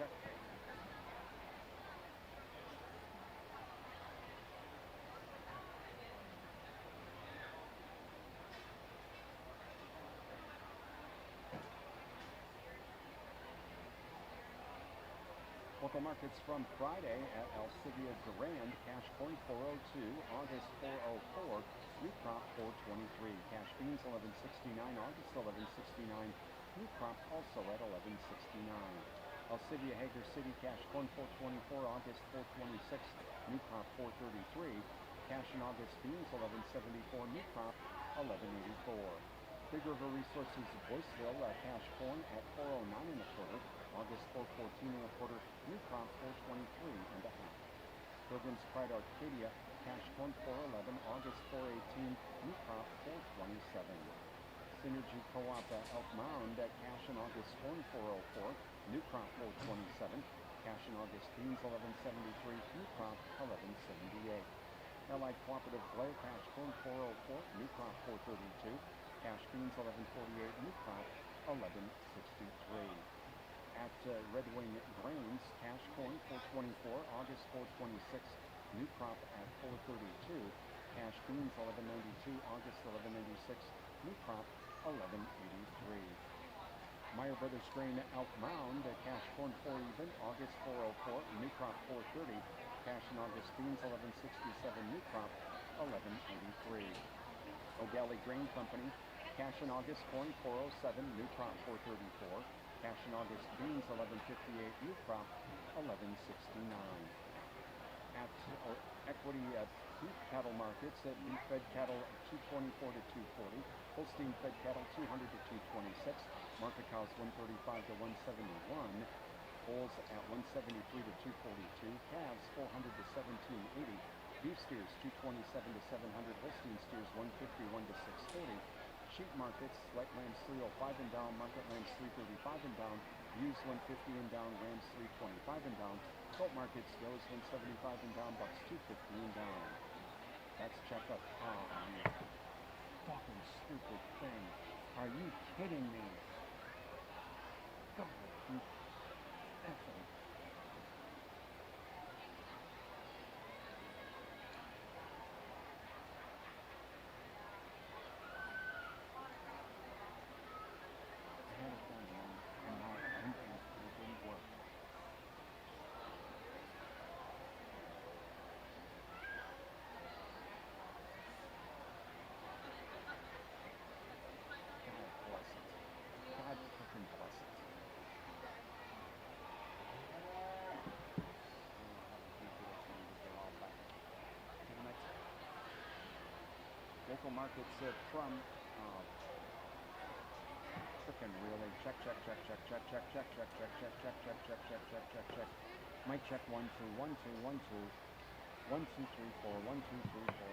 check. Local markets from Friday at Alcivia Durand, cash corn 402, August 404, new crop 423, cash beans 1169, August 1169, new crop also at 1169. Alcivia Hager City, cash corn 424, August 426, new crop 433, cash in August beans 1174, new crop 1184. Big River Resources Boyceville, cash corn at 409 and a quarter, August 414 and a quarter, new crop 423 and a half. Pilgrim's Pride Arcadia, cash corn 411, August 418, new crop 427. Synergy Co-op Elk Mound, cash in August corn 404, new crop 427, cash in August beans 1173, new crop 1178. Allied Cooperative Blair, cash corn 404, new crop 432, cash beans 1148, new crop 1163. At Red Wing Grains, cash corn 424, August 426, new crop at 432, cash beans 1192, August 1196, new crop 1183. Meyer Brothers Grain Elk Mound, cash corn 4 even, August 404, new crop 430, cash in August beans 1167, new crop 1183. O'Galley Grain Company, cash in August corn 407, new crop 434, cash in August beans 1158, new crop 1169. At Equity beef cattle markets, beef fed cattle 224 to 240, Holstein fed cattle 200 to 226, market cows 135 to 171, bulls at 173 to 242, calves 400 to 1780, beef steers 227 to 700, Holstein steers 151 to 640. Sheep markets, light lambs 305 and down, market lambs 335 and down, ewes 150 and down, rams 325 and down, goat markets, does 175 and down, bucks 250 and down. That's checkup. Oh, you fucking stupid thing. Are you kidding me? God, you effing. Local markets from frickin' really check. Mic check 1 2 1 2 1 2 1 2 3 4 1 2 3 4.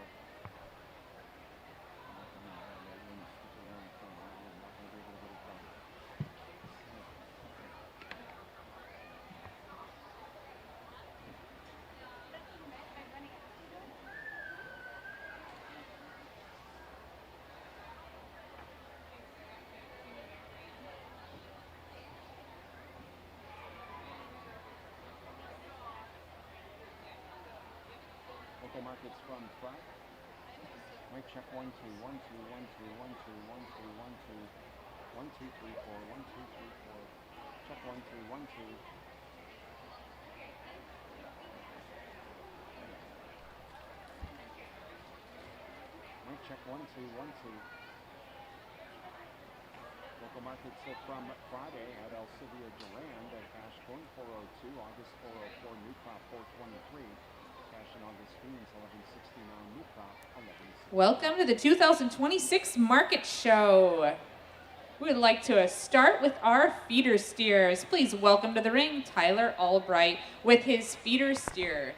Local markets from Friday. Mic check 1 2 1 2 1 2 1 2 1 2 1 2 1 2 3 4 1 2 3 4. Check 1 2 1 2. Mic check 1 2 1 2. Local markets from Friday at Alcivia Durand, cash corn 402, August 404, new crop 423. Cash in August beans 1169, new crop 1160. Welcome to the 2026 Market Show. We would like to start with our feeder steers. Please welcome to the ring Tyler Albright with his feeder steer.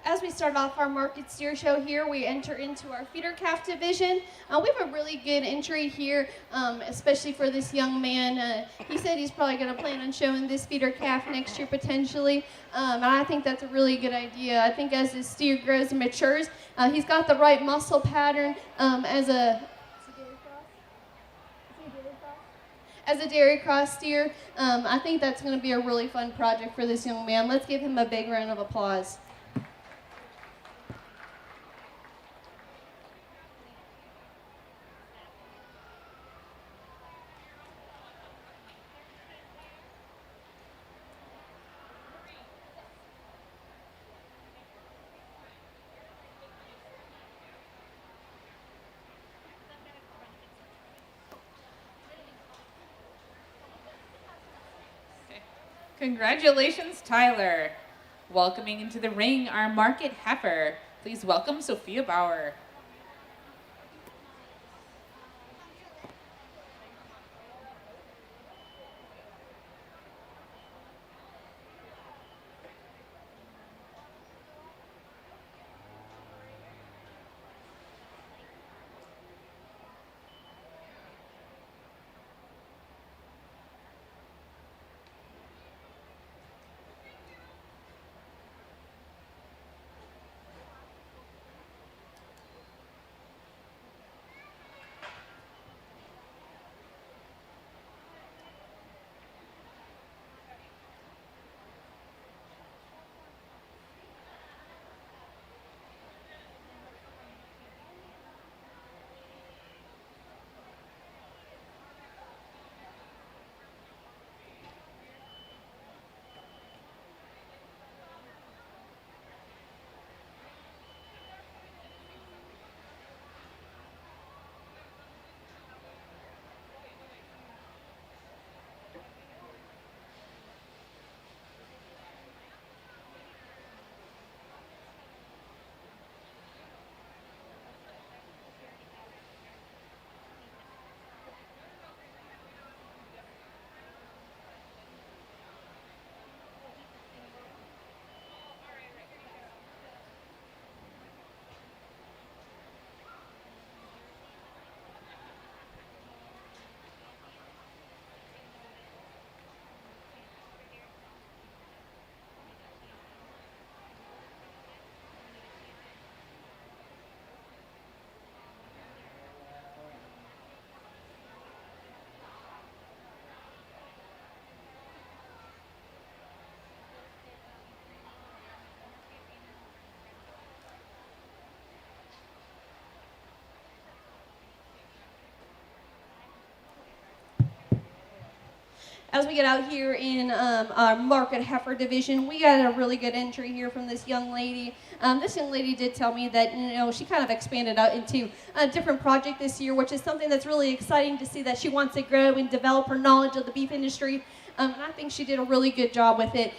As we start off our market steer show here, we enter into our feeder calf division. We have a really good entry here, especially for this young man. He said he's probably going to plan on showing this feeder calf next year potentially, and I think that's a really good idea. I think as his steer grows and matures, he's got the right muscle pattern as a dairy cross steer. I think that's going to be a really fun project for this young man. Let's give him a big round of applause. Congratulations, Tyler. Welcoming into the ring our market heifer. Please welcome Sophia Bauer. As we get out here in our market heifer division, we got a really good entry here from this young lady. This young lady did tell me that she kind of expanded out into a different project this year, which is something that's really exciting to see that she wants to grow and develop her knowledge of the beef industry. And I think she did a really good job with it.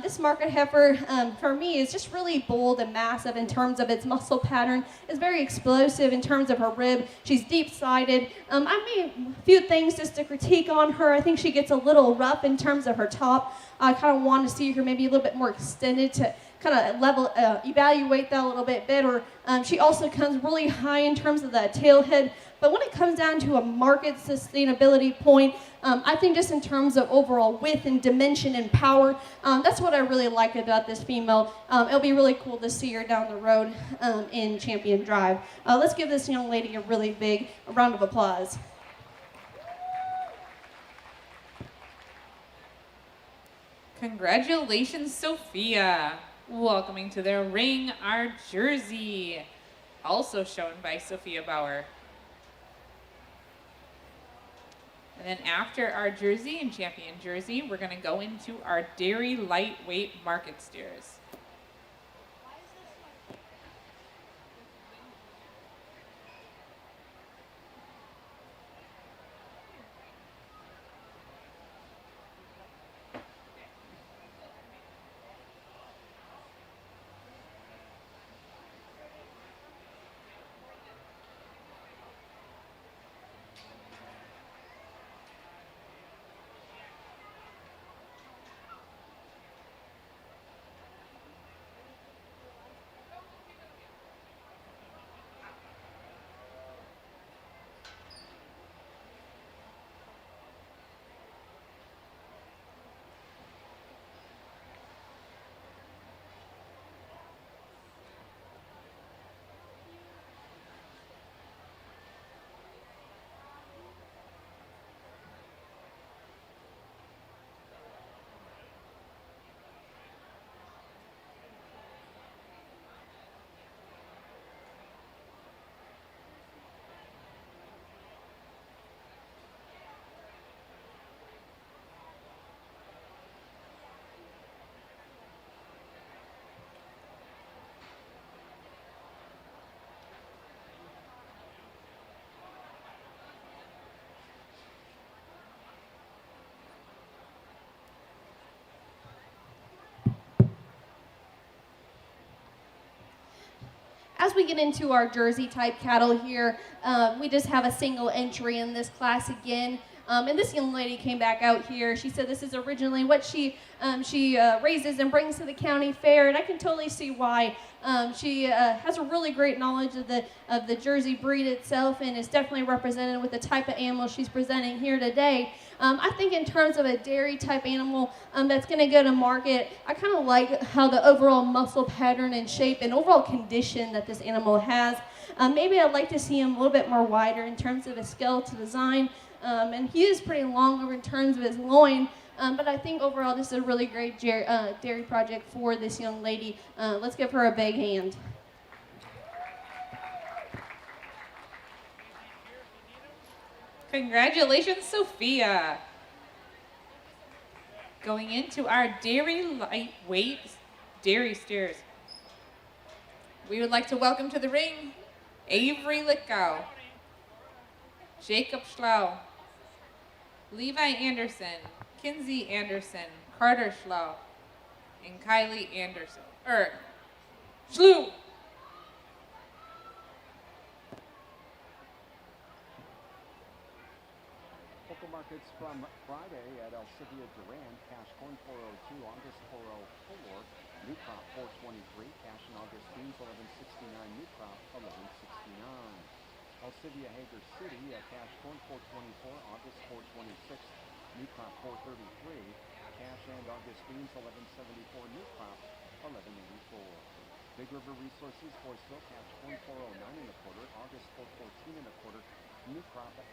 This market heifer, for me, is just really bold and massive in terms of its muscle pattern. It's very explosive in terms of her rib. She's deep-sided. I made a few things just to critique on her. I think she gets a little rough in terms of her top. I kind of want to see her maybe a little bit more extended to kind of evaluate that a little bit better. She also comes really high in terms of the tail head. But when it comes down to a market sustainability point, I think just in terms of overall width and dimension and power, that's what I really like about this female. It'll be really cool to see her down the road in Champion Drive. Let's give this young lady a really big round of applause. Congratulations, Sophia. Welcoming to the ring our jersey, also shown by Sophia Bauer. And then after our jersey and champion jersey, we're going to go into our dairy lightweight market steers. as we get into our Jersey type cattle here, we just have a single entry in this class again. And this young lady came back out here. She said this is originally what she raises and brings to the county fair, and I can totally see why. She has a really great knowledge of the Jersey breed itself, and is definitely represented with the type of animal she's presenting here today. I think in terms of a dairy type animal that's going to go to market, I kind of like how the overall muscle pattern and shape and overall condition that this animal has. Maybe I'd like to see him a little bit more wider in terms of his skeletal design. And he is pretty long over in terms of his loin, but I think overall this is a really great dairy project for this young lady. Let's give her a big hand. Congratulations, Sophia. Going into our dairy lightweight dairy steers, we would like to welcome to the ring Avery Litkow, Jacob Schlau, Levi Anderson, Kinsey Anderson, Carter Schlau, and Kylie Anderson. Schlu. Local markets from Friday at Alcivia Durand, cash corn 402, August 404, new crop 423, cash in August beans 1169, new crop 1169. Alcivia Hager City, cash corn 424, August 426, new crop 433, cash and August beans 1174, new crop 1184. Big River Resources, Forestville, cash corn 409 and a quarter, August 414 and a quarter, new crop at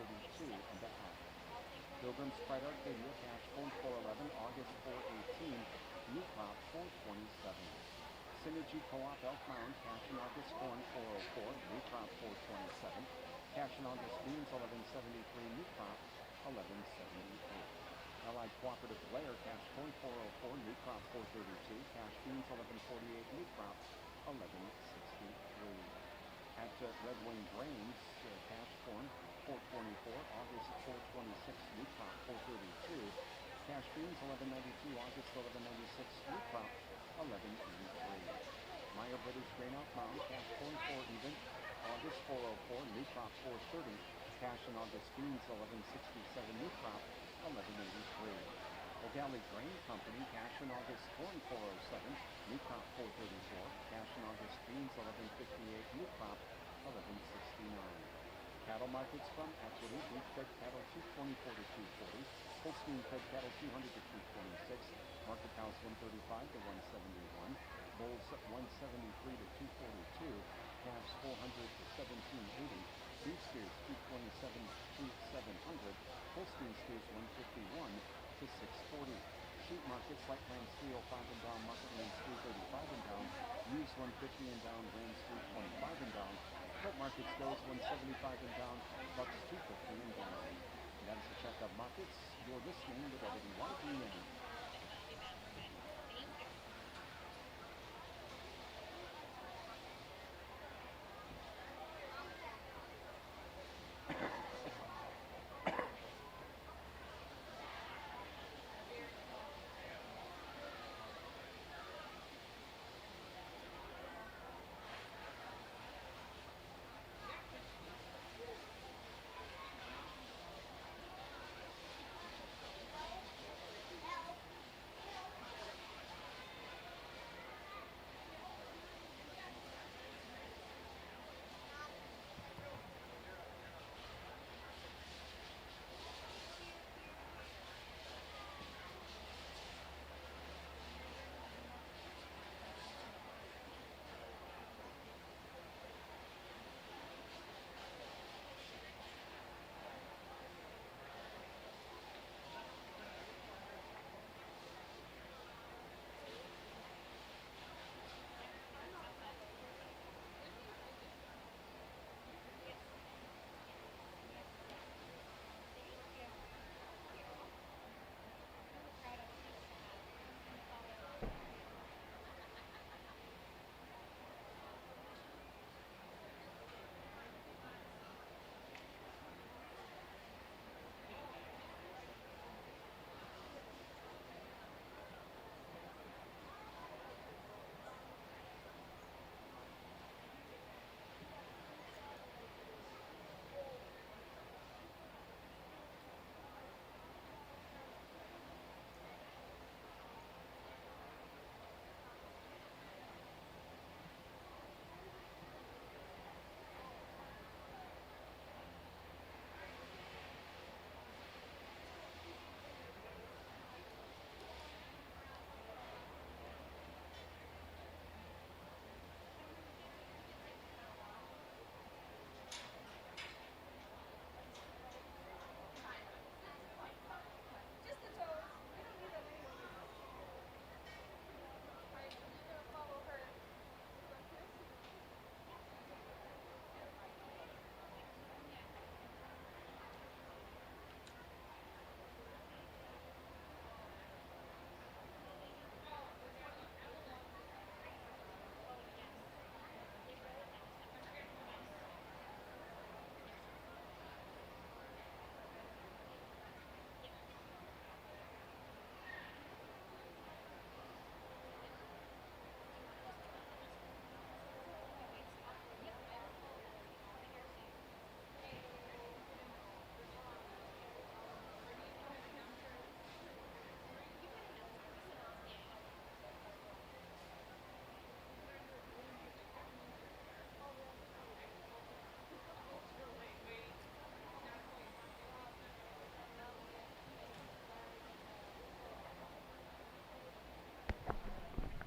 432 and a half. Pilgrim's Pride Arcadia, cash corn 411, August 418, new crop 427. Synergy Co-op Elk Mound, cash in August corn 404, new crop 427. Cash in August beans 1173, new crop 1178. Allied Cooperative Blair, cash corn 404, new crop 432. Cash beans 1148, new crop 1163. At Red Wing Grains, cash corn 424, August 426, new crop 432. Cash beans 1192, August 1196, new crop 1183. Meyer British Grain Off Mound, cash corn 4 even, August 404, new crop 430. Cash in August beans 1167, new crop 1183. O'Galley Grain Company, cash in August corn 407, new crop 434. Cash in August beans 1158, new crop 1169. Cattle markets from Equity, beef fed cattle 224 to 240, Holstein fed cattle 200 to 226, market cows 135 to 171, bulls 173 to 242, calves 400 to 1780, beef steers 227 to 700, Holstein steers 151 to 640. Sheep markets, light lambs 305 and down, market lambs 335 and down, ewes 150 and down, rams 325 and down, pet markets does 175 and down, bucks 250 and down. And that is the check of markets. You're listening to WYPN.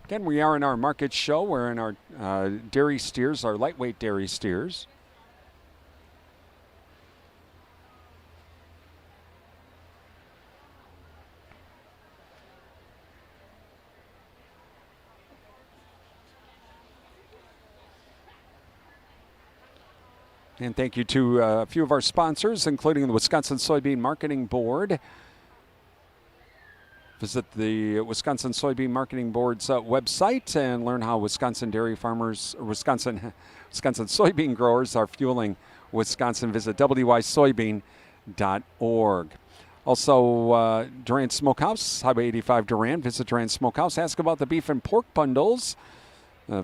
Again, we are in our market show. We're in our dairy steers, our lightweight dairy steers. And thank you to a few of our sponsors, including the Wisconsin Soybean Marketing Board. Visit the Wisconsin Soybean Marketing Board's website and learn how Wisconsin dairy farmers, or Wisconsin soybean growers are fueling Wisconsin. Visit wysoybean.org. Also, Durant Smokehouse, Highway 85 Durant. Visit Durant Smokehouse. Ask about the beef and pork bundles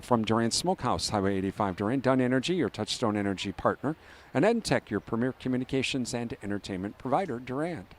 from Durant Smokehouse, Highway 85 Durant. Dunn Energy, your Touchstone Energy partner. And EdTech, your premier communications and entertainment provider, Durant.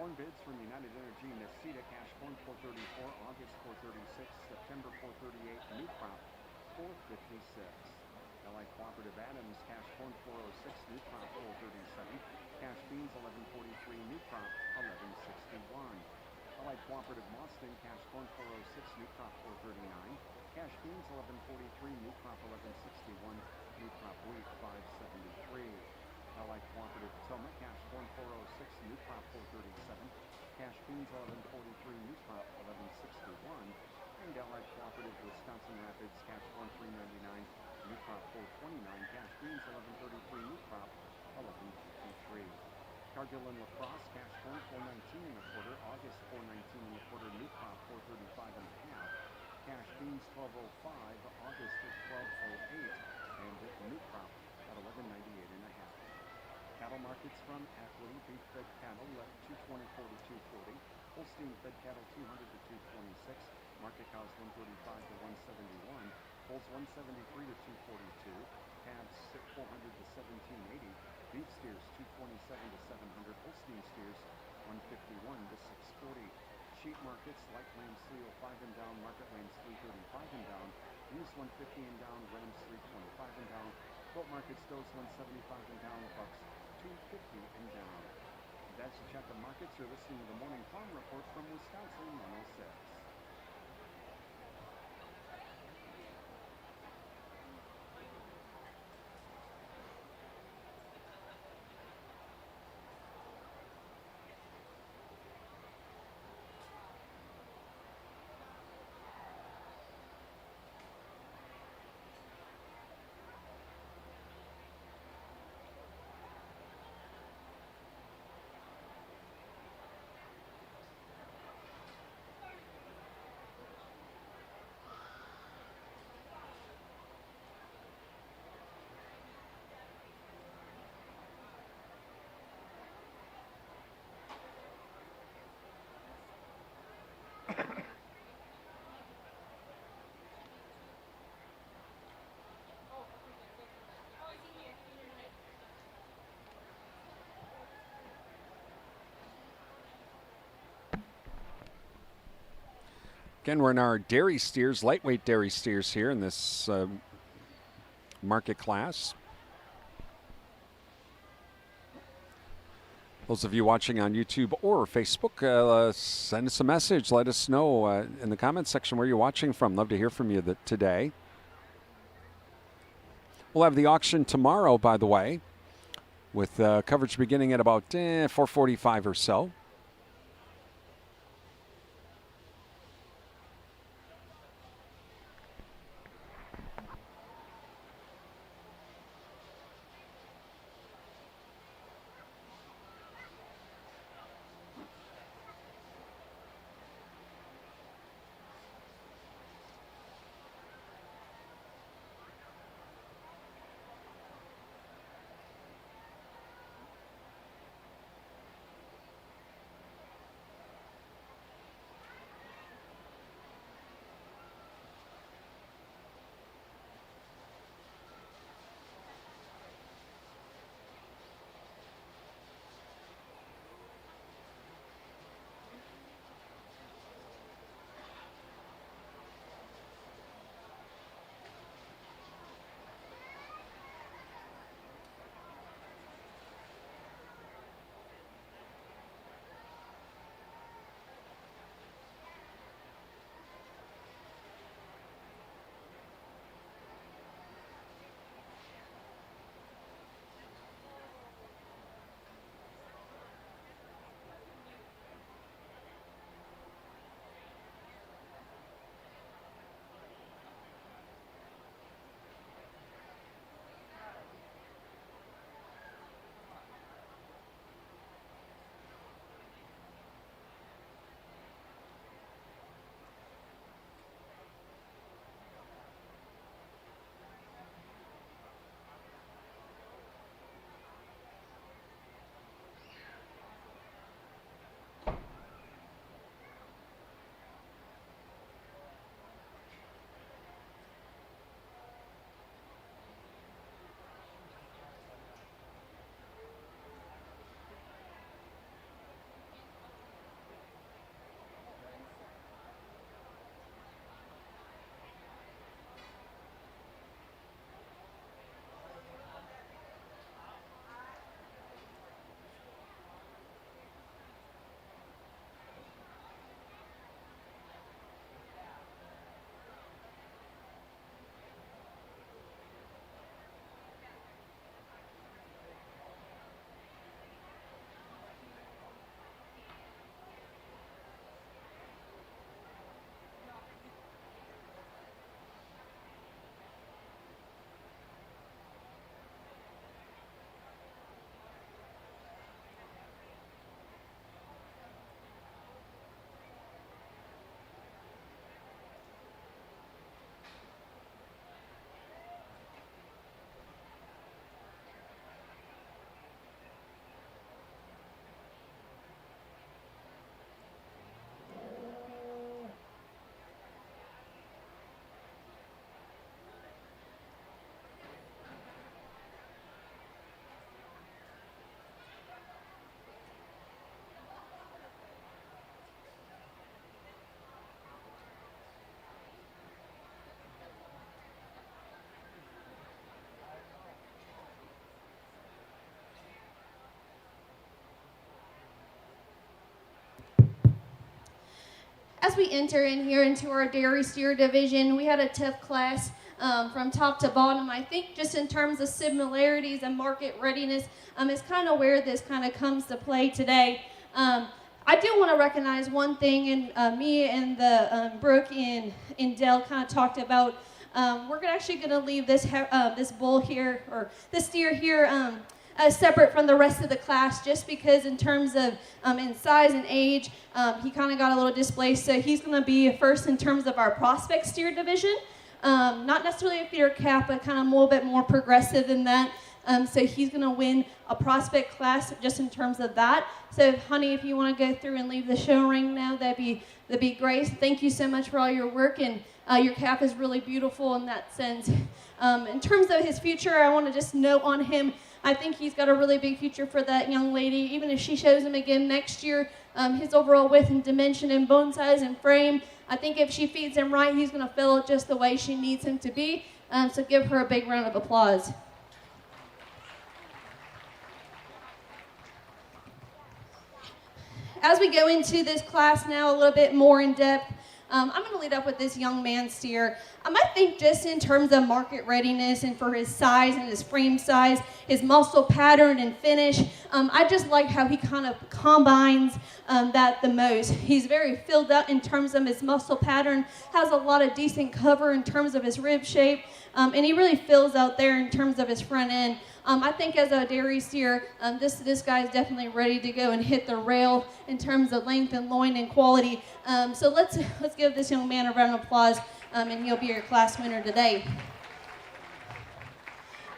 Corn bids from United Energy, Nesita, cash corn 434, August 436, September 438, new crop 456. Allied Cooperative Adams, cash corn 406, new crop 437, cash beans 1143, new crop 1161. Allied Cooperative Boston, cash corn 406, new crop 439, cash beans 1143, new crop 1161, new crop wheat 573. Allied Cooperative Potomac, cash corn 406, new crop 437, cash beans 1143, new crop 1161, and Allied Cooperative Wisconsin Rapids, cash corn 399, new crop 429, cash beans 1133, new crop 1153. Cargill and La Crosse, cash corn 419 and a quarter, August 419 and a quarter, new crop 435 and a half, cash beans 1205, August 1208, and new crop at 1198 and a half. Cattle markets from Equity, beef fed cattle at 224 to 240, Holstein fed cattle 200 to 226, market cows 135 to 171, bulls 173 to 242, calves 400 to 1780, beef steers 227 to 700, Holstein steers 151 to 640. Sheet markets, light lane steel 5 and down, market lanes 335 and down, news 150 and down, rams 325 and down, gold markets those 175 and down, bucks 250 and down. That's a check of markets. You're listening to the Morning Farm Report from Wisconsin 106. Again, we're in our dairy steers, lightweight dairy steers here in this market class. Those of you watching on YouTube or Facebook, send us a message. Let us know in the comments section where you're watching from. Love to hear from you today. We'll have the auction tomorrow, by the way, with coverage beginning at about 4:45 or so. as we enter in here into our dairy steer division, we had a tough class from top to bottom. I think just in terms of similarities and market readiness is kind of where this kind of comes to play today. I do want to recognize one thing, and me and the Brooke and Dell kind of talked about. We're actually going to leave this this bull here, or this steer here, separate from the rest of the class, just because in terms of in size and age, he kind of got a little displaced. So he's going to be first in terms of our prospect steer division. Not necessarily a feeder calf, but kind of a little bit more progressive than that. So he's going to win a prospect class just in terms of that. So, honey, if you want to go through and leave the show ring now, that'd be great. Thank you so much for all your work, and your calf is really beautiful in that sense. In terms of his future, I want to just note on him, I think he's got a really big future for that young lady. Even if she shows him again next year, his overall width and dimension and bone size and frame, I think if she feeds him right, he's going to fill it just the way she needs him to be. So give her a big round of applause. As we go into this class now a little bit more in depth, I'm going to lead up with this young man steer. I think just in terms of market readiness and for his size and his frame size, his muscle pattern and finish, I just like how he kind of combines that the most. He's very filled out in terms of his muscle pattern, has a lot of decent cover in terms of his rib shape, and he really fills out there in terms of his front end. I think as a dairy steer, this guy is definitely ready to go and hit the rail in terms of length and loin and quality. So let's give this young man a round of applause, and he'll be your class winner today.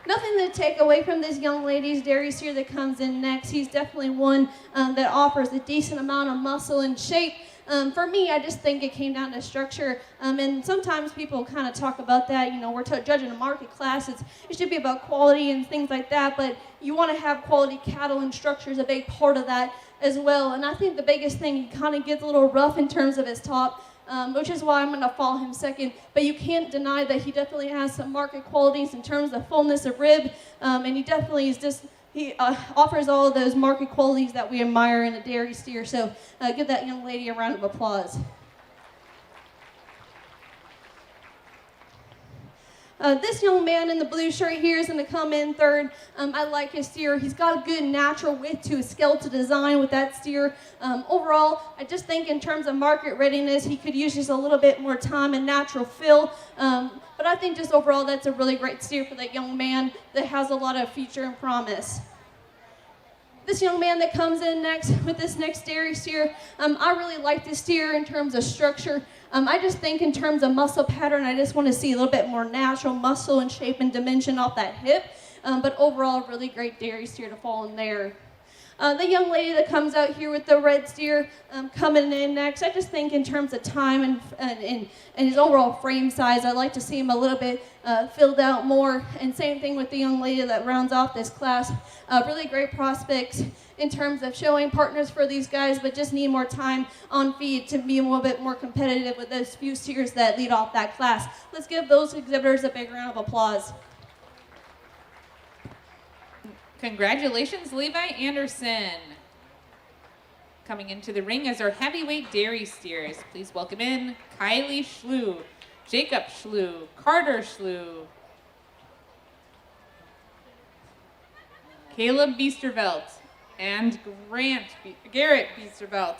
Nothing to take away from this young lady's dairy steer that comes in next. He's definitely one that offers a decent amount of muscle and shape. For me, I just think it came down to structure, and sometimes people kind of talk about that. You know, we're judging a market class. It should be about quality and things like that, but you want to have quality cattle, and structure is a big part of that as well. And I think the biggest thing, he kind of gets a little rough in terms of his top, which is why I'm going to follow him second. But you can't deny that he definitely has some market qualities in terms of fullness of rib, and he definitely is just, he offers all of those market qualities that we admire in a dairy steer. So give that young lady a round of applause. This young man in the blue shirt here is going to come in third. I like his steer. He's got a good natural width to his skeletal design with that steer. Overall, I just think in terms of market readiness, he could use just a little bit more time and natural fill. But I think just overall, that's a really great steer for that young man that has a lot of future and promise. This young man that comes in next with this next dairy steer, I really like this steer in terms of structure. I just think in terms of muscle pattern, I just want to see a little bit more natural muscle and shape and dimension off that hip. But overall, really great dairy steer to fall in there. The young lady that comes out here with the red steer coming in next, I just think in terms of time and his overall frame size, I'd like to see him a little bit filled out more. And same thing with the young lady that rounds off this class. Really great prospects in terms of showing partners for these guys, but just need more time on feed to be a little bit more competitive with those few steers that lead off that class. Let's give those exhibitors a big round of applause. Congratulations, Levi Anderson. Coming into the ring as our heavyweight dairy steers. Please welcome in Kylie Schlew, Jacob Schlew, Carter Schlew, Caleb Biestervelt, and Garrett Biestervelt.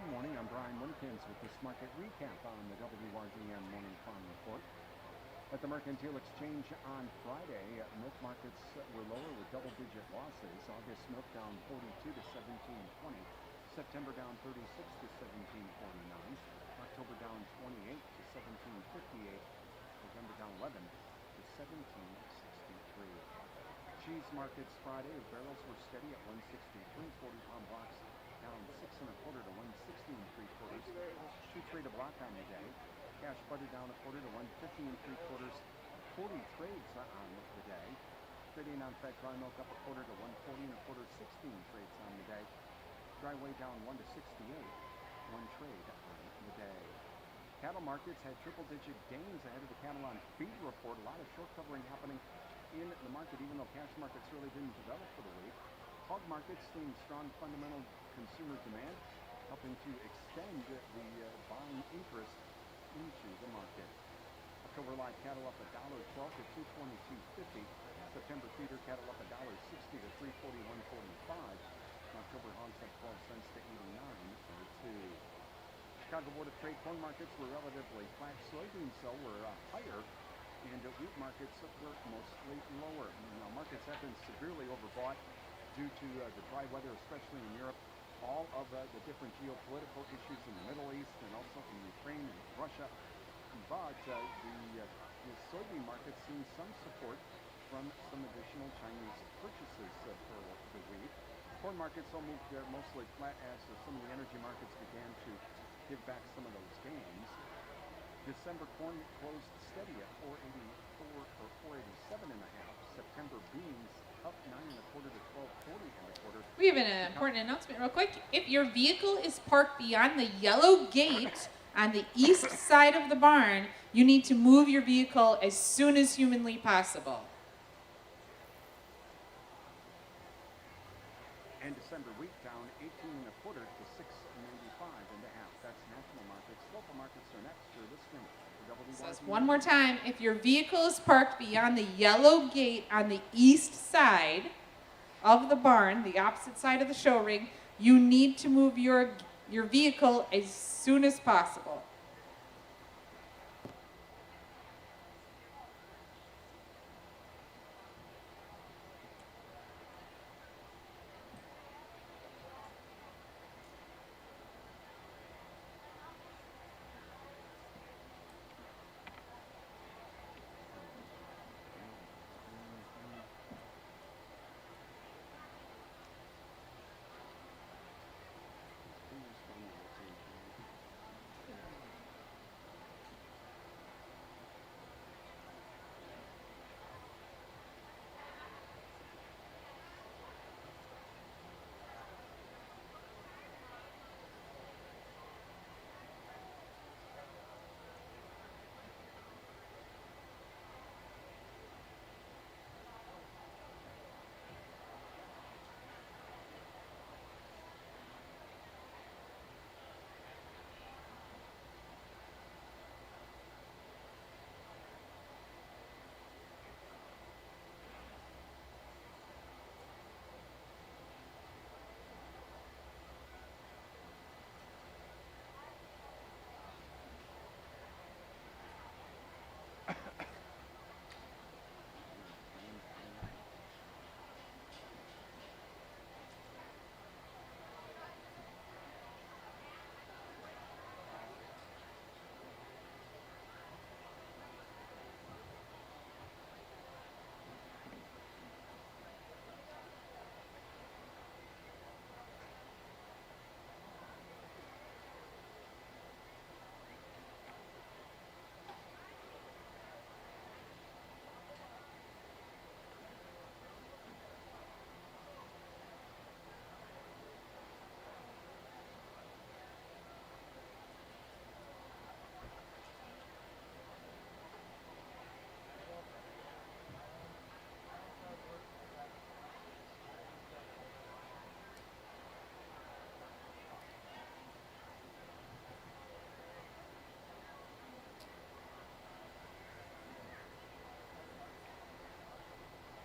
Good morning, I'm Brian Winkins with this market recap on the WRDN Morning Farm Report. At the Mercantile Exchange on Friday, milk markets were lower with double-digit losses. August milk down 42 to 17.20. September down 36 to 17.49. October down 28 to 17.58. November down 11 to 17.63. Cheese markets Friday, barrels were steady at 163. 40-pound blocks down 6 1/4 to 160 3/4. 2 trade a block on the day. Cash butter down 1/4 to 150 3/4. 40 trades on the day. Trading on fat dry milk up 1/4 to 140 1/4. 16 trades on the day. Dry whey down 1 to 68. 1 trade on the day. Cattle markets had triple-digit gains ahead of the cattle on feed report. A lot of short covering happening in the market, even though cash markets really didn't develop for the week. Hog markets seeing strong fundamental consumer demand, helping to extend the buying interest into the market. October live cattle up $1.12 to 222.50. September feeder cattle up $1.60 to 341.45. October hogs up 12 cents to 89.02. Chicago Board of Trade corn markets were relatively flat. Soybeans, though, were higher, and wheat markets were mostly lower. Now, markets have been severely overbought due to the dry weather, especially in Europe. All of the different geopolitical issues in the Middle East and also in Ukraine and Russia. But the soybean market seen some support from some additional Chinese purchases for the wheat. Corn markets all moved mostly flat as some of the energy markets began to give back some of those gains. December corn closed steady at 484 or 487 and a half. September beans up 9 1/4 to 12.40 1/4. We have an important announcement real quick. If your vehicle is parked beyond the yellow gate on the east side of the barn, you need to move your vehicle as soon as humanly possible. And December wheat down 18 1/4 to 695 and a half. That's national markets. Local markets are next. You're listening to Says WYD. one more time, if your vehicle is parked beyond the yellow gate on the east side of the barn, the opposite side of the show ring, you need to move your vehicle as soon as possible.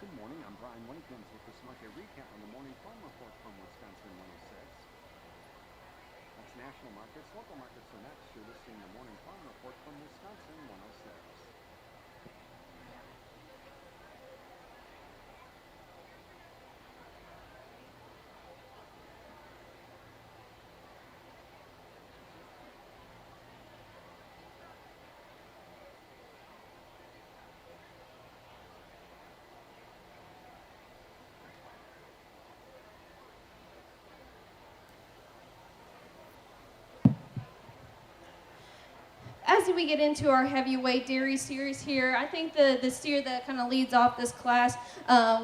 Good morning. I'm Brian Winkins with this market recap on the Morning Farm Report from Wisconsin 106. That's national markets. Local markets are next. You're listening to the Morning Farm Report from Wisconsin 106. as we get into our heavyweight dairy steers here, I think the steer that kind of leads off this class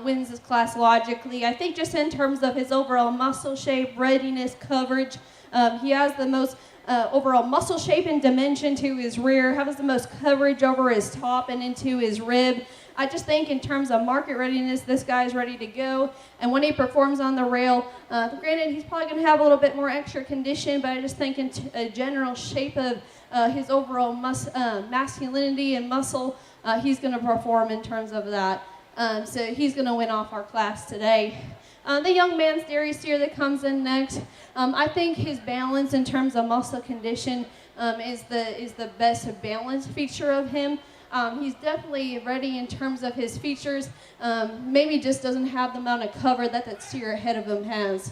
wins this class logically. I think just in terms of his overall muscle shape, readiness, coverage, he has the most overall muscle shape and dimension to his rear, has the most coverage over his top and into his rib. I just think in terms of market readiness, this guy's ready to go. And when he performs on the rail, granted, he's probably going to have a little bit more extra condition, but I just think in a general shape of his overall masculinity and muscle, he's going to perform in terms of that. So he's going to win off our class today. The young man's dairy steer that comes in next, I think his balance in terms of muscle condition is the best balance feature of him. He's definitely ready in terms of his features, maybe just doesn't have the amount of cover that steer ahead of him has.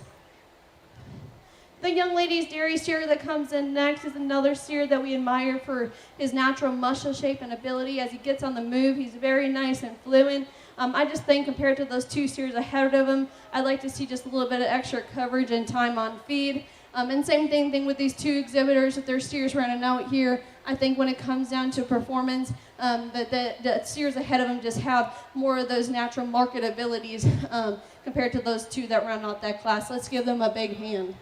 The young lady's dairy steer that comes in next is another steer that we admire for his natural muscle shape and ability. As he gets on the move, he's very nice and fluent. I just think compared to those two steers ahead of him, I'd like to see just a little bit of extra coverage and time on feed. And same thing with these two exhibitors, that their steers running out here. I think when it comes down to performance, the steers ahead of them just have more of those natural market abilities compared to those two that round out that class. Let's give them a big hand.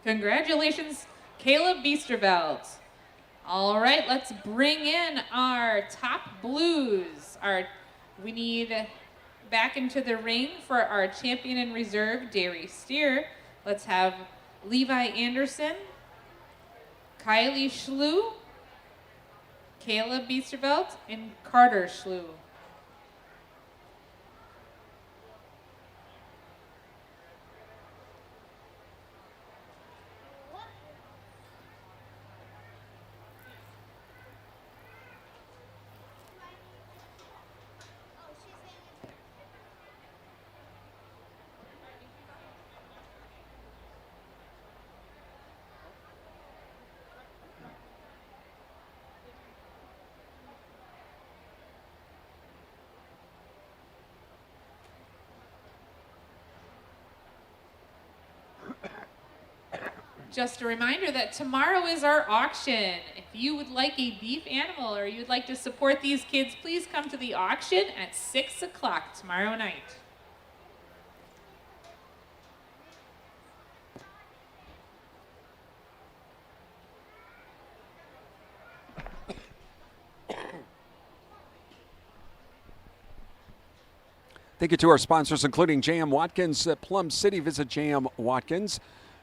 Congratulations, Caleb Biesterveld. All right, let's bring in our top blues. We need back into the ring for our champion in reserve, dairy steer. Let's have Levi Anderson, Kylie Schlew, Caleb Biesterveld, and Carter Schlew. Just a reminder that tomorrow is our auction. If you would like a beef animal or you'd like to support these kids, please come to the auction at 6 o'clock tomorrow night. Thank you to our sponsors, including J.M. Watkins at Plum City. Visit J.M. Watkins.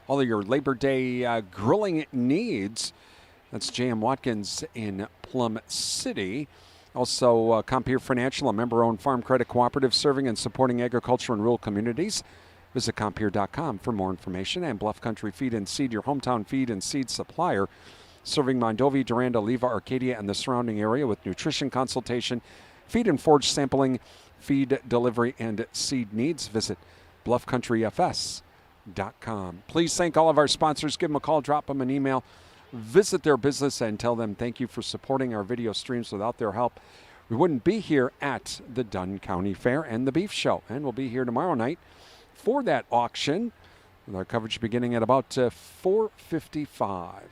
All of your Labor Day grilling needs. That's J.M. Watkins in Plum City. Also, Compeer Financial, a member-owned farm credit cooperative serving and supporting agriculture in rural communities. Visit Compeer.com for more information. And Bluff Country Feed and Seed, your hometown feed and seed supplier, serving Mondovi, Duranda, Leva, Arcadia, and the surrounding area with nutrition consultation, feed and forage sampling, feed delivery, and seed needs. Visit BluffCountryFS.com. Please thank all of our sponsors. Give them a call, drop them an email, visit their business, and tell them thank you for supporting our video streams. Without their help, we wouldn't be here at the Dunn County Fair and the Beef Show. And we'll be here tomorrow night for that auction, with our coverage beginning at about 4:55.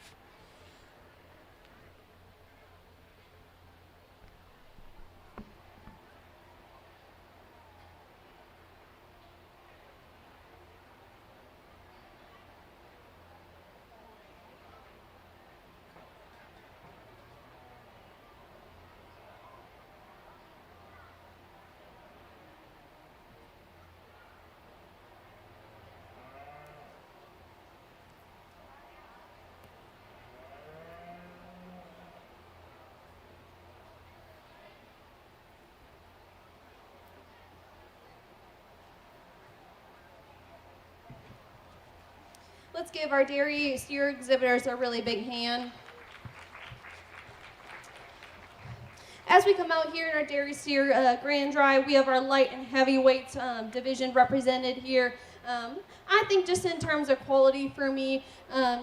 Let's give our dairy steer exhibitors a really big hand. As we come out here in our dairy steer grand drive, we have our light and heavyweight division represented here. I think just in terms of quality for me,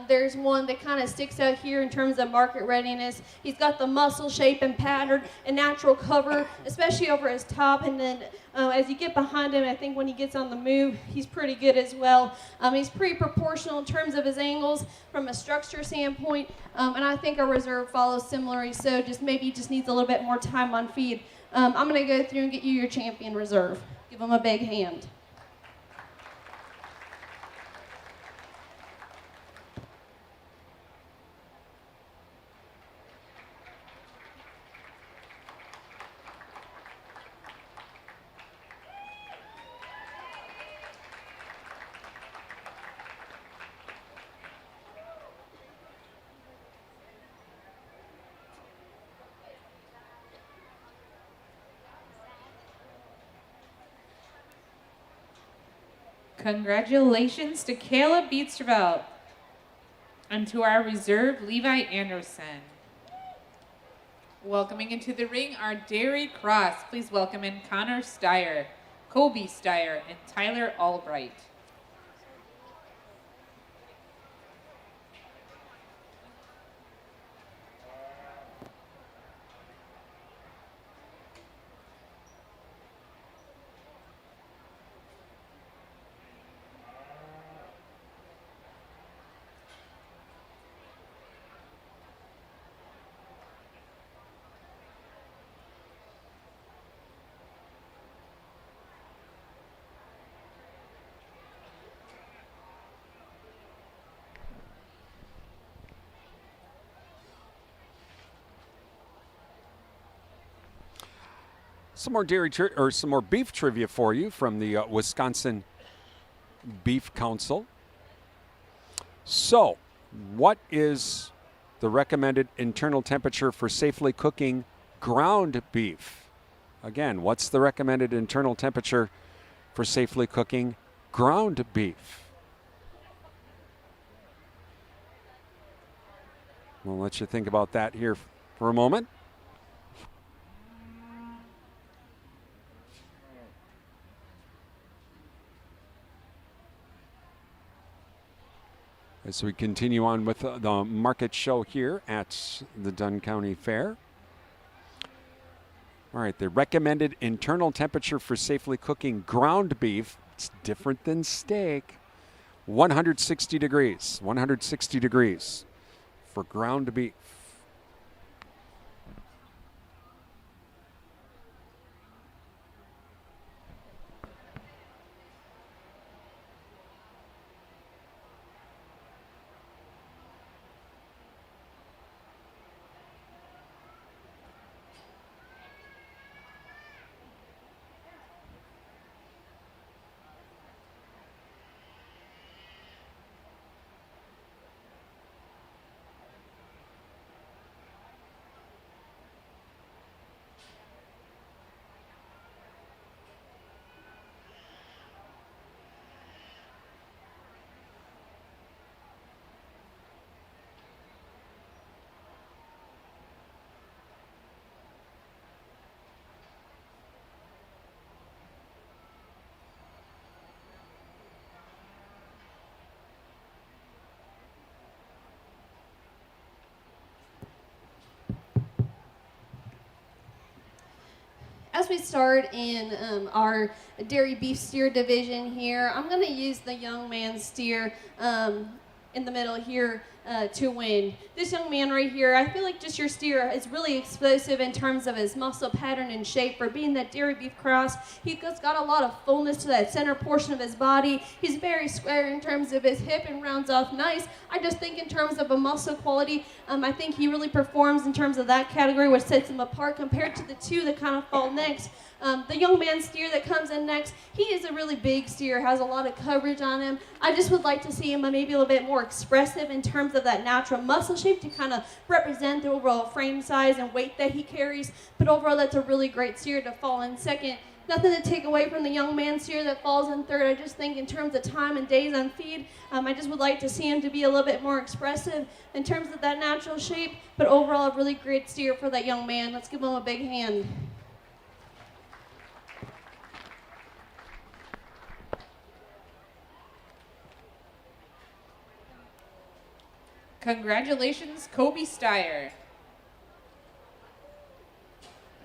there's one that kind of sticks out here in terms of market readiness. He's got the muscle shape and pattern and natural cover, especially over his top. And then as you get behind him, I think when he gets on the move, he's pretty good as well. He's pretty proportional in terms of his angles from a structure standpoint. And I think our reserve follows similarly, so just maybe just needs a little bit more time on feed. I'm going to go through and get you your champion reserve. Give him a big hand. Congratulations to Kayla Beetstervelt and to our reserve, Levi Anderson. Welcoming into the ring our Dairy Cross. Please welcome in Connor Steyer, Kobe Steyer, and Tyler Albright. Some more some more beef trivia for you from the Wisconsin Beef Council. So, what is the recommended internal temperature for safely cooking ground beef? Again, what's the recommended internal temperature for safely cooking ground beef? We'll let you think about that here for a moment. As we continue on with the market show here at the Dunn County Fair. All right, the recommended internal temperature for safely cooking ground beef, it's different than steak, 160 degrees. 160 degrees for ground beef. As we start in our dairy beef steer division here, I'm going to use the young man steer in the middle here to win. This young man right here, I feel like just your steer is really explosive in terms of his muscle pattern and shape. For being that dairy beef cross, he's got a lot of fullness to that center portion of his body. He's very square in terms of his hip and rounds off nice. I just think in terms of a muscle quality, I think he really performs in terms of that category, which sets him apart compared to the two that kind of fall next. The young man steer that comes in next, he is a really big steer, has a lot of coverage on him. I just would like to see him maybe a little bit more expressive in terms of that natural muscle shape to kind of represent the overall frame size and weight that he carries. But overall, that's a really great steer to fall in second. Nothing to take away from the young man steer that falls in third. I just think in terms of time and days on feed, I just would like to see him to be a little bit more expressive in terms of that natural shape. But overall, a really great steer for that young man. Let's give him a big hand. Congratulations, Kobe Steyer.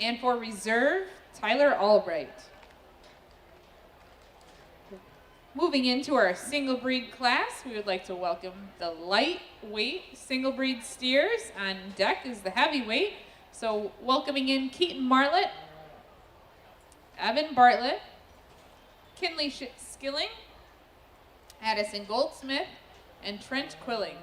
And for reserve, Tyler Albright. Moving into our single breed class, we would like to welcome the lightweight single breed steers. On deck is the heavyweight. So welcoming in Keaton Marlett, Evan Bartlett, Kinley Skilling, Addison Goldsmith, and Trent Quilling.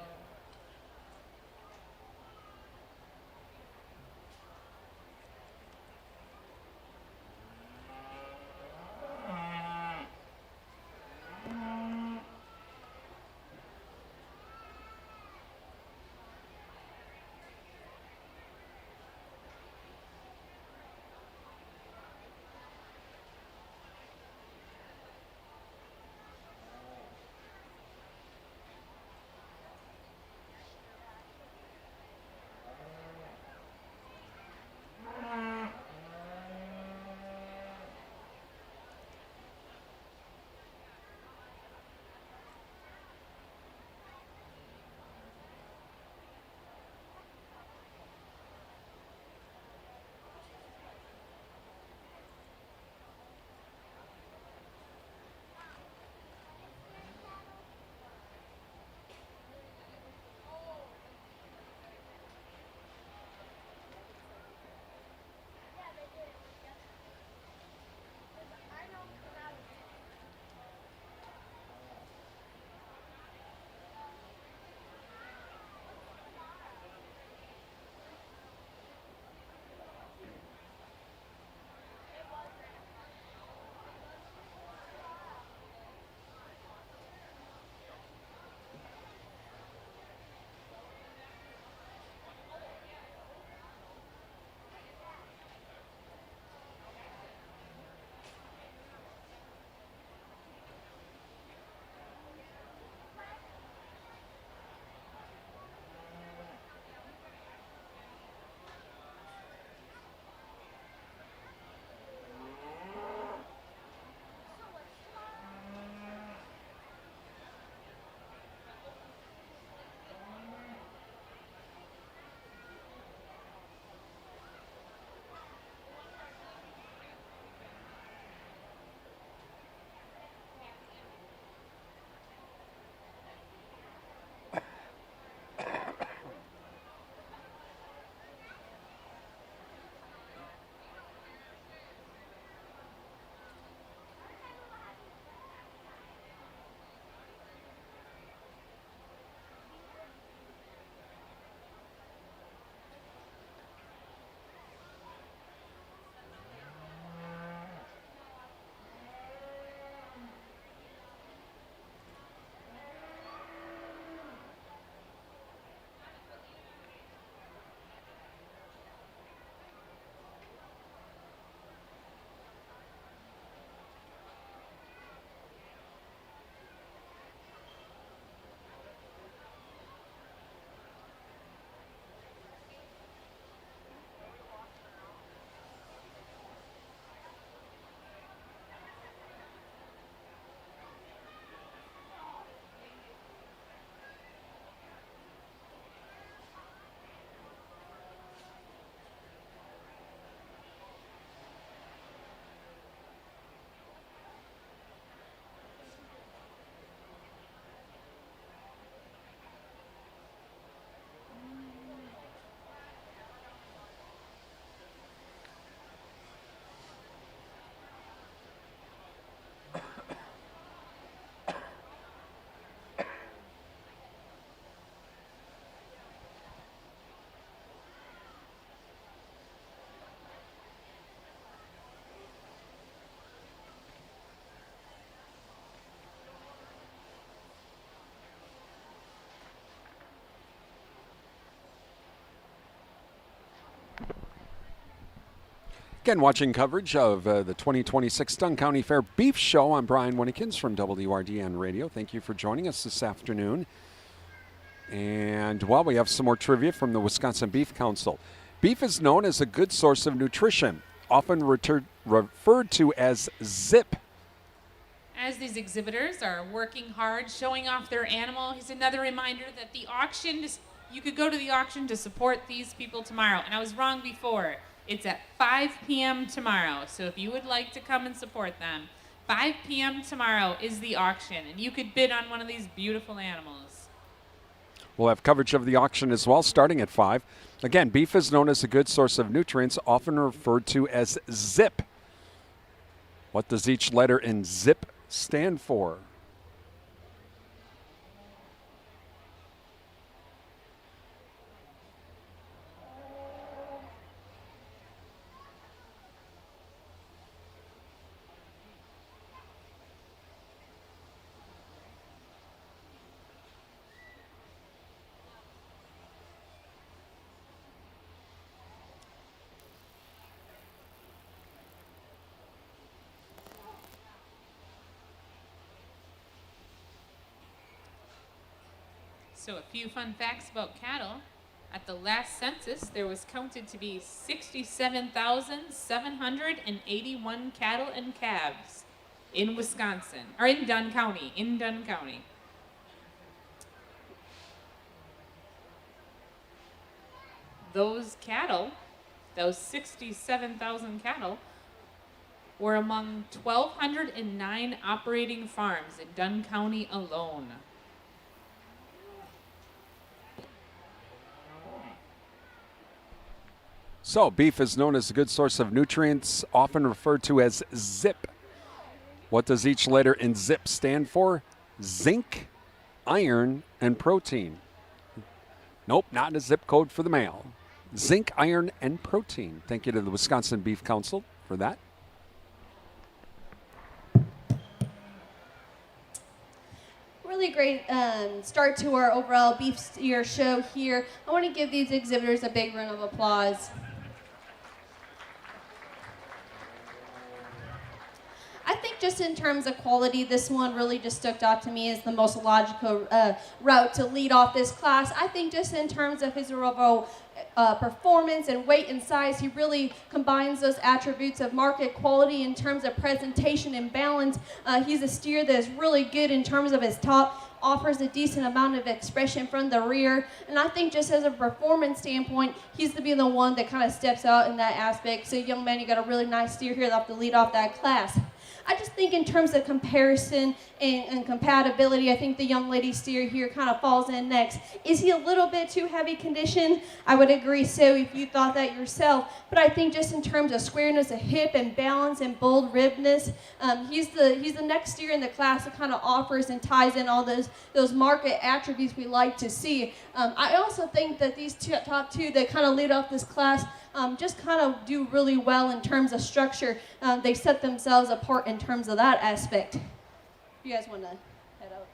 Again, watching coverage of the 2026 Dunn County Fair Beef Show. I'm Brian Winnikins from WRDN Radio. Thank you for joining us this afternoon. And, well, we have some more trivia from the Wisconsin Beef Council. Beef is known as a good source of nutrition, often referred to as ZIP. As these exhibitors are working hard, showing off their animal, here's another reminder that the auction, you could go to the auction to support these people tomorrow. And I was wrong before. It's at 5 p.m. tomorrow. So if you would like to come and support them, 5 p.m. tomorrow is the auction, and you could bid on one of these beautiful animals. We'll have coverage of the auction as well, starting at 5. Again, beef is known as a good source of nutrients, often referred to as ZIP. What does each letter in ZIP stand for? So a few fun facts about cattle. At the last census, there was counted to be 67,781 cattle and calves in Wisconsin, or in Dunn County, Those cattle, those 67,000 cattle, were among 1,209 operating farms in Dunn County alone. So, beef is known as a good source of nutrients, often referred to as ZIP. What does each letter in ZIP stand for? Zinc, iron, and protein. Nope, not a zip code for the mail. Zinc, iron, and protein. Thank you to the Wisconsin Beef Council for that. Really great start to our overall beef steer show here. I want to give these exhibitors a big round of applause. I think just in terms of quality, this one really just stuck out to me as the most logical route to lead off this class. I think just in terms of his overall performance and weight and size, he really combines those attributes of market quality in terms of presentation and balance. He's a steer that is really good in terms of his top, offers a decent amount of expression from the rear, and I think just as a performance standpoint, he's to be the one that kind of steps out in that aspect. So young man, you got a really nice steer here that'll have to lead off that class. I just think in terms of comparison and compatibility, I think the young lady steer here kind of falls in next. Is he a little bit too heavy conditioned? I would agree so if you thought that yourself. But I think just in terms of squareness of hip and balance and bold ribbedness, he's the next steer in the class that kind of offers and ties in all those market attributes we like to see. I also think that these top two that kind of lead off this class just kind of do really well in terms of structure. They set themselves apart in terms of that aspect. If you guys want to head out.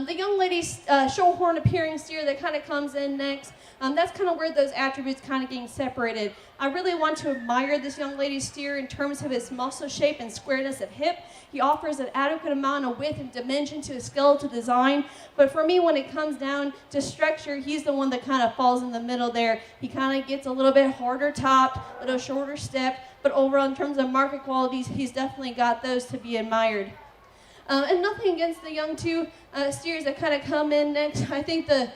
The young lady's show horn appearing steer that kind of comes in next, that's kind of where those attributes kind of getting separated. I really want to admire this young lady's steer in terms of his muscle shape and squareness of hip. He offers an adequate amount of width and dimension to his skeletal design. But for me, when it comes down to structure, he's the one that kind of falls in the middle there. He kind of gets a little bit harder topped, a little shorter step. But overall, in terms of market qualities, he's definitely got those to be admired. And nothing against the young two steers that kind of come in next. I think the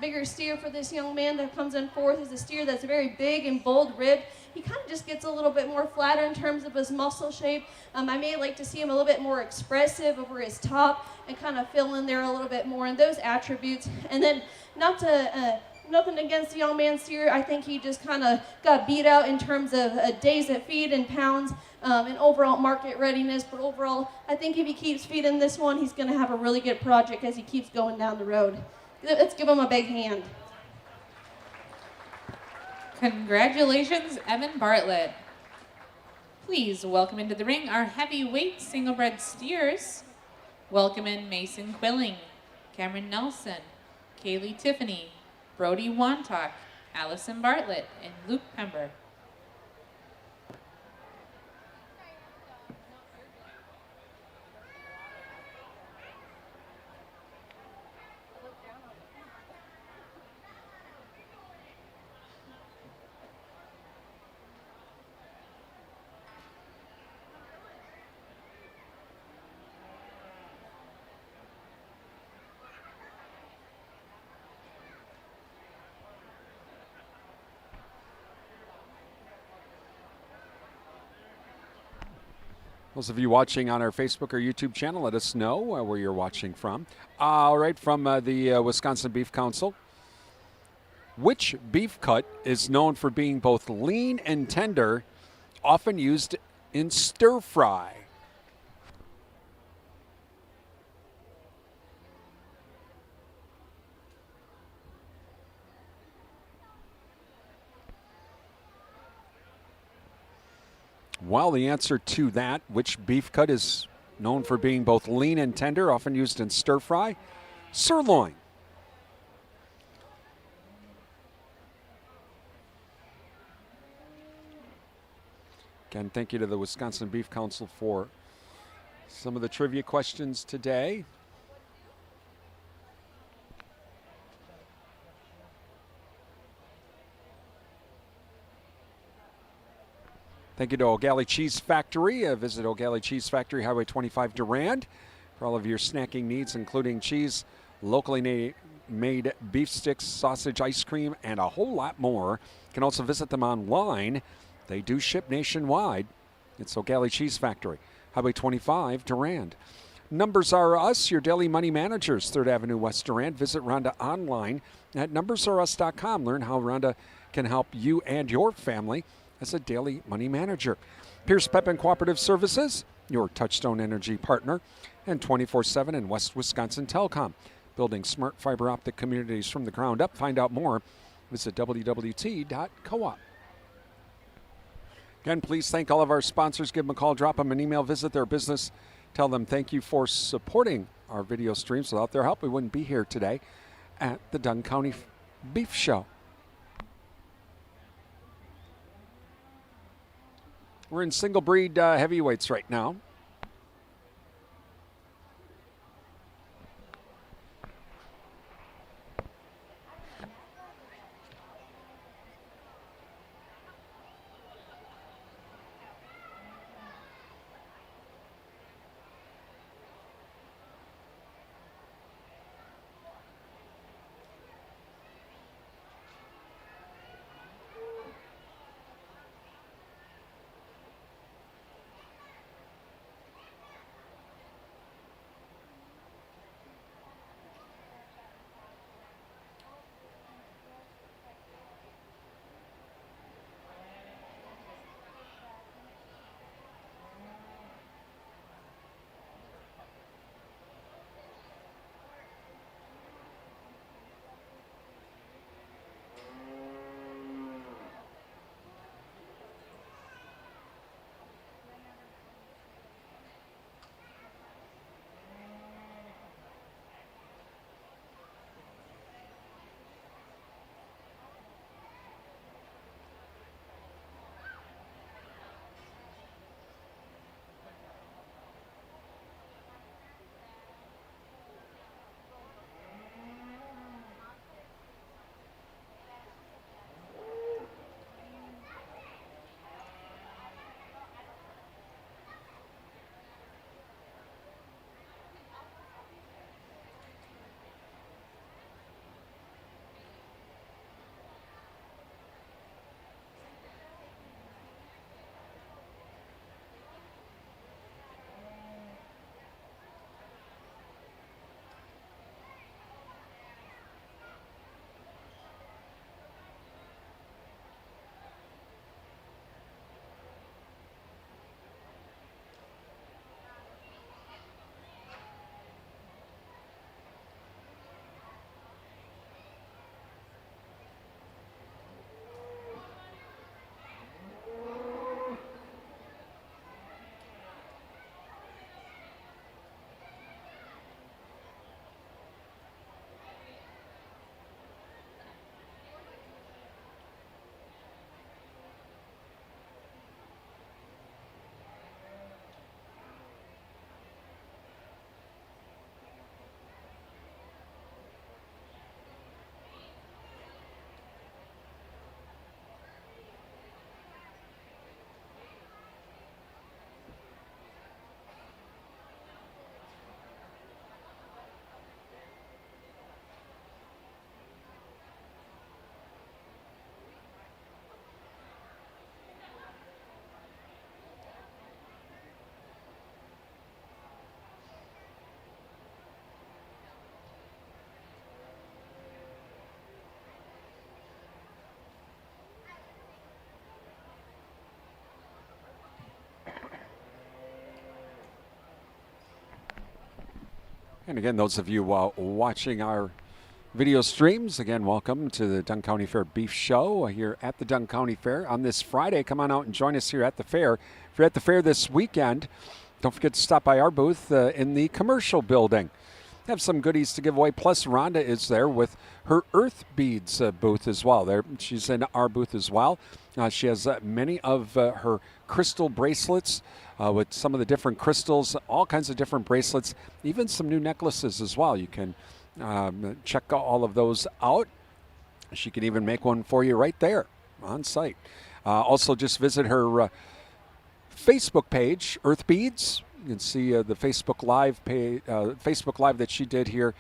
bigger steer for this young man that comes in fourth is a steer that's very big and bold ribbed. He kind of just gets a little bit more flatter in terms of his muscle shape. I may like to see him a little bit more expressive over his top and kind of fill in there a little bit more in those attributes. And then nothing against the young man steer. I think he just kind of got beat out in terms of days at feed and pounds and overall market readiness. But overall, I think if he keeps feeding this one, he's going to have a really good project as he keeps going down the road. Let's give him a big hand. Congratulations, Evan Bartlett. Please welcome into the ring our heavyweight singlebred steers. Welcome in Mason Quilling, Cameron Nelson, Kaylee Tiffany, Brody Wantock, Allison Bartlett, and Luke Pember. Those of you watching on our Facebook or YouTube channel, let us know where you're watching from. All right, from the Wisconsin Beef Council. Which beef cut is known for being both lean and tender, often used in stir fry? Well, the answer to that, which beef cut is known for being both lean and tender, often used in stir fry? Sirloin. Again, thank you to the Wisconsin Beef Council for some of the trivia questions today. Thank you to O'Galley Cheese Factory. Visit O'Galley Cheese Factory, Highway 25, Durand, for all of your snacking needs, including cheese, locally made beef sticks, sausage, ice cream, and a whole lot more. You can also visit them online. They do ship nationwide. It's O'Galley Cheese Factory, Highway 25, Durand. Numbers Are Us, your daily money managers, 3rd Avenue West, Durand. Visit Rhonda online at numbersareus.com. Learn how Rhonda can help you and your family as a daily money manager. Pierce Pepin Cooperative Services, your Touchstone Energy partner, and 24/7 in West Wisconsin Telecom. Building smart fiber optic communities from the ground up. Find out more. Visit wwt.coop. Again, please thank all of our sponsors. Give them a call, drop them an email, visit their business. Tell them thank you for supporting our video streams. Without their help, we wouldn't be here today at the Dunn County Beef Show. We're in single breed heavyweights right now. And again, those of you watching our video streams, again, welcome to the Dunn County Fair Beef Show here at the Dunn County Fair on this Friday. Come on out and join us here at the fair. If you're at the fair this weekend, don't forget to stop by our booth in the commercial building. Have some goodies to give away. Plus, Rhonda is there with her Earth Beads booth as well. There, she's in our booth as well. She has many of her crystal bracelets with some of the different crystals, all kinds of different bracelets, even some new necklaces as well. You can check all of those out. She can even make one for you right there on site. Also, just visit her Facebook page, Earth Beads. You can see the Facebook Live that she did here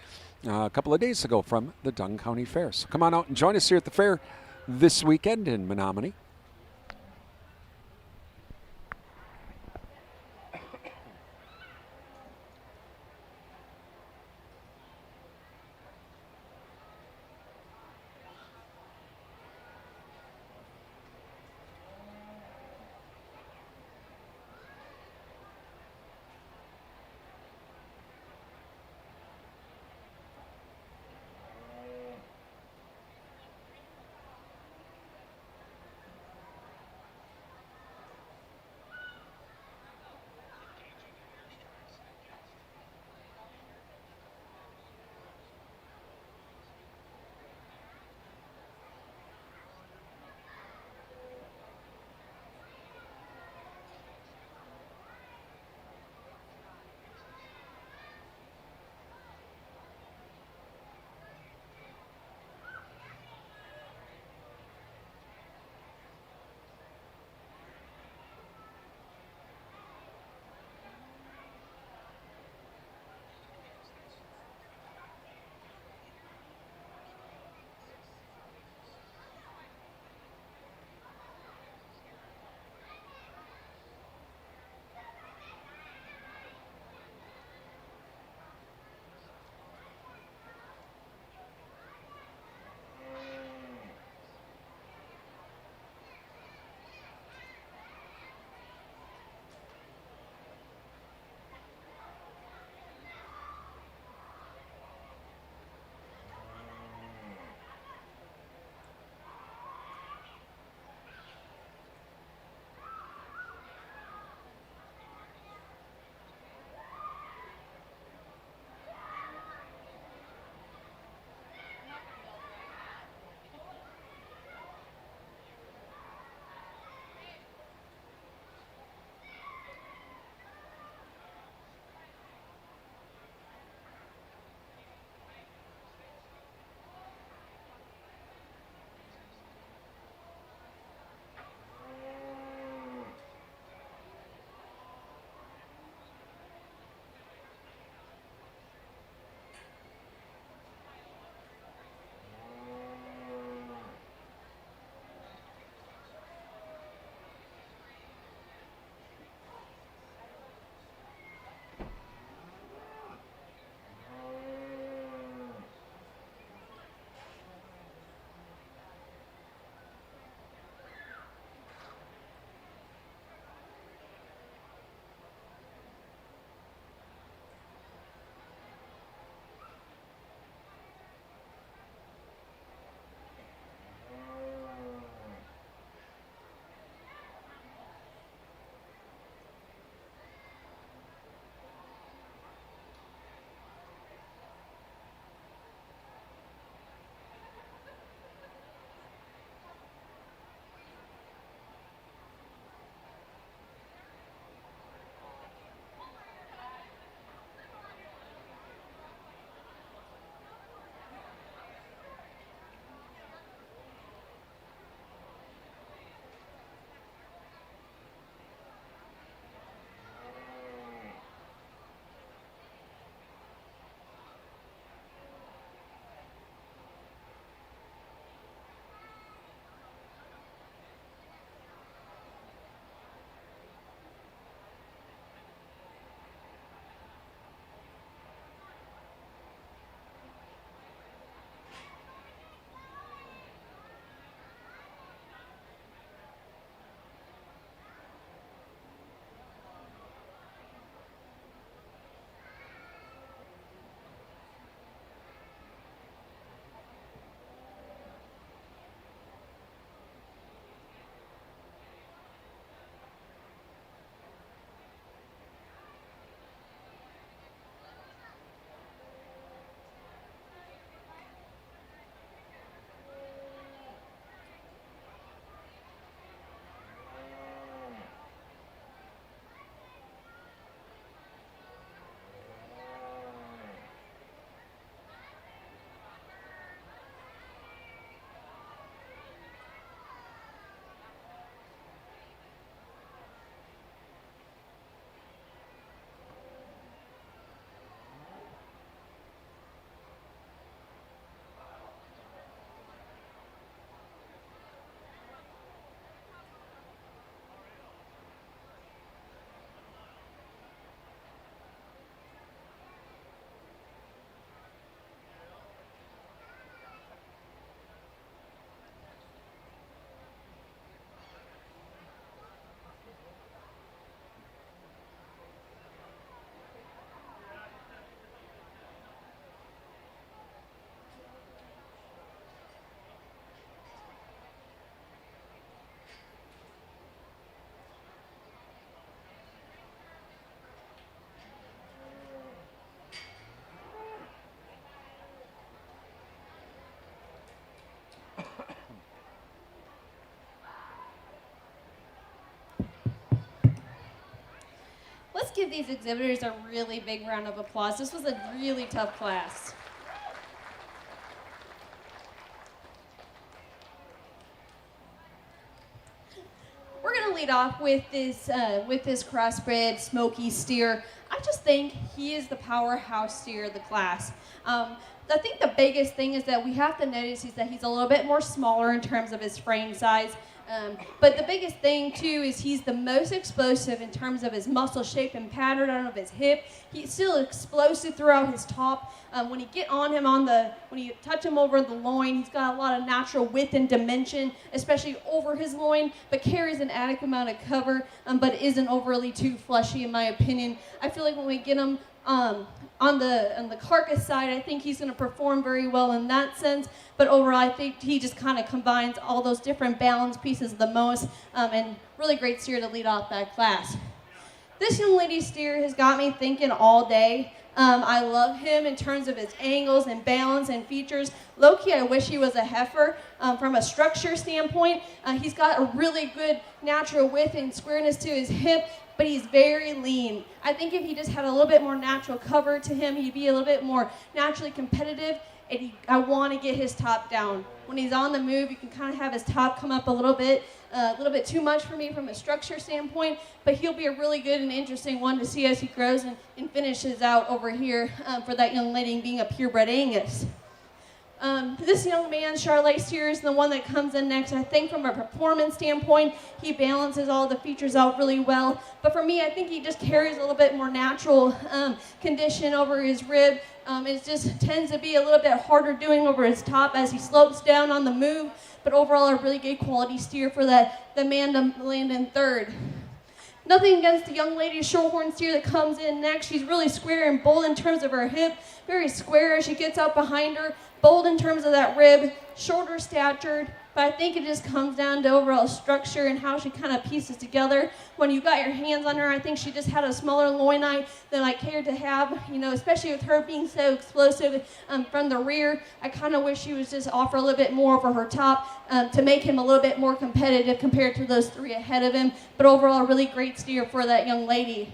a couple of days ago from the Dunn County Fair. So come on out and join us here at the fair this weekend in Menominee. Let's give these exhibitors a really big round of applause. This was a really tough class. We're gonna lead off with this crossbred Smoky steer. I just think he is the powerhouse steer of the class. I think the biggest thing is that we have to notice is that he's a little bit more smaller in terms of his frame size. But the biggest thing too is he's the most explosive in terms of his muscle shape and pattern of his hip. He's still explosive throughout his top. When you get on him when you touch him over the loin, he's got a lot of natural width and dimension, especially over his loin, but carries an adequate amount of cover, but isn't overly too fleshy in my opinion. I feel like when we get him on the carcass side, I think he's going to perform very well in that sense. But overall, I think he just kind of combines all those different balance pieces the most, and really great steer to lead off that class. This young lady steer has got me thinking all day. I love him in terms of his angles and balance and features. Low-key, I wish he was a heifer. From a structure standpoint, he's got a really good natural width and squareness to his hip, but he's very lean. I think if he just had a little bit more natural cover to him, he'd be a little bit more naturally competitive. And I want to get his top down. When he's on the move, you can kind of have his top come up a little bit too much for me from a structure standpoint, but he'll be a really good and interesting one to see as he grows and finishes out over here for that young lady being a purebred Angus. This young man, Charlotte steer, is the one that comes in next. I think from a performance standpoint, he balances all the features out really well. But for me, I think he just carries a little bit more natural condition over his rib. It just tends to be a little bit harder doing over his top as he slopes down on the move. But overall, a really good quality steer for the man to land in third. Nothing against the young lady shorthorn steer that comes in next. She's really square and bold in terms of her hip. Very square as she gets out behind her. Bold in terms of that rib. Shorter statured. But I think it just comes down to overall structure and how she kind of pieces together. When you got your hands on her, I think she just had a smaller loin than I cared to have, especially with her being so explosive from the rear. I kind of wish she was just offer a little bit more over her top to make him a little bit more competitive compared to those three ahead of him. But overall, a really great steer for that young lady.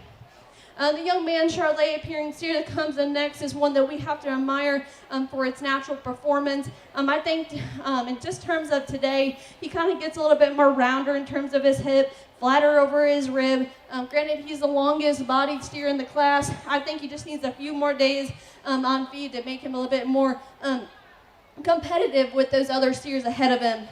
The young man, Charlotte appearing steer that comes in next is one that we have to admire for its natural performance. I think in just terms of today, he kind of gets a little bit more rounder in terms of his hip, flatter over his rib. Granted, he's the longest bodied steer in the class. I think he just needs a few more days on feed to make him a little bit more competitive with those other steers ahead of him.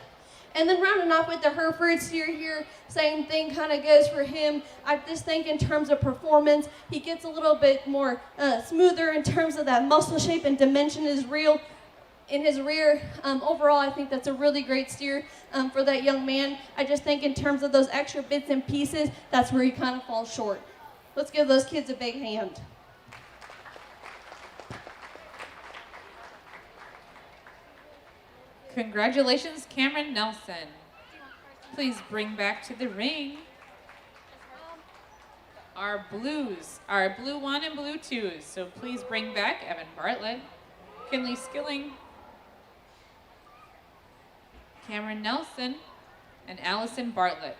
And then rounding off with the Hereford steer here, same thing kind of goes for him. I just think in terms of performance, he gets a little bit more smoother in terms of that muscle shape and dimension is real in his rear. Overall, I think that's a really great steer for that young man. I just think in terms of those extra bits and pieces, that's where he kind of falls short. Let's give those kids a big hand. Congratulations, Cameron Nelson. Please bring back to the ring our blues, our blue 1 and blue 2s. So please bring back Evan Bartlett, Kinley Skilling, Cameron Nelson, and Allison Bartlett.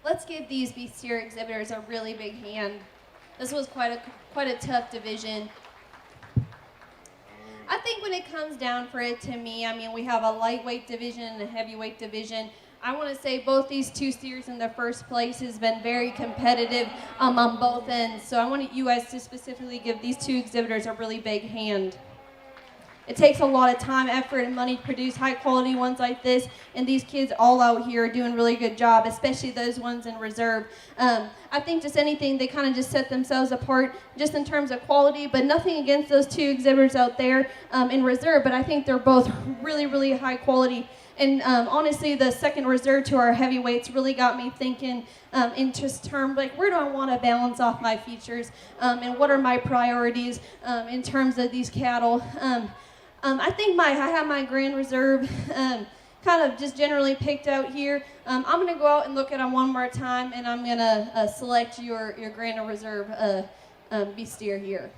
Let's give these beast-tier exhibitors a really big hand. This was quite a tough division. I think when it comes down for it to me, I mean, we have a lightweight division and a heavyweight division. I want to say both these two steers in the first place has been very competitive on both ends. So I want you guys to specifically give these two exhibitors a really big hand. It takes a lot of time, effort, and money to produce high-quality ones like this, and these kids all out here are doing a really good job, especially those ones in reserve. I think just anything, they kind of just set themselves apart just in terms of quality, but nothing against those two exhibitors out there in reserve, but I think they're both really, really high quality. And honestly, the second reserve to our heavyweights really got me thinking in just terms like, where do I want to balance off my features, and what are my priorities in terms of these cattle. I think I have my grand reserve kind of just generally picked out here. I'm going to go out and look at them one more time, and I'm going to select your grand reserve beast steer here.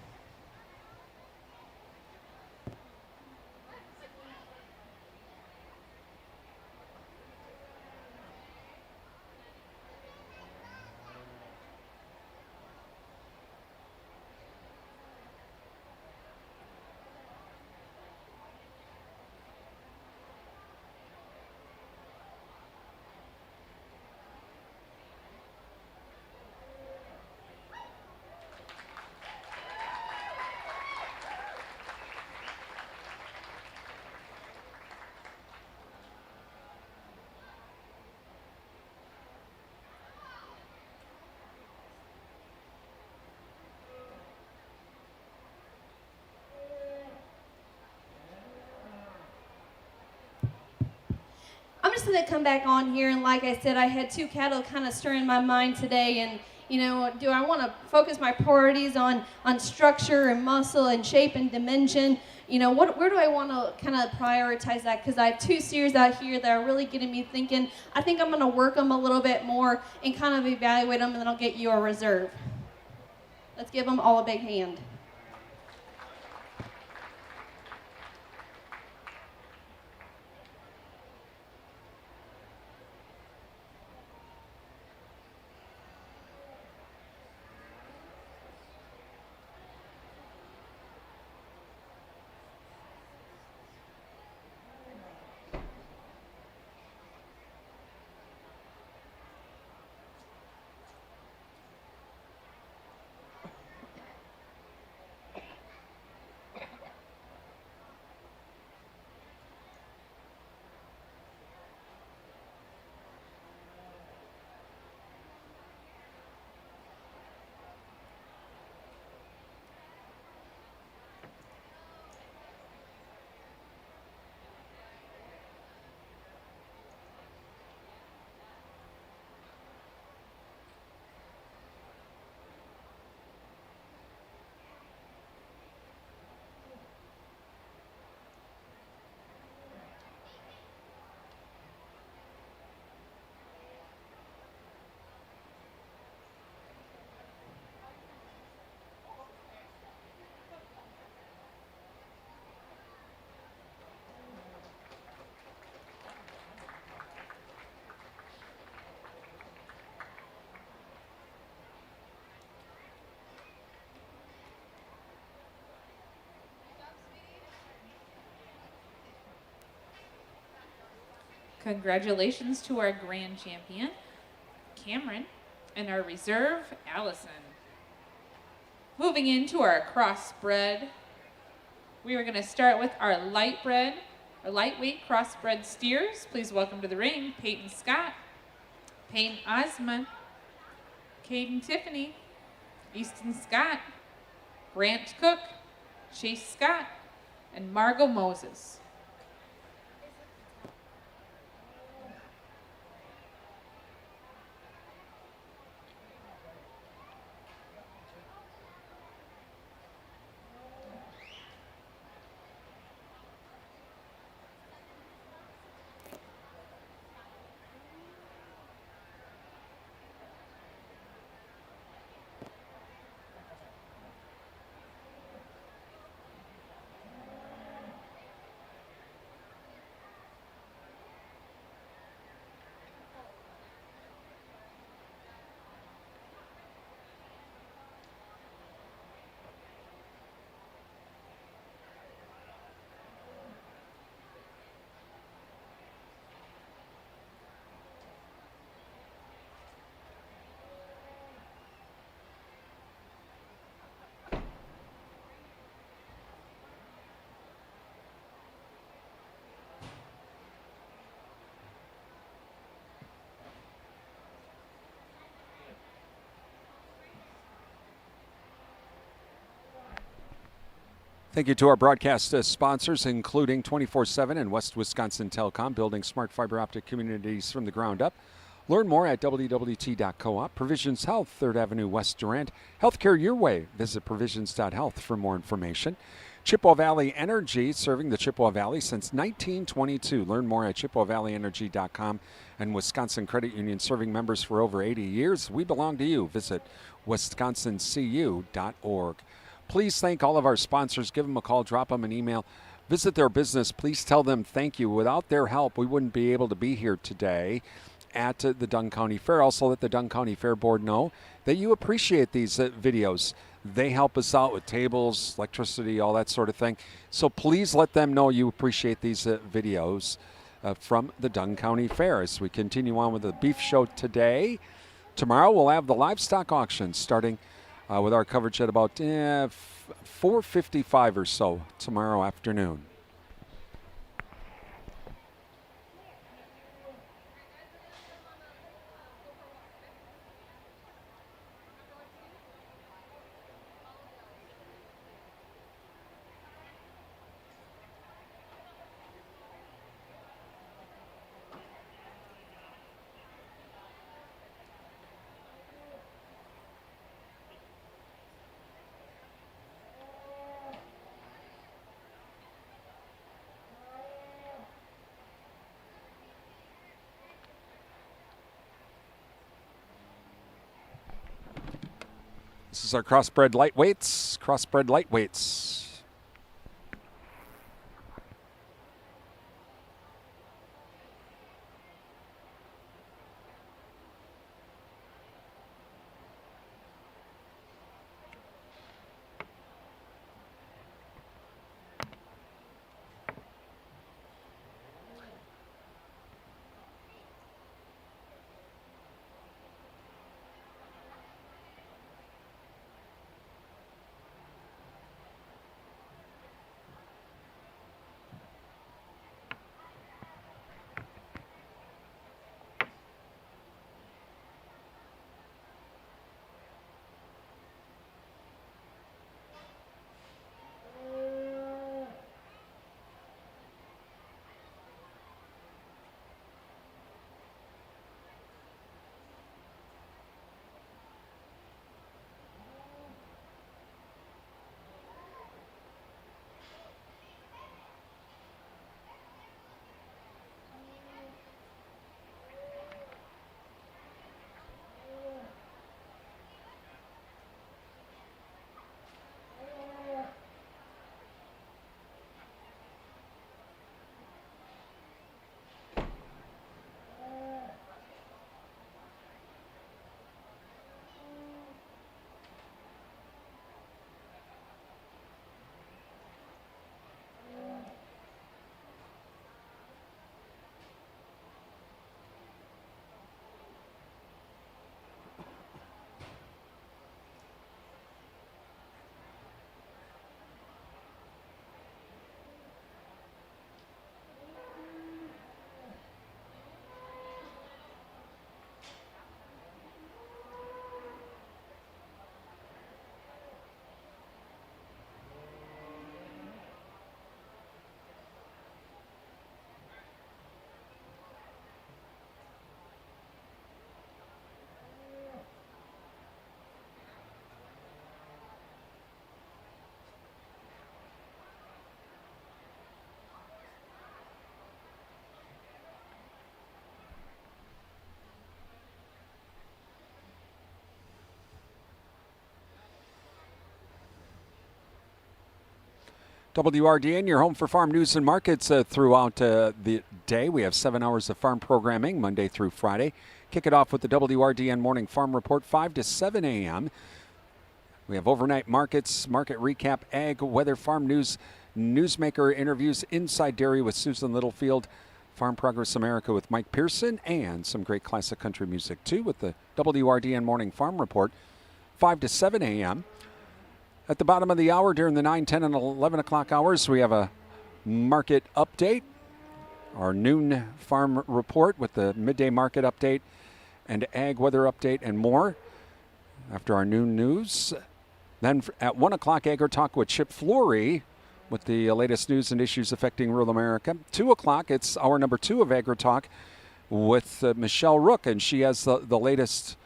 I'm just going to come back on here, and like I said, I had two cattle kind of stirring my mind today, and you know, do I want to focus my priorities on structure and muscle and shape and dimension? You know, where do I want to kind of prioritize that? Because I have two steers out here that are really getting me thinking. I think I'm going to work them a little bit more and kind of evaluate them, and then I'll get you a reserve. Let's give them all a big hand. Congratulations to our grand champion, Cameron, and our reserve, Allison. Moving into our crossbred, we are going to start with our lightweight crossbred steers. Please welcome to the ring, Peyton Scott, Payne Osmond, Caden Tiffany, Easton Scott, Grant Cook, Chase Scott, and Margot Moses. Thank you to our broadcast sponsors, including 24/7 and West Wisconsin Telecom, building smart fiber optic communities from the ground up. Learn more at wwt.coop. Provisions Health, 3rd Avenue West Durant. Healthcare your way. Visit provisions.health for more information. Chippewa Valley Energy, serving the Chippewa Valley since 1922. Learn more at chippewavalleyenergy.com. And Wisconsin Credit Union, serving members for over 80 years. We belong to you. Visit wisconsincu.org. Please thank all of our sponsors. Give them a call, drop them an email. Visit their business. Please tell them thank you. Without their help, we wouldn't be able to be here today at the Dunn County Fair. Also, let the Dunn County Fair Board know that you appreciate these videos. They help us out with tables, electricity, all that sort of thing. So please let them know you appreciate these videos from the Dunn County Fair. As we continue on with the beef show today, tomorrow we'll have the livestock auction starting with our coverage at about 4:55 or so tomorrow afternoon. This is our crossbred lightweights. Crossbred lightweights. WRDN, your home for farm news and markets throughout the day. We have 7 hours of farm programming, Monday through Friday. Kick it off with the WRDN Morning Farm Report, 5 to 7 a.m. We have overnight markets, market recap, ag, weather, farm news, newsmaker interviews, Inside Dairy with Susan Littlefield, Farm Progress America with Mike Pearson, and some great classic country music, too, with the WRDN Morning Farm Report, 5 to 7 a.m. At the bottom of the hour, during the 9, 10, and 11 o'clock hours, we have a market update, our noon farm report with the midday market update and ag weather update and more after our noon news. Then at 1 o'clock, Agri Talk with Chip Flory with the latest news and issues affecting rural America. 2 o'clock, it's hour number 2 of Agri Talk with Michelle Rook, and she has the latest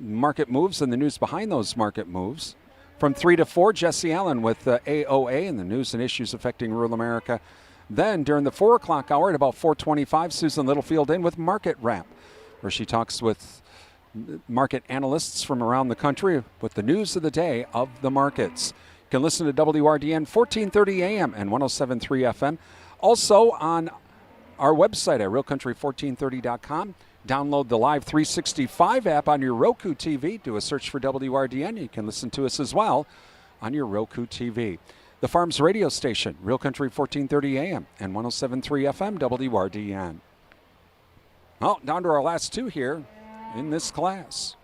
market moves and the news behind those market moves. From 3 to 4, Jesse Allen with AOA and the news and issues affecting rural America. Then during the 4 o'clock hour at about 4:25, Susan Littlefield in with Market Wrap, where she talks with market analysts from around the country with the news of the day of the markets. You can listen to WRDN 1430 AM and 107.3 FM. Also on our website at realcountry1430.com. Download the Live 365 app on your Roku TV. Do a search for WRDN. You can listen to us as well on your Roku TV. The Farms radio station, Real Country 1430 AM and 107.3 FM, WRDN. Well, down to our last two here in this class.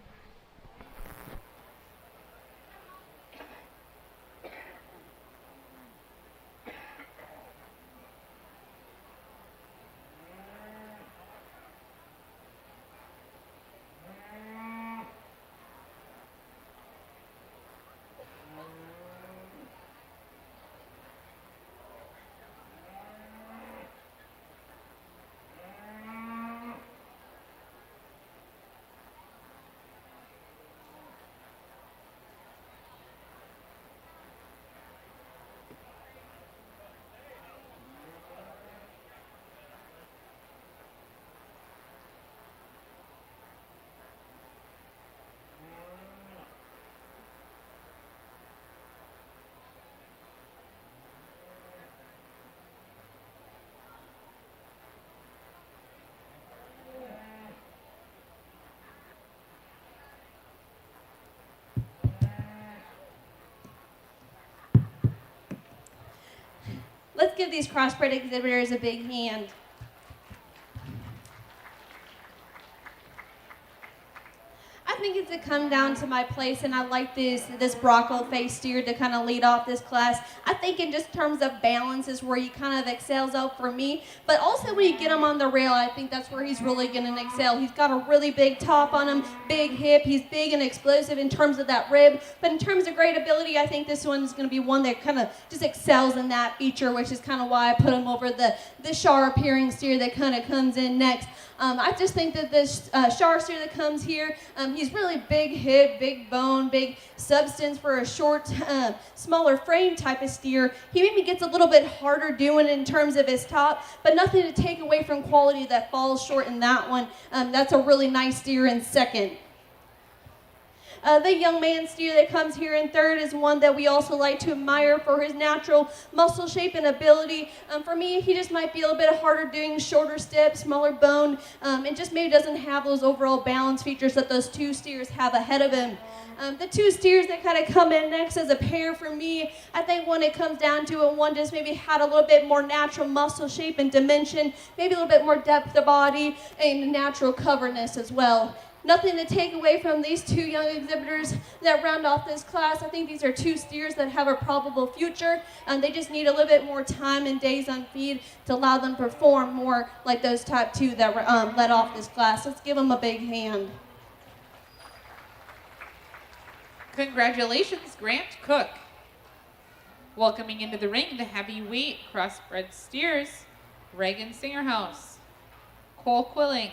Let's give these crossbred exhibitors a big hand. I think it's to come down to my place, and I like this Bronco face steer to kind of lead off this class. I think in just terms of balance is where he kind of excels out for me, but also when you get him on the rail, I think that's where he's really going to excel. He's got a really big top on him, big hip, he's big and explosive in terms of that rib, but in terms of great ability, I think this one is going to be one that kind of just excels in that feature, which is kind of why I put him over the sharp appearing steer that kind of comes in next. I just think that this Shar steer that comes here, he's really big hip, big bone, big substance for a short, smaller frame type of steer. He maybe gets a little bit harder doing in terms of his top, but nothing to take away from quality that falls short in that one. That's a really nice steer in second. The young man steer that comes here in third is one that we also like to admire for his natural muscle shape and ability. For me, he just might be a little bit harder doing shorter steps, smaller bone, and just maybe doesn't have those overall balance features that those two steers have ahead of him. The two steers that kind of come in next as a pair for me, I think when it comes down to it, one just maybe had a little bit more natural muscle shape and dimension, maybe a little bit more depth of body and natural coverness as well. Nothing to take away from these two young exhibitors that round off this class. I think these are two steers that have a probable future. They just need a little bit more time and days on feed to allow them to perform more like those top two that led off this class. Let's give them a big hand. Congratulations, Grant Cook. Welcoming into the ring the heavyweight crossbred steers, Reagan Singerhouse, Cole Quilling,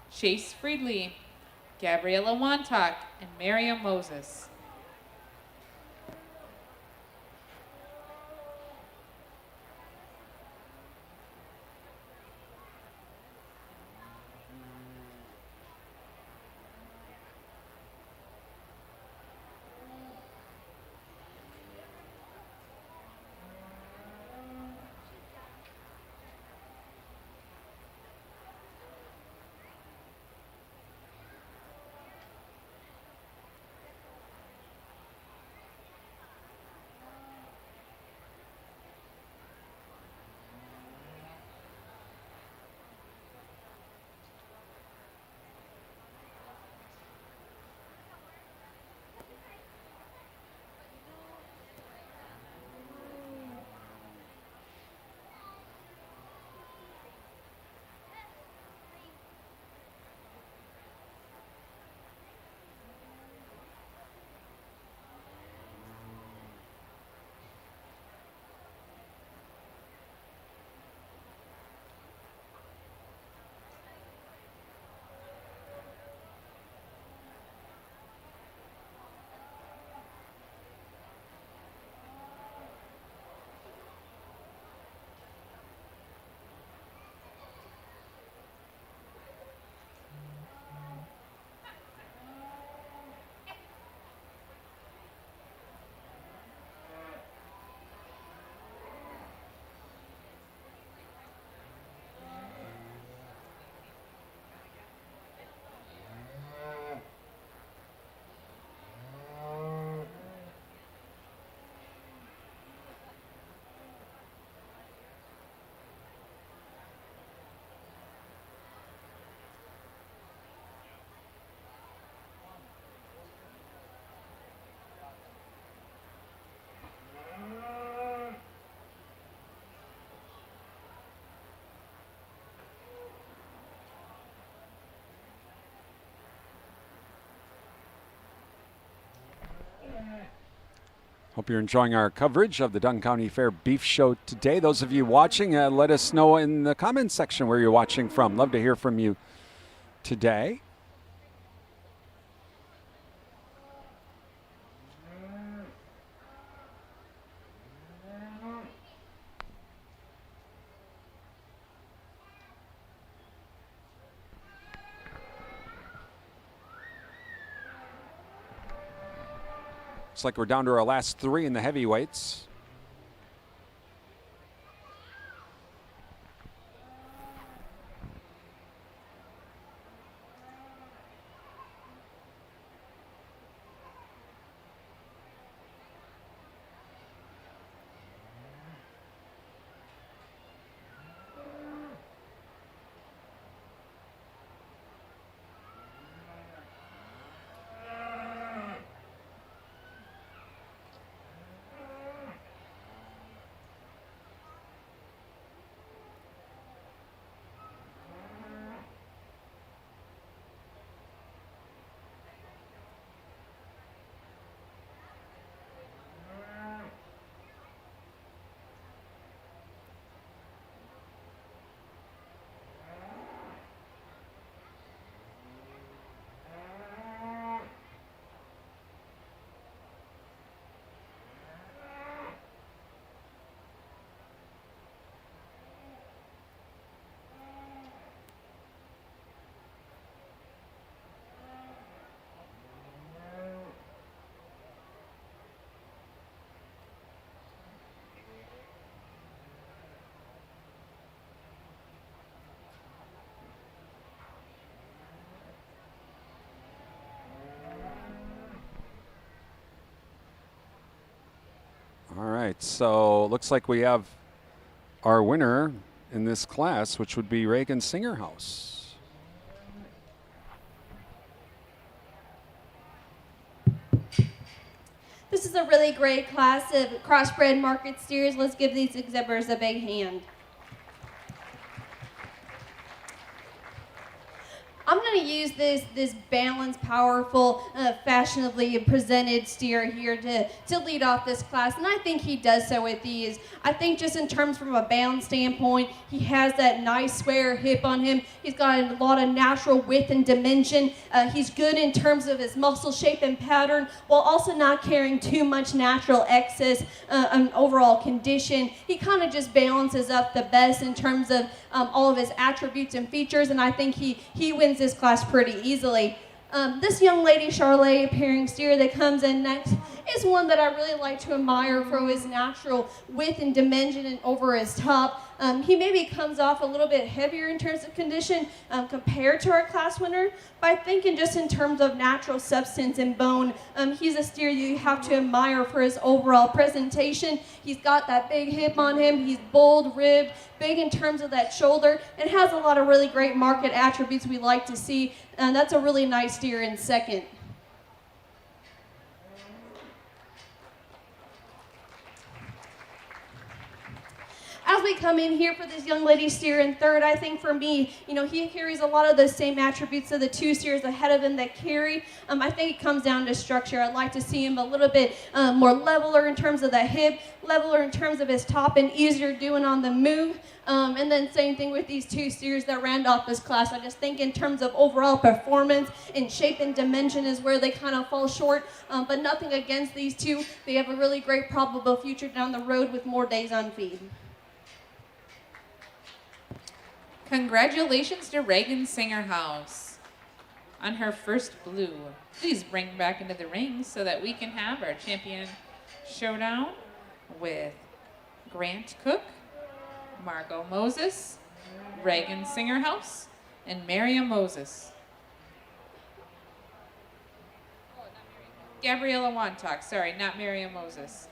Chase Friedley, Gabriella Wantock, and Miriam Moses. Hope you're enjoying our coverage of the Dunn County Fair Beef Show today. Those of you watching, let us know in the comments section where you're watching from. Love to hear from you today. Looks like we're down to our last 3 in the heavyweights. All right, so looks like we have our winner in this class, which would be Reagan Singerhouse. This is a really great class of crossbred market steers. Let's give these exhibitors a big hand. I'm going to use this balanced, powerful, fashionably presented steer here to lead off this class, and I think he does so with ease. I think just in terms from a balance standpoint, he has that nice square hip on him. He's got a lot of natural width and dimension. He's good in terms of his muscle shape and pattern, while also not carrying too much natural excess and overall condition. He kind of just balances up the best in terms of all of his attributes and features, and I think he wins this class pretty easily. This young lady, Charlotte, pairing steer that comes in next, is one that I really like to admire for his natural width and dimension and over his top. He maybe comes off a little bit heavier in terms of condition compared to our class winner, but I think just in terms of natural substance and bone, he's a steer you have to admire for his overall presentation. He's got that big hip on him, he's bold, ribbed, big in terms of that shoulder, and has a lot of really great market attributes we like to see, and that's a really nice steer in second. As we come in here for this young lady steer in third, I think for me, he carries a lot of the same attributes of the 2 steers ahead of him that carry. I think it comes down to structure. I'd like to see him a little bit more leveler in terms of the hip, leveler in terms of his top, and easier doing on the move. And then same thing with these 2 steers that ran off this class. I just think in terms of overall performance and shape and dimension is where they kind of fall short. But nothing against these 2. They have a really great probable future down the road with more days on feed. Congratulations to Reagan Singerhouse on her first blue. Please bring back into the ring so that we can have our champion showdown with Grant Cook, Margot Moses, Reagan Singerhouse, and Miriam Moses. Gabriella Wantock, sorry, not Miriam Moses.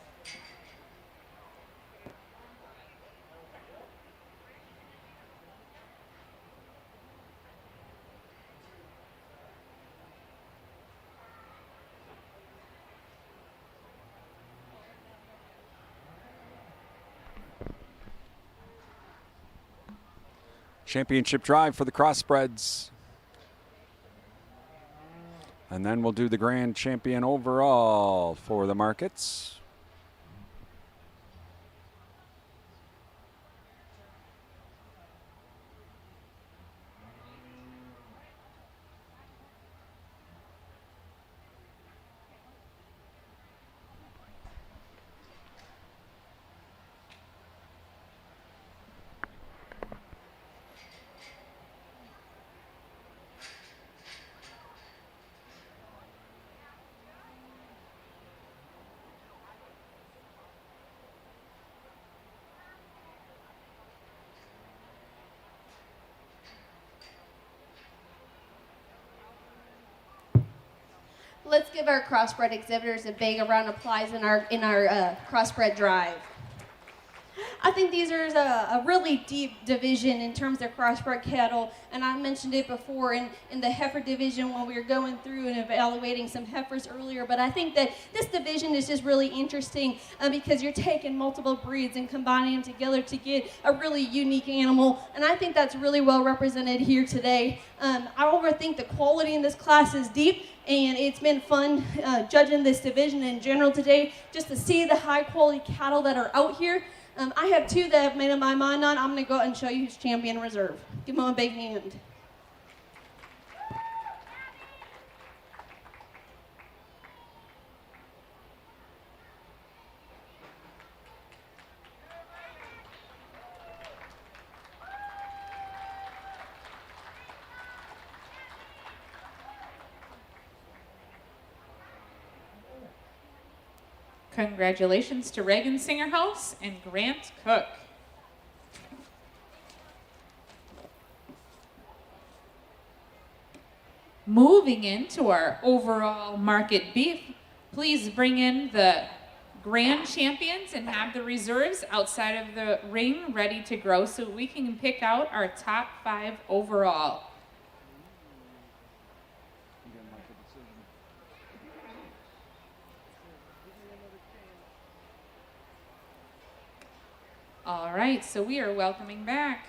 Championship drive for the crossbreds. And then we'll do the grand champion overall for the markets. Let's give our crossbred exhibitors a big round of applause in our crossbred drive. I think these are a really deep division in terms of crossbred cattle, and I mentioned it before in the heifer division when we were going through and evaluating some heifers earlier, but I think that this division is just really interesting because you're taking multiple breeds and combining them together to get a really unique animal, and I think that's really well represented here today. I think the quality in this class is deep, and it's been fun judging this division in general today, just to see the high quality cattle that are out here. I have two that I've made up my mind on. I'm going to go out and show you who's champion reserve. Give them a big hand. Congratulations to Reagan Singerhouse and Grant Cook. Moving into our overall market beef, please bring in the grand champions and have the reserves outside of the ring ready to grow so we can pick out our top 5 overall. All right, so we are welcoming back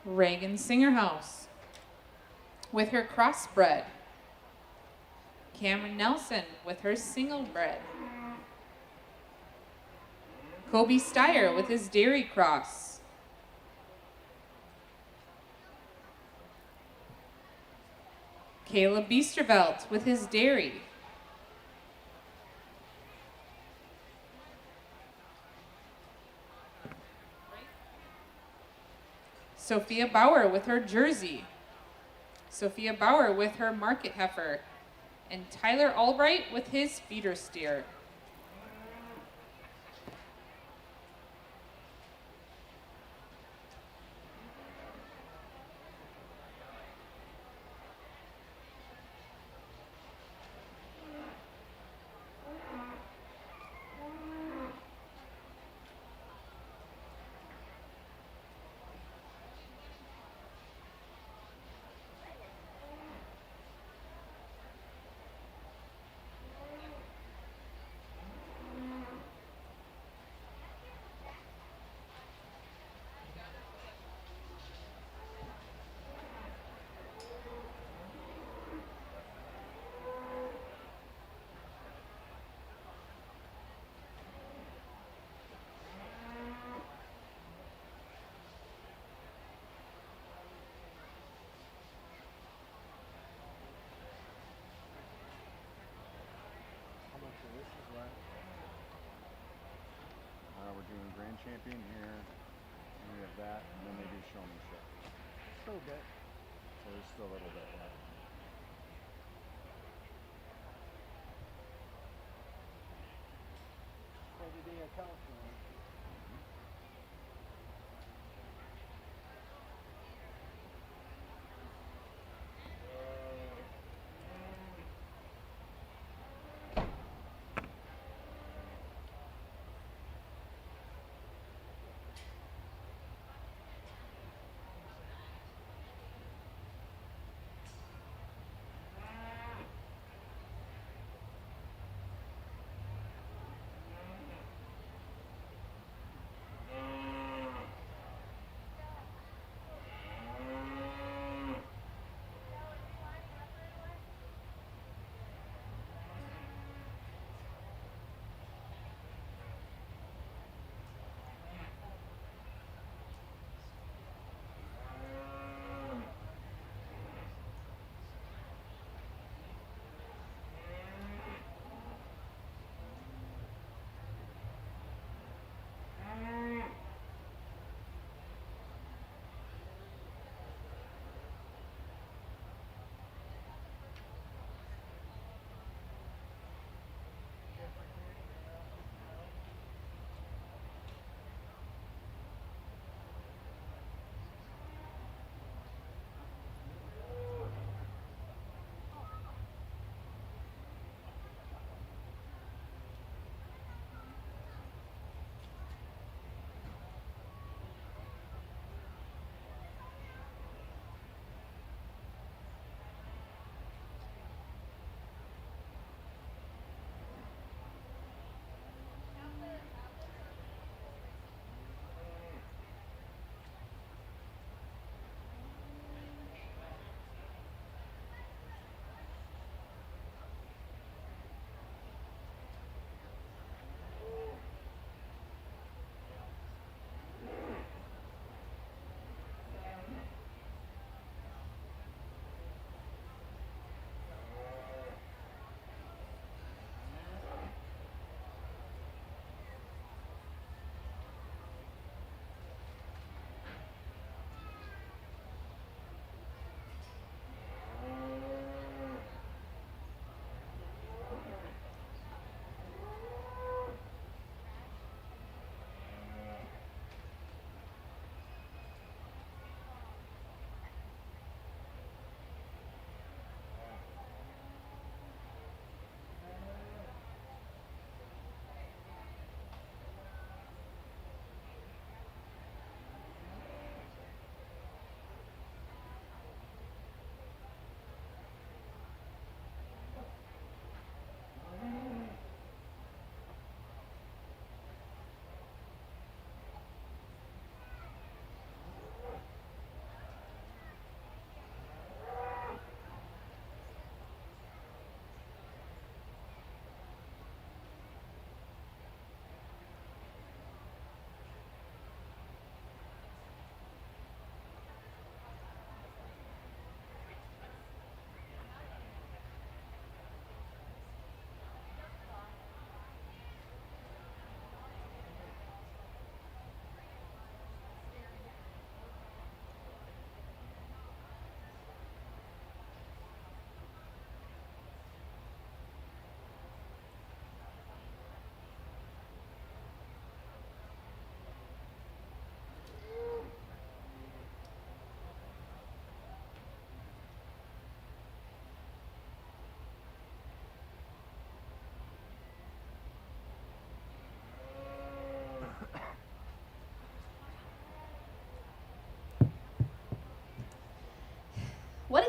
Reagan Singerhouse with her crossbred, Cameron Nelson with her singlebred, Kobe Steyer with his dairy cross, Caleb Biestervelt with his dairy, Sophia Bauer with her Jersey, Sophia Bauer with her market heifer, and Tyler Albright with his feeder steer. We're doing grand champion here, and we have that, and then they do showmanship. Still good. So there's still a little bit left. Every day I count for them.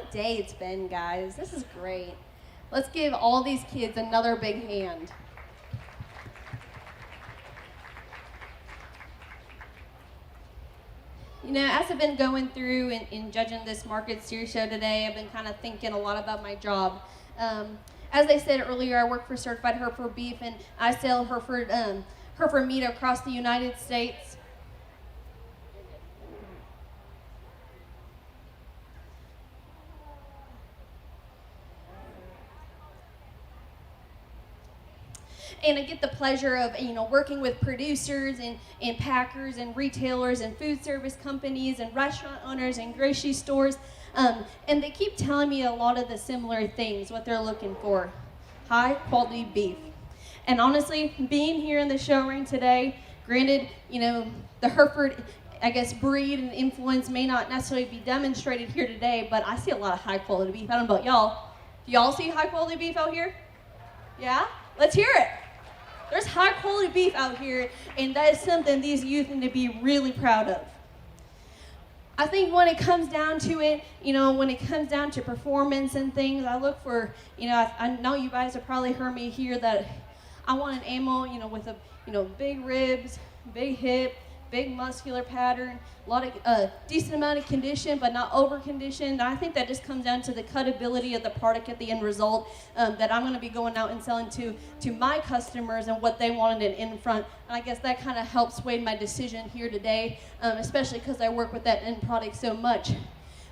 a day it's been, guys. This is great. Let's give all these kids another big hand. You know, as I've been going through and judging this market steer show today, I've been kind of thinking a lot about my job. As I said earlier, I work for Certified Hereford Beef, and I sell Hereford meat across the United States. And I get the pleasure of, you know, working with producers and packers and retailers and food service companies and restaurant owners and grocery stores. And they keep telling me a lot of the similar things, what they're looking for. High quality beef. And honestly, being here in the show ring today, granted, you know, the Hereford, I guess, breed and influence may not necessarily be demonstrated here today, but I see a lot of high quality beef. I don't know about y'all. Do y'all see high quality beef out here? Yeah? Let's hear it. There's high quality beef out here, and that is something these youth need to be really proud of. I think when it comes down to it, you know, when it comes down to performance and things, I look for, you know, I know you guys have probably heard me here that I want an animal, you know, with a, you know, big ribs, big hip, big muscular pattern, a lot of decent amount of condition, but not over conditioned. I think that just comes down to the cutability of the product at the end result that I'm going to be going out and selling to my customers and what they wanted in front. And I guess that kind of helps sway my decision here today, especially because I work with that end product so much.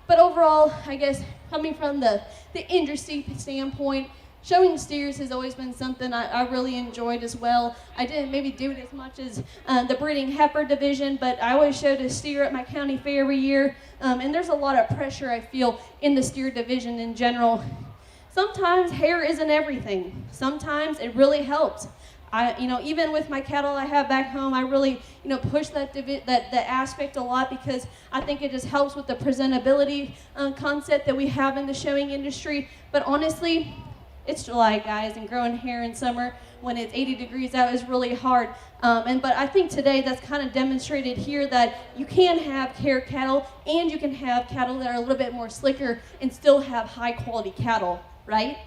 But overall, I guess coming from the industry standpoint, showing steers has always been something I really enjoyed as well. I didn't maybe do it as much as the breeding heifer division, but I always showed a steer at my county fair every year. And there's a lot of pressure I feel in the steer division in general. Sometimes hair isn't everything. Sometimes it really helps. You know, even with my cattle I have back home, I really, you know, push that aspect a lot because I think it just helps with the presentability concept that we have in the showing industry. But honestly, it's July, guys, and growing hair in summer when it's 80 degrees out is really hard. But I think today that's kind of demonstrated here that you can have hair cattle and you can have cattle that are a little bit more slicker and still have high quality cattle, right?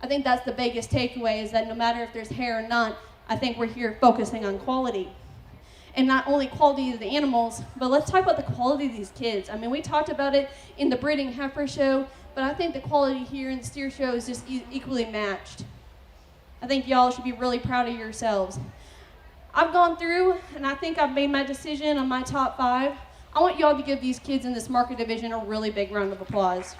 I think that's the biggest takeaway is that no matter if there's hair or not, I think we're here focusing on quality. And not only quality of the animals, but let's talk about the quality of these kids. I mean, we talked about it in the breeding heifer show, but I think the quality here in the steer show is just equally matched. I think y'all should be really proud of yourselves. I've gone through, and I think I've made my decision on my top 5. I want y'all to give these kids in this market division a really big round of applause.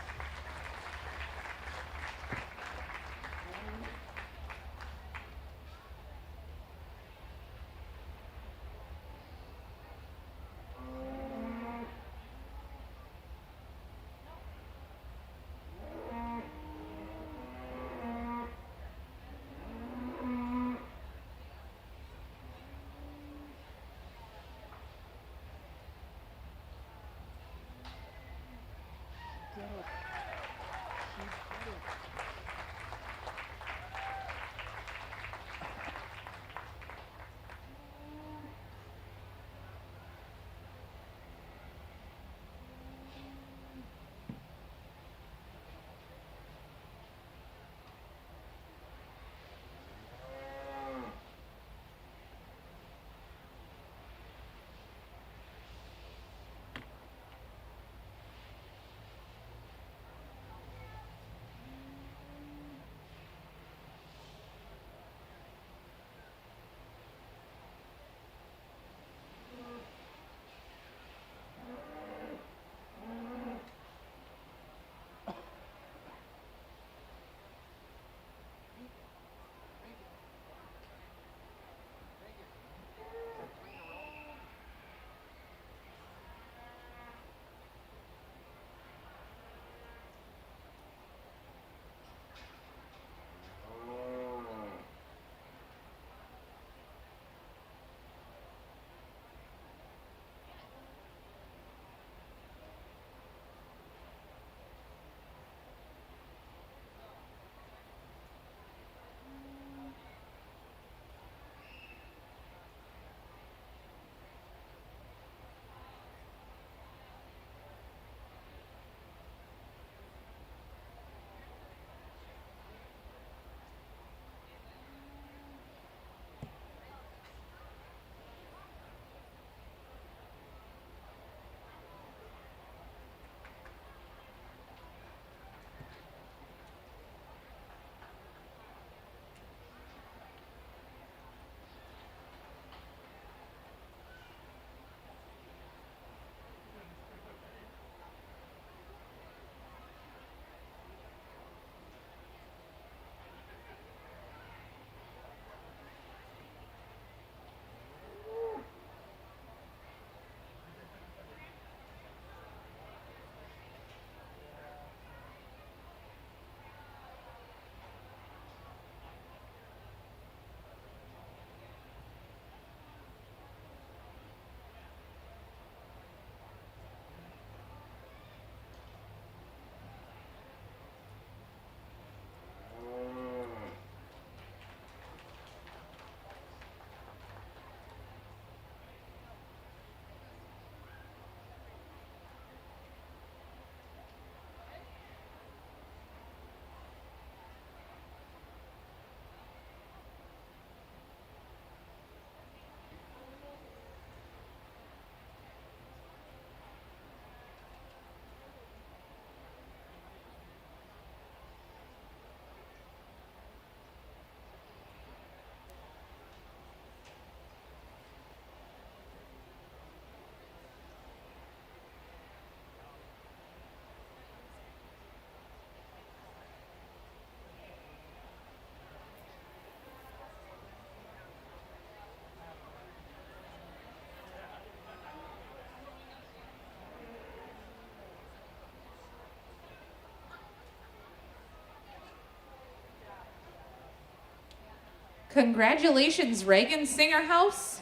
Congratulations, Reagan Singerhouse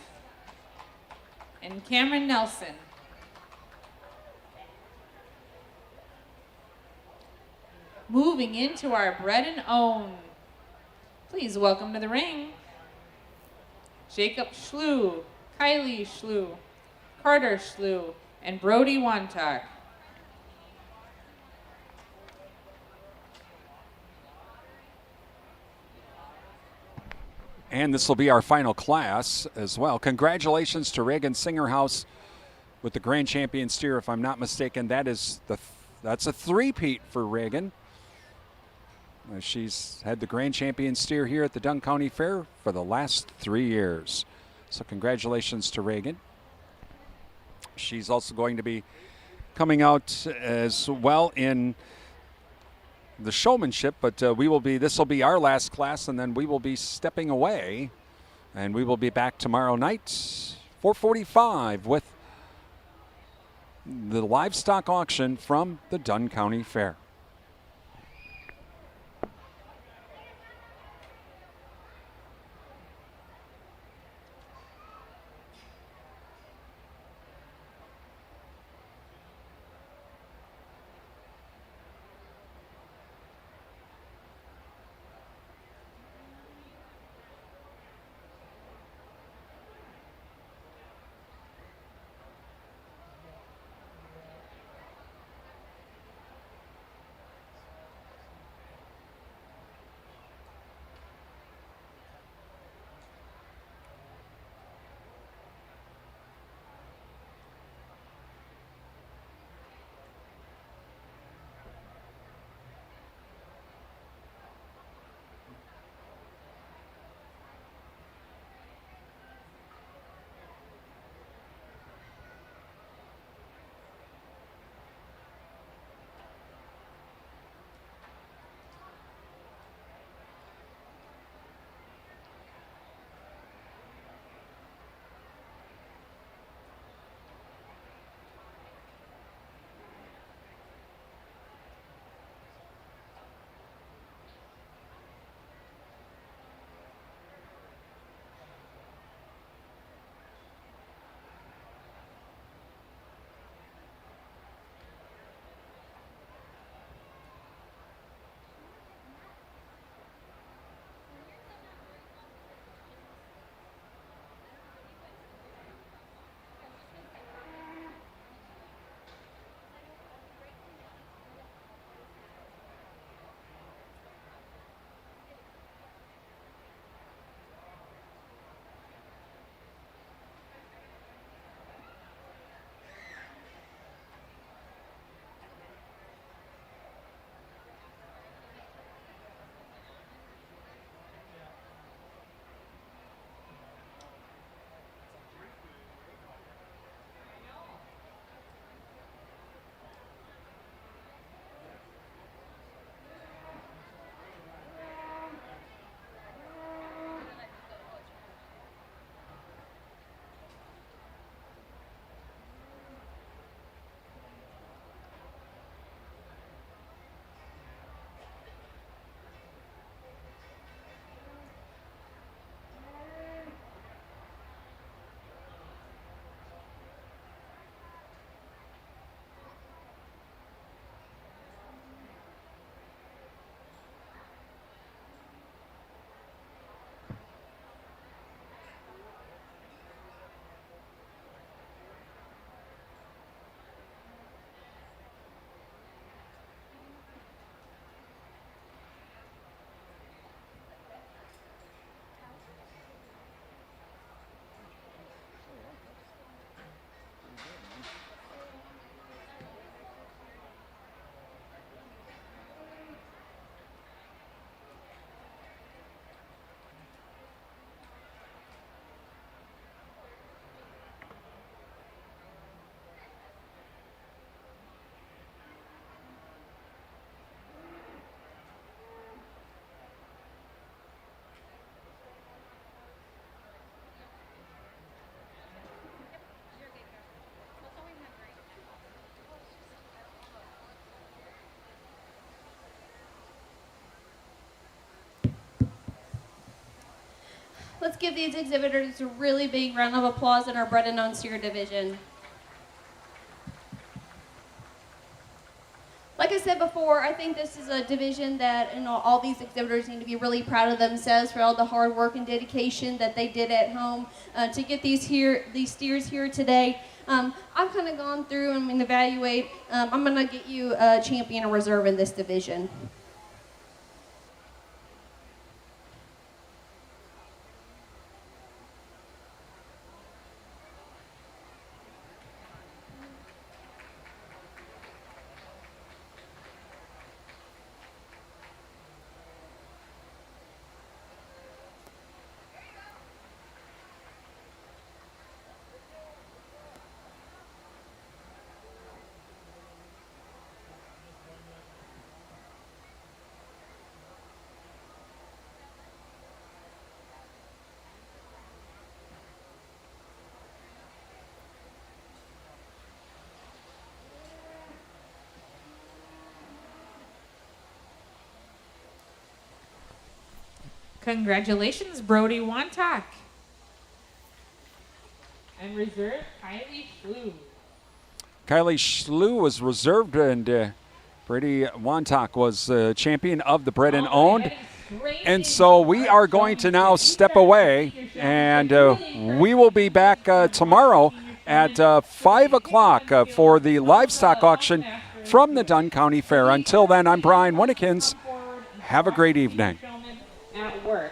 and Cameron Nelson. Moving into our Bred and Own. Please welcome to the ring Jacob Schlew, Kylie Schlew, Carter Schlew, and Brody Wantak. And this will be our final class as well. Congratulations to Reagan Singerhouse with the grand champion steer. If I'm not mistaken, that's a three-peat for Reagan. She's had the grand champion steer here at the Dunn County Fair for the last 3 years. So congratulations to Reagan. She's also going to be coming out as well in the showmanship, but this will be our last class, and then we will be stepping away, and we will be back tomorrow night, 4:45, with the livestock auction from the Dunn County Fair. Let's give these exhibitors a really big round of applause in our bred and known steer division. Like I said before, I think this is a division that all these exhibitors need to be really proud of themselves for all the hard work and dedication that they did at home to get these steers here today. I've kind of gone through and evaluate. I'm going to get you a champion and reserve in this division. Congratulations, Brody Wantock. And reserve Kylie Schlew. Kylie Schlew was reserved, and Brady Wantock was champion of the bred and owned. And so we are going to now step away, and we will be back tomorrow at 5 o'clock for the livestock auction from the Dunn County Fair. Until then, I'm Brian Winnikins. Have a great evening. At work.